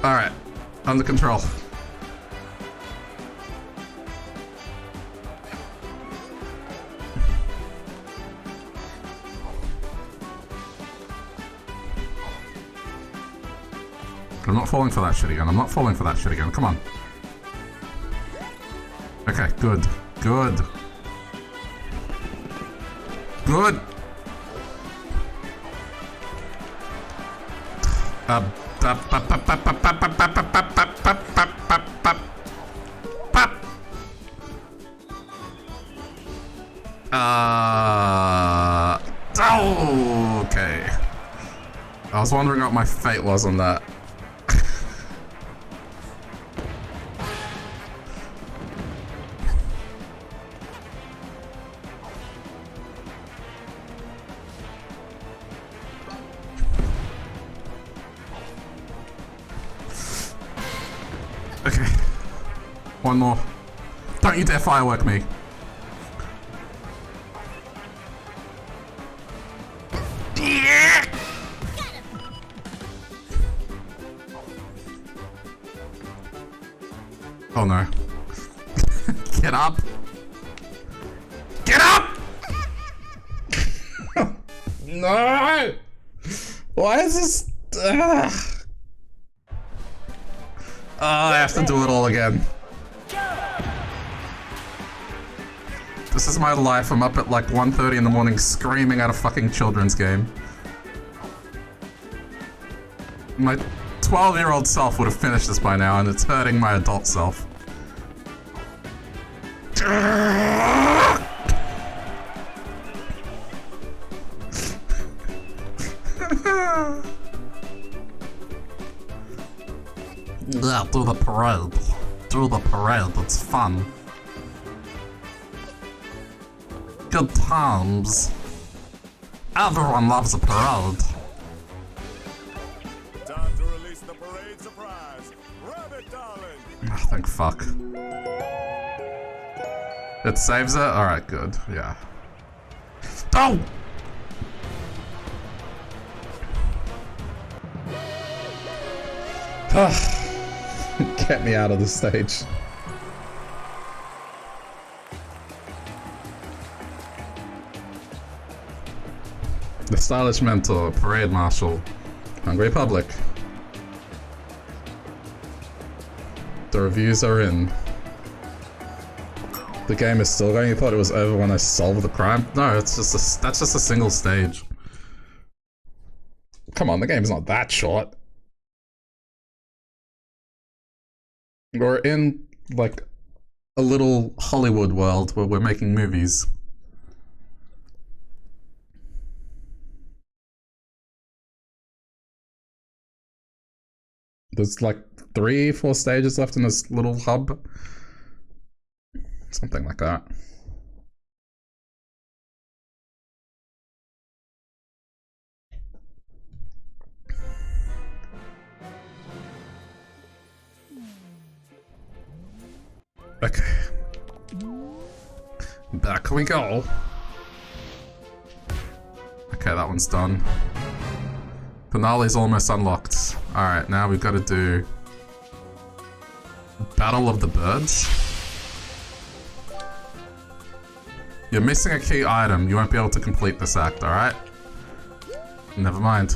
Alright. Under control. I'm not falling for that shit again. I'm not falling for that shit again. Come on. Okay, good. Good. Good. Okay. I was wondering what my fate was on that. Okay. One more. Don't you dare firework me. Oh no. Get up! Get up! No! Why is this... I have to do it all again. This is my life. I'm up at like 1:30 in the morning screaming at a fucking children's game. My 12-year-old self would have finished this by now, and it's hurting my adult self. Yeah, do the parade. Do the parade, it's fun. Good times. Everyone loves a parade. Time to release the parade surprise. Grab it, darling. Oh, thank fuck. It saves it? Alright, good. Yeah. Oh! Get me out of this stage. The Stylish Mentor, Parade Marshal, Hungry Public. The reviews are in. The game is still going. You thought it was over when I solved the crime? No, it's just that's just a single stage. Come on, the game's not that short. We're in, like, a little Hollywood world where we're making movies. There's like 3-4 stages left in this little hub. Something like that. Okay. Back we go. Okay, that one's done. Finale's almost unlocked. Alright, now we've got to do Battle of the Birds. You're missing a key item. You won't be able to complete this act, alright? Never mind.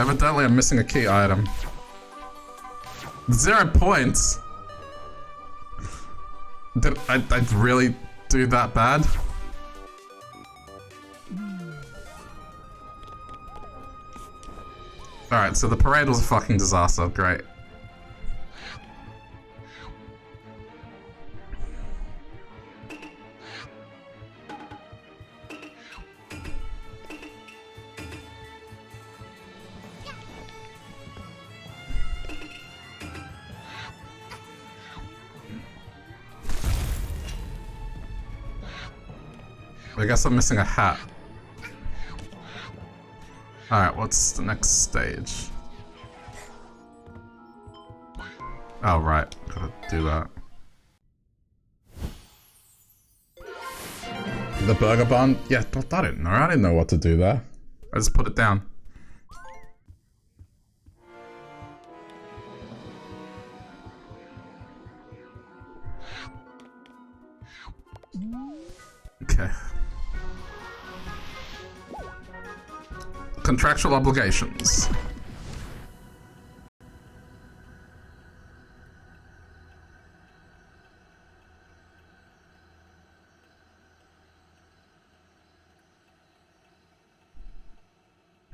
Evidently, I'm missing a key item. 0 points? Did I really do that bad? Alright, so the parade was a fucking disaster. Great. I guess I'm missing a hat. Alright, what's the next stage? Oh, right. Gotta do that. The burger bun? Yeah, I didn't know. I didn't know what to do there. I just put it down. Okay. Contractual obligations.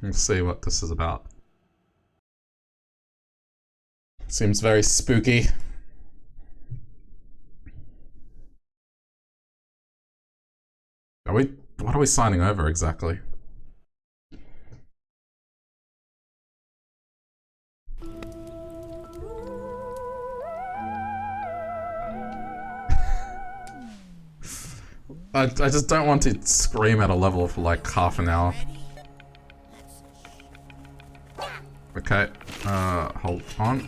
Let's see what this is about. Seems very spooky. What are we signing over exactly? I just don't want to scream at a level for like half an hour. Okay, hold on.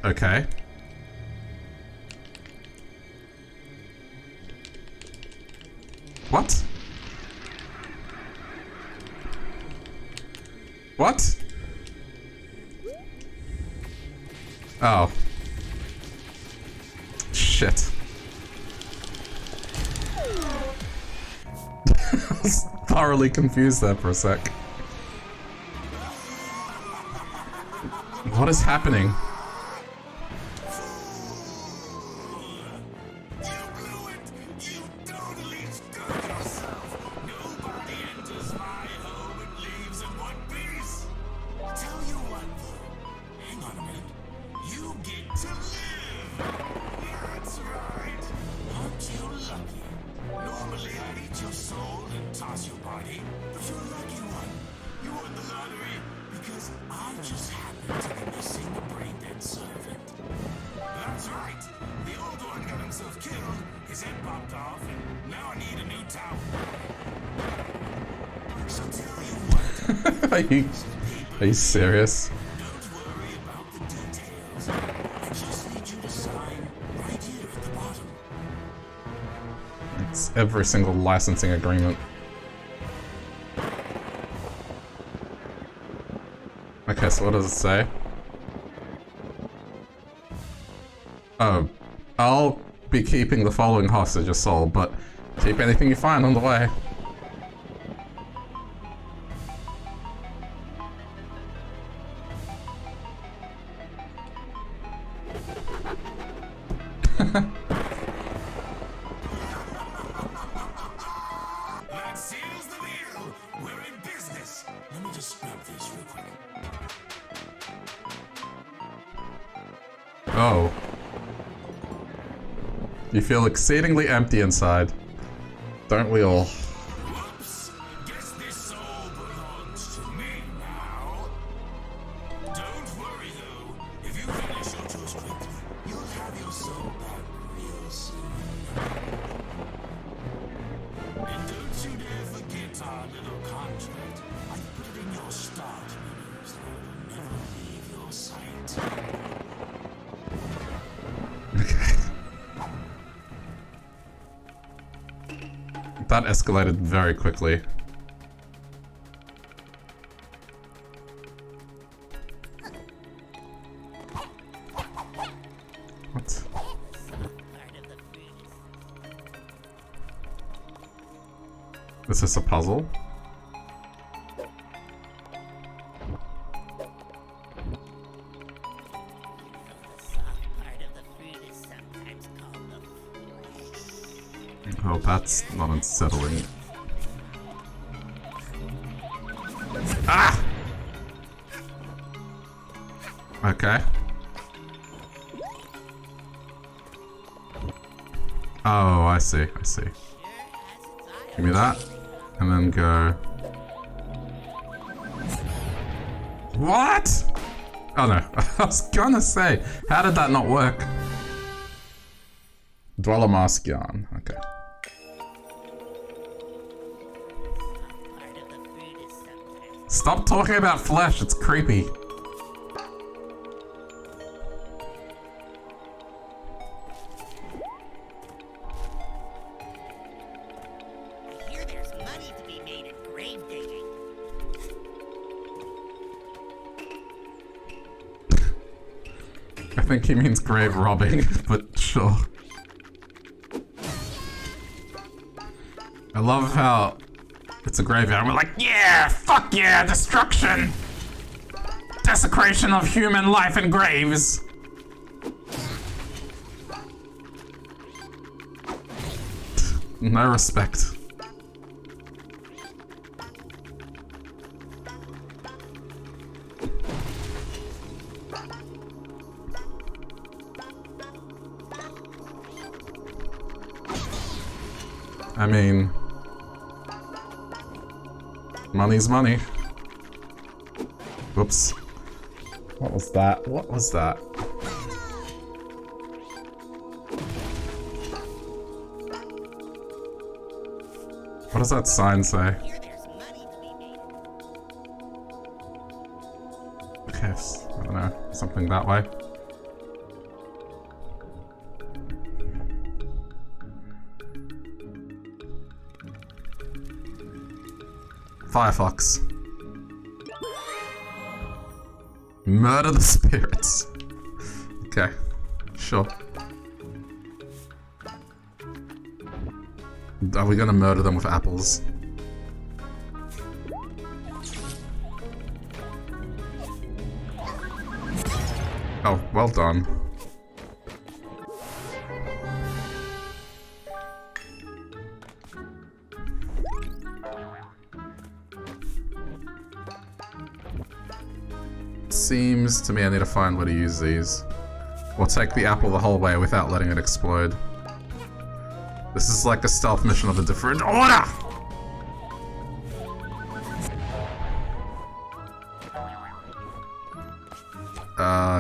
Okay. What? What? Oh. Shit. I was thoroughly confused there for a sec. What is happening? Are you serious? It's every single licensing agreement. Okay, so what does it say? Oh, I'll be keeping the following hostage as soul, but keep anything you find on the way. That seals the deal. We're in business. Let me just grab this real quick. Oh. You feel exceedingly empty inside. Don't we all? Whoops. Guess this soul belongs to me now. Don't worry though. If you finish your toast quickly, you'll have your soul back real soon. And don't you dare forget our little contract. I put it in your start menu so it will never leave your sight. That escalated very quickly. What? Is this a puzzle? Oh, that's not unsettling. Ah! Okay. Oh, I see, I see. Give me that, and then go... What?! Oh no, I was gonna say, how did that not work? Dweller mask yarn, okay. Stop talking about flesh, it's creepy. I hear there's money to be made at grave digging. I think he means grave robbing, but sure. I love how it's a graveyard and we're like, yeah, fuck yeah, destruction! Desecration of human life in graves! No respect. I mean... money's money. Whoops. What was that? What was that? What does that sign say? Okay, I don't know. Something that way. Firefox. Murder the spirits. Okay, sure. Are we gonna murder them with apples? Oh, well done. Seems to me I need to find where to use these. Or take the apple the whole way without letting it explode. This is like a stealth mission of a different order!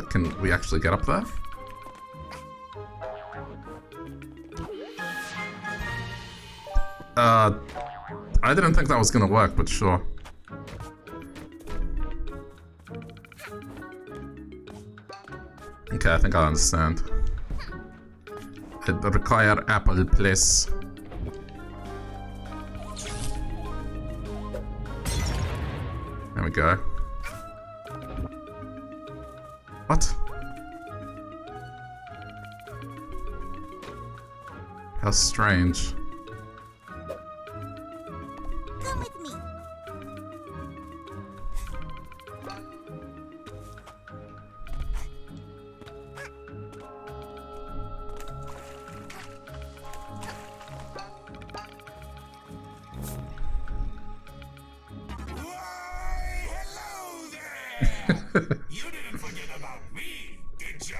Can we actually get up there? I didn't think that was gonna work, but sure. Okay, I think I understand. It require apple, please. There we go. What? How strange. Come with me. You didn't forget about me, did ya?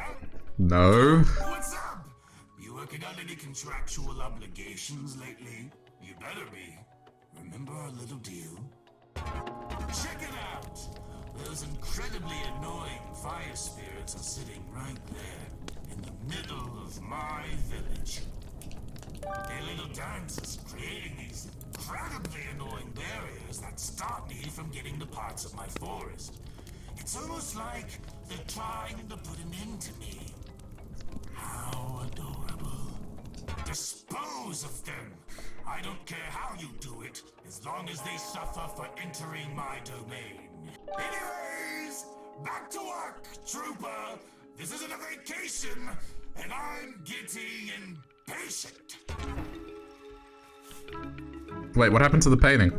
No. What's up? You working on any contractual obligations lately? You better be. Remember our little deal? Check it out! Those incredibly annoying fire spirits are sitting right there, in the middle of my village. Their little dance is creating these incredibly annoying barriers that stop me from getting to parts of my forest. It's almost like they're trying to put an end to me. How adorable. Dispose of them! I don't care how you do it, as long as they suffer for entering my domain. Anyways, back to work, trooper! This isn't a vacation, and I'm getting impatient. Wait, what happened to the painting?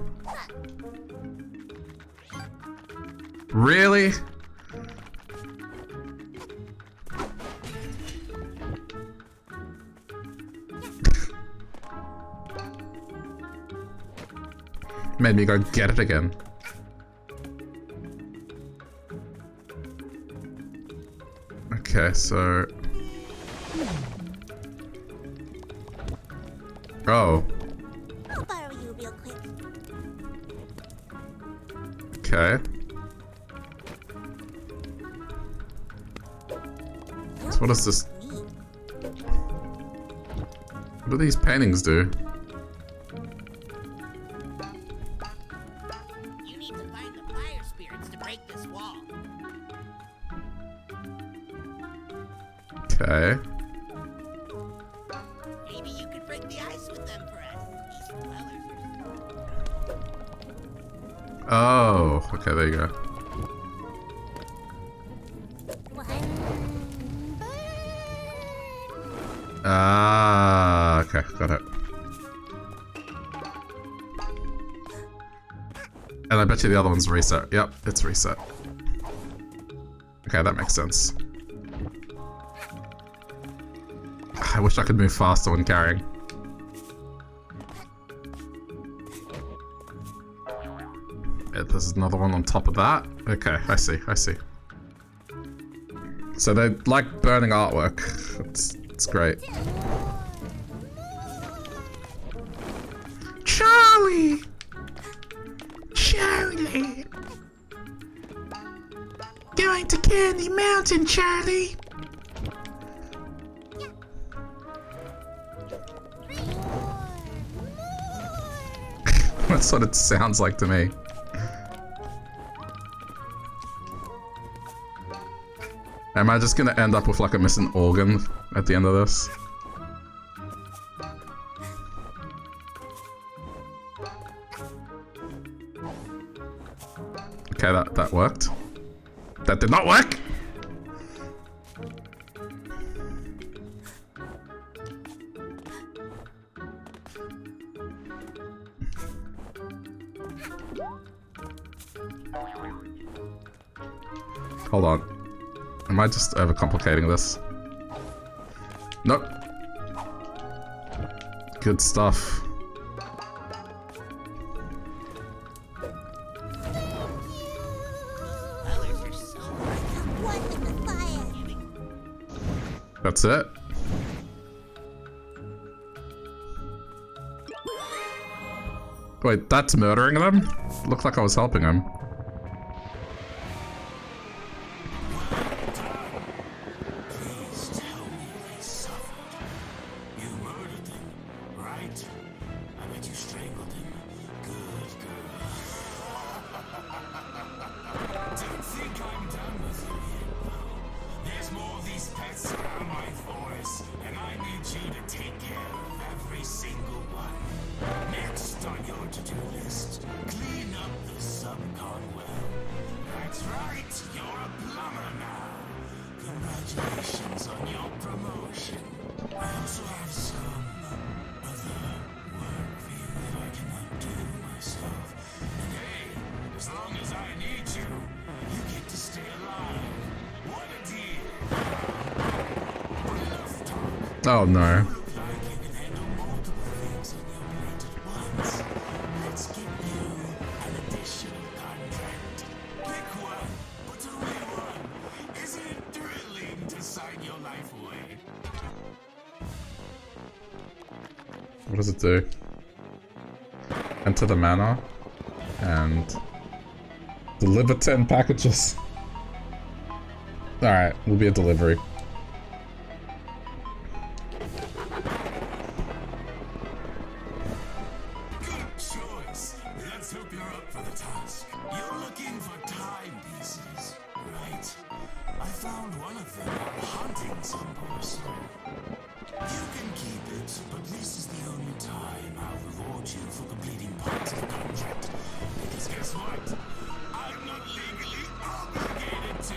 Really? Made me go get it again. Okay, so... Oh. I'll borrow you real quick. Okay. So what does this... What do these paintings do? You need to find the fire spirits to break this wall. Okay. Maybe you could break the ice with them for us. These dwellers are Oh, okay, there you go. Ah, okay, got it. And I bet you the other one's reset. Yep, it's reset. Okay, that makes sense. I wish I could move faster when carrying. Yeah, there's another one on top of that. Okay, I see, I see. So they like burning artwork. It's great. Charlie! Charlie! Going to Candy Mountain, Charlie! That's what it sounds like to me. Am I just gonna end up with like a missing organ at the end of this? Okay, that worked. That did not work! Hold on. Am I just overcomplicating this? Nope. Good stuff. That's it? Wait, that's murdering them? Looked like I was helping him. Oh no. does it do? Enter the manor and deliver 10 packages. Alright, will be a delivery. Good choice. Let's hope you're up for the task. You're looking for timepieces, right? I found one of them while hunting some poor soul. You can keep it, but this is the only time I'll reward you for completing parts of the contract. Because guess what? I'm not legally obligated to.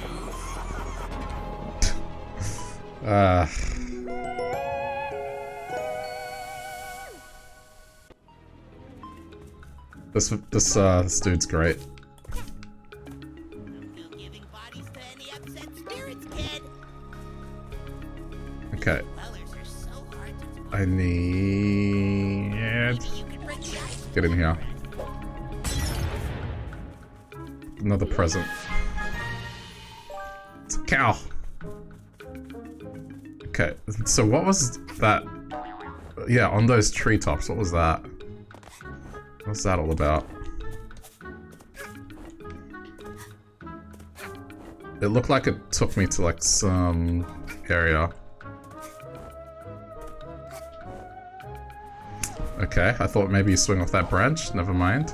This dude's great. Okay. I need... Get in here. Another present. It's a cow. Okay, so what was that? Yeah, on those treetops, what was that? What's that all about? It looked like it took me to like some area. Okay, I thought maybe you swing off that branch. Never mind.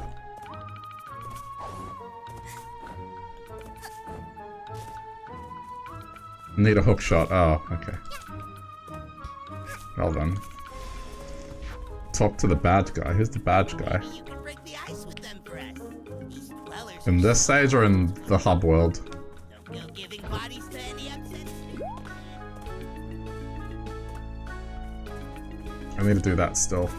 Need a hook shot. Oh, okay. Well then. Talk to the badge guy. Who's the badge guy? In this stage or in the hub world? I need to do that still.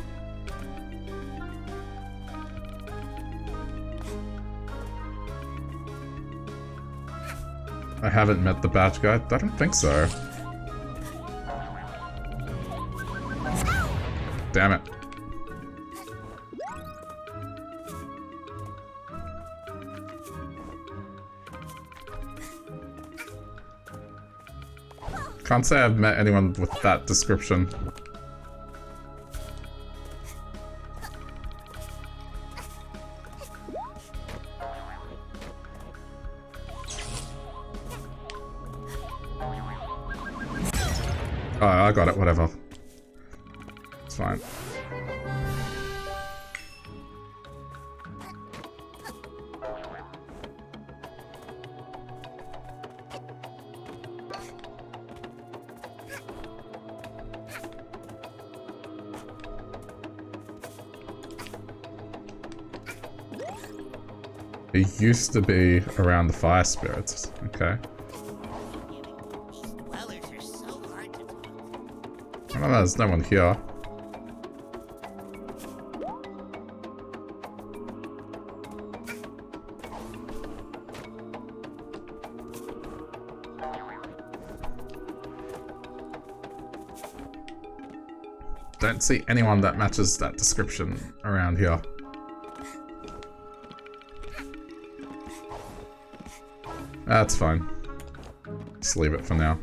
I haven't met the badge guy. I don't think so. Damn it. Can't say I've met anyone with that description. Oh, I got it, whatever. It's fine. It used to be around the fire spirits. Okay. I don't know, there's no one here. Don't see anyone that matches that description around here. That's fine. Just leave it for now.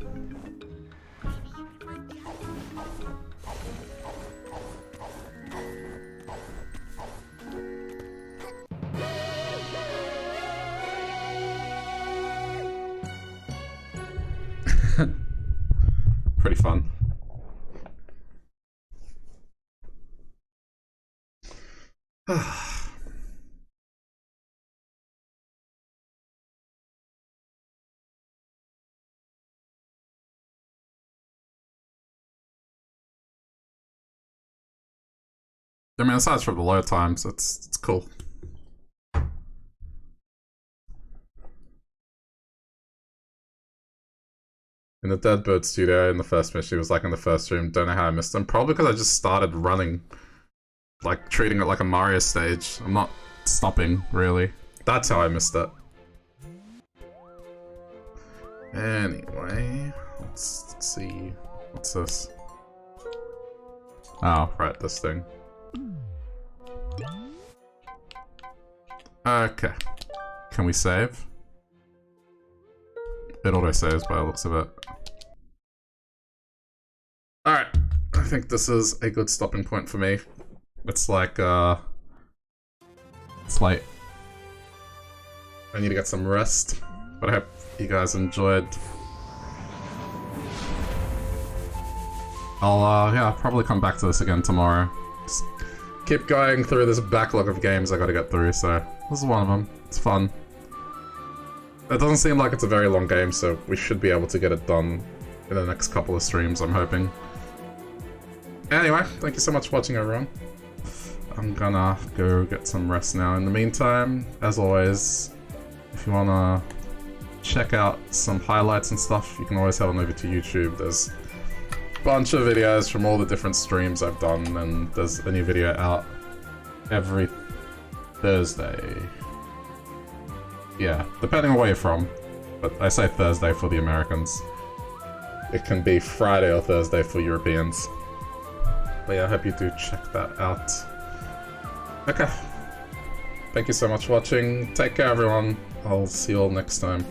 Pretty fun. I mean, aside from the load times, it's cool. In the Dead Bird studio, in the first mission, it was like in the first room. Don't know how I missed them. Probably because I just started running. Like, treating it like a Mario stage. I'm not stopping, really. That's how I missed it. Anyway, let's see. What's this? Oh, right, this thing. Okay. Can we save? It auto-saves by the looks of it. Alright. I think this is a good stopping point for me. It's like, it's late. I need to get some rest, but I hope you guys enjoyed. I'll probably come back to this again tomorrow. Just keep going through this backlog of games I gotta get through, so this is one of them. It's fun. It doesn't seem like it's a very long game, so we should be able to get it done in the next couple of streams, I'm hoping. Anyway, thank you so much for watching, everyone. I'm gonna go get some rest now. In the meantime, as always, if you wanna check out some highlights and stuff, you can always head on over to YouTube. There's a bunch of videos from all the different streams I've done, and there's a new video out every Thursday. Yeah, depending on where you're from, but I say Thursday for the Americans. It can be Friday or Thursday for Europeans. But yeah, I hope you do check that out. Okay. Thank you so much for watching. Take care, everyone. I'll see you all next time.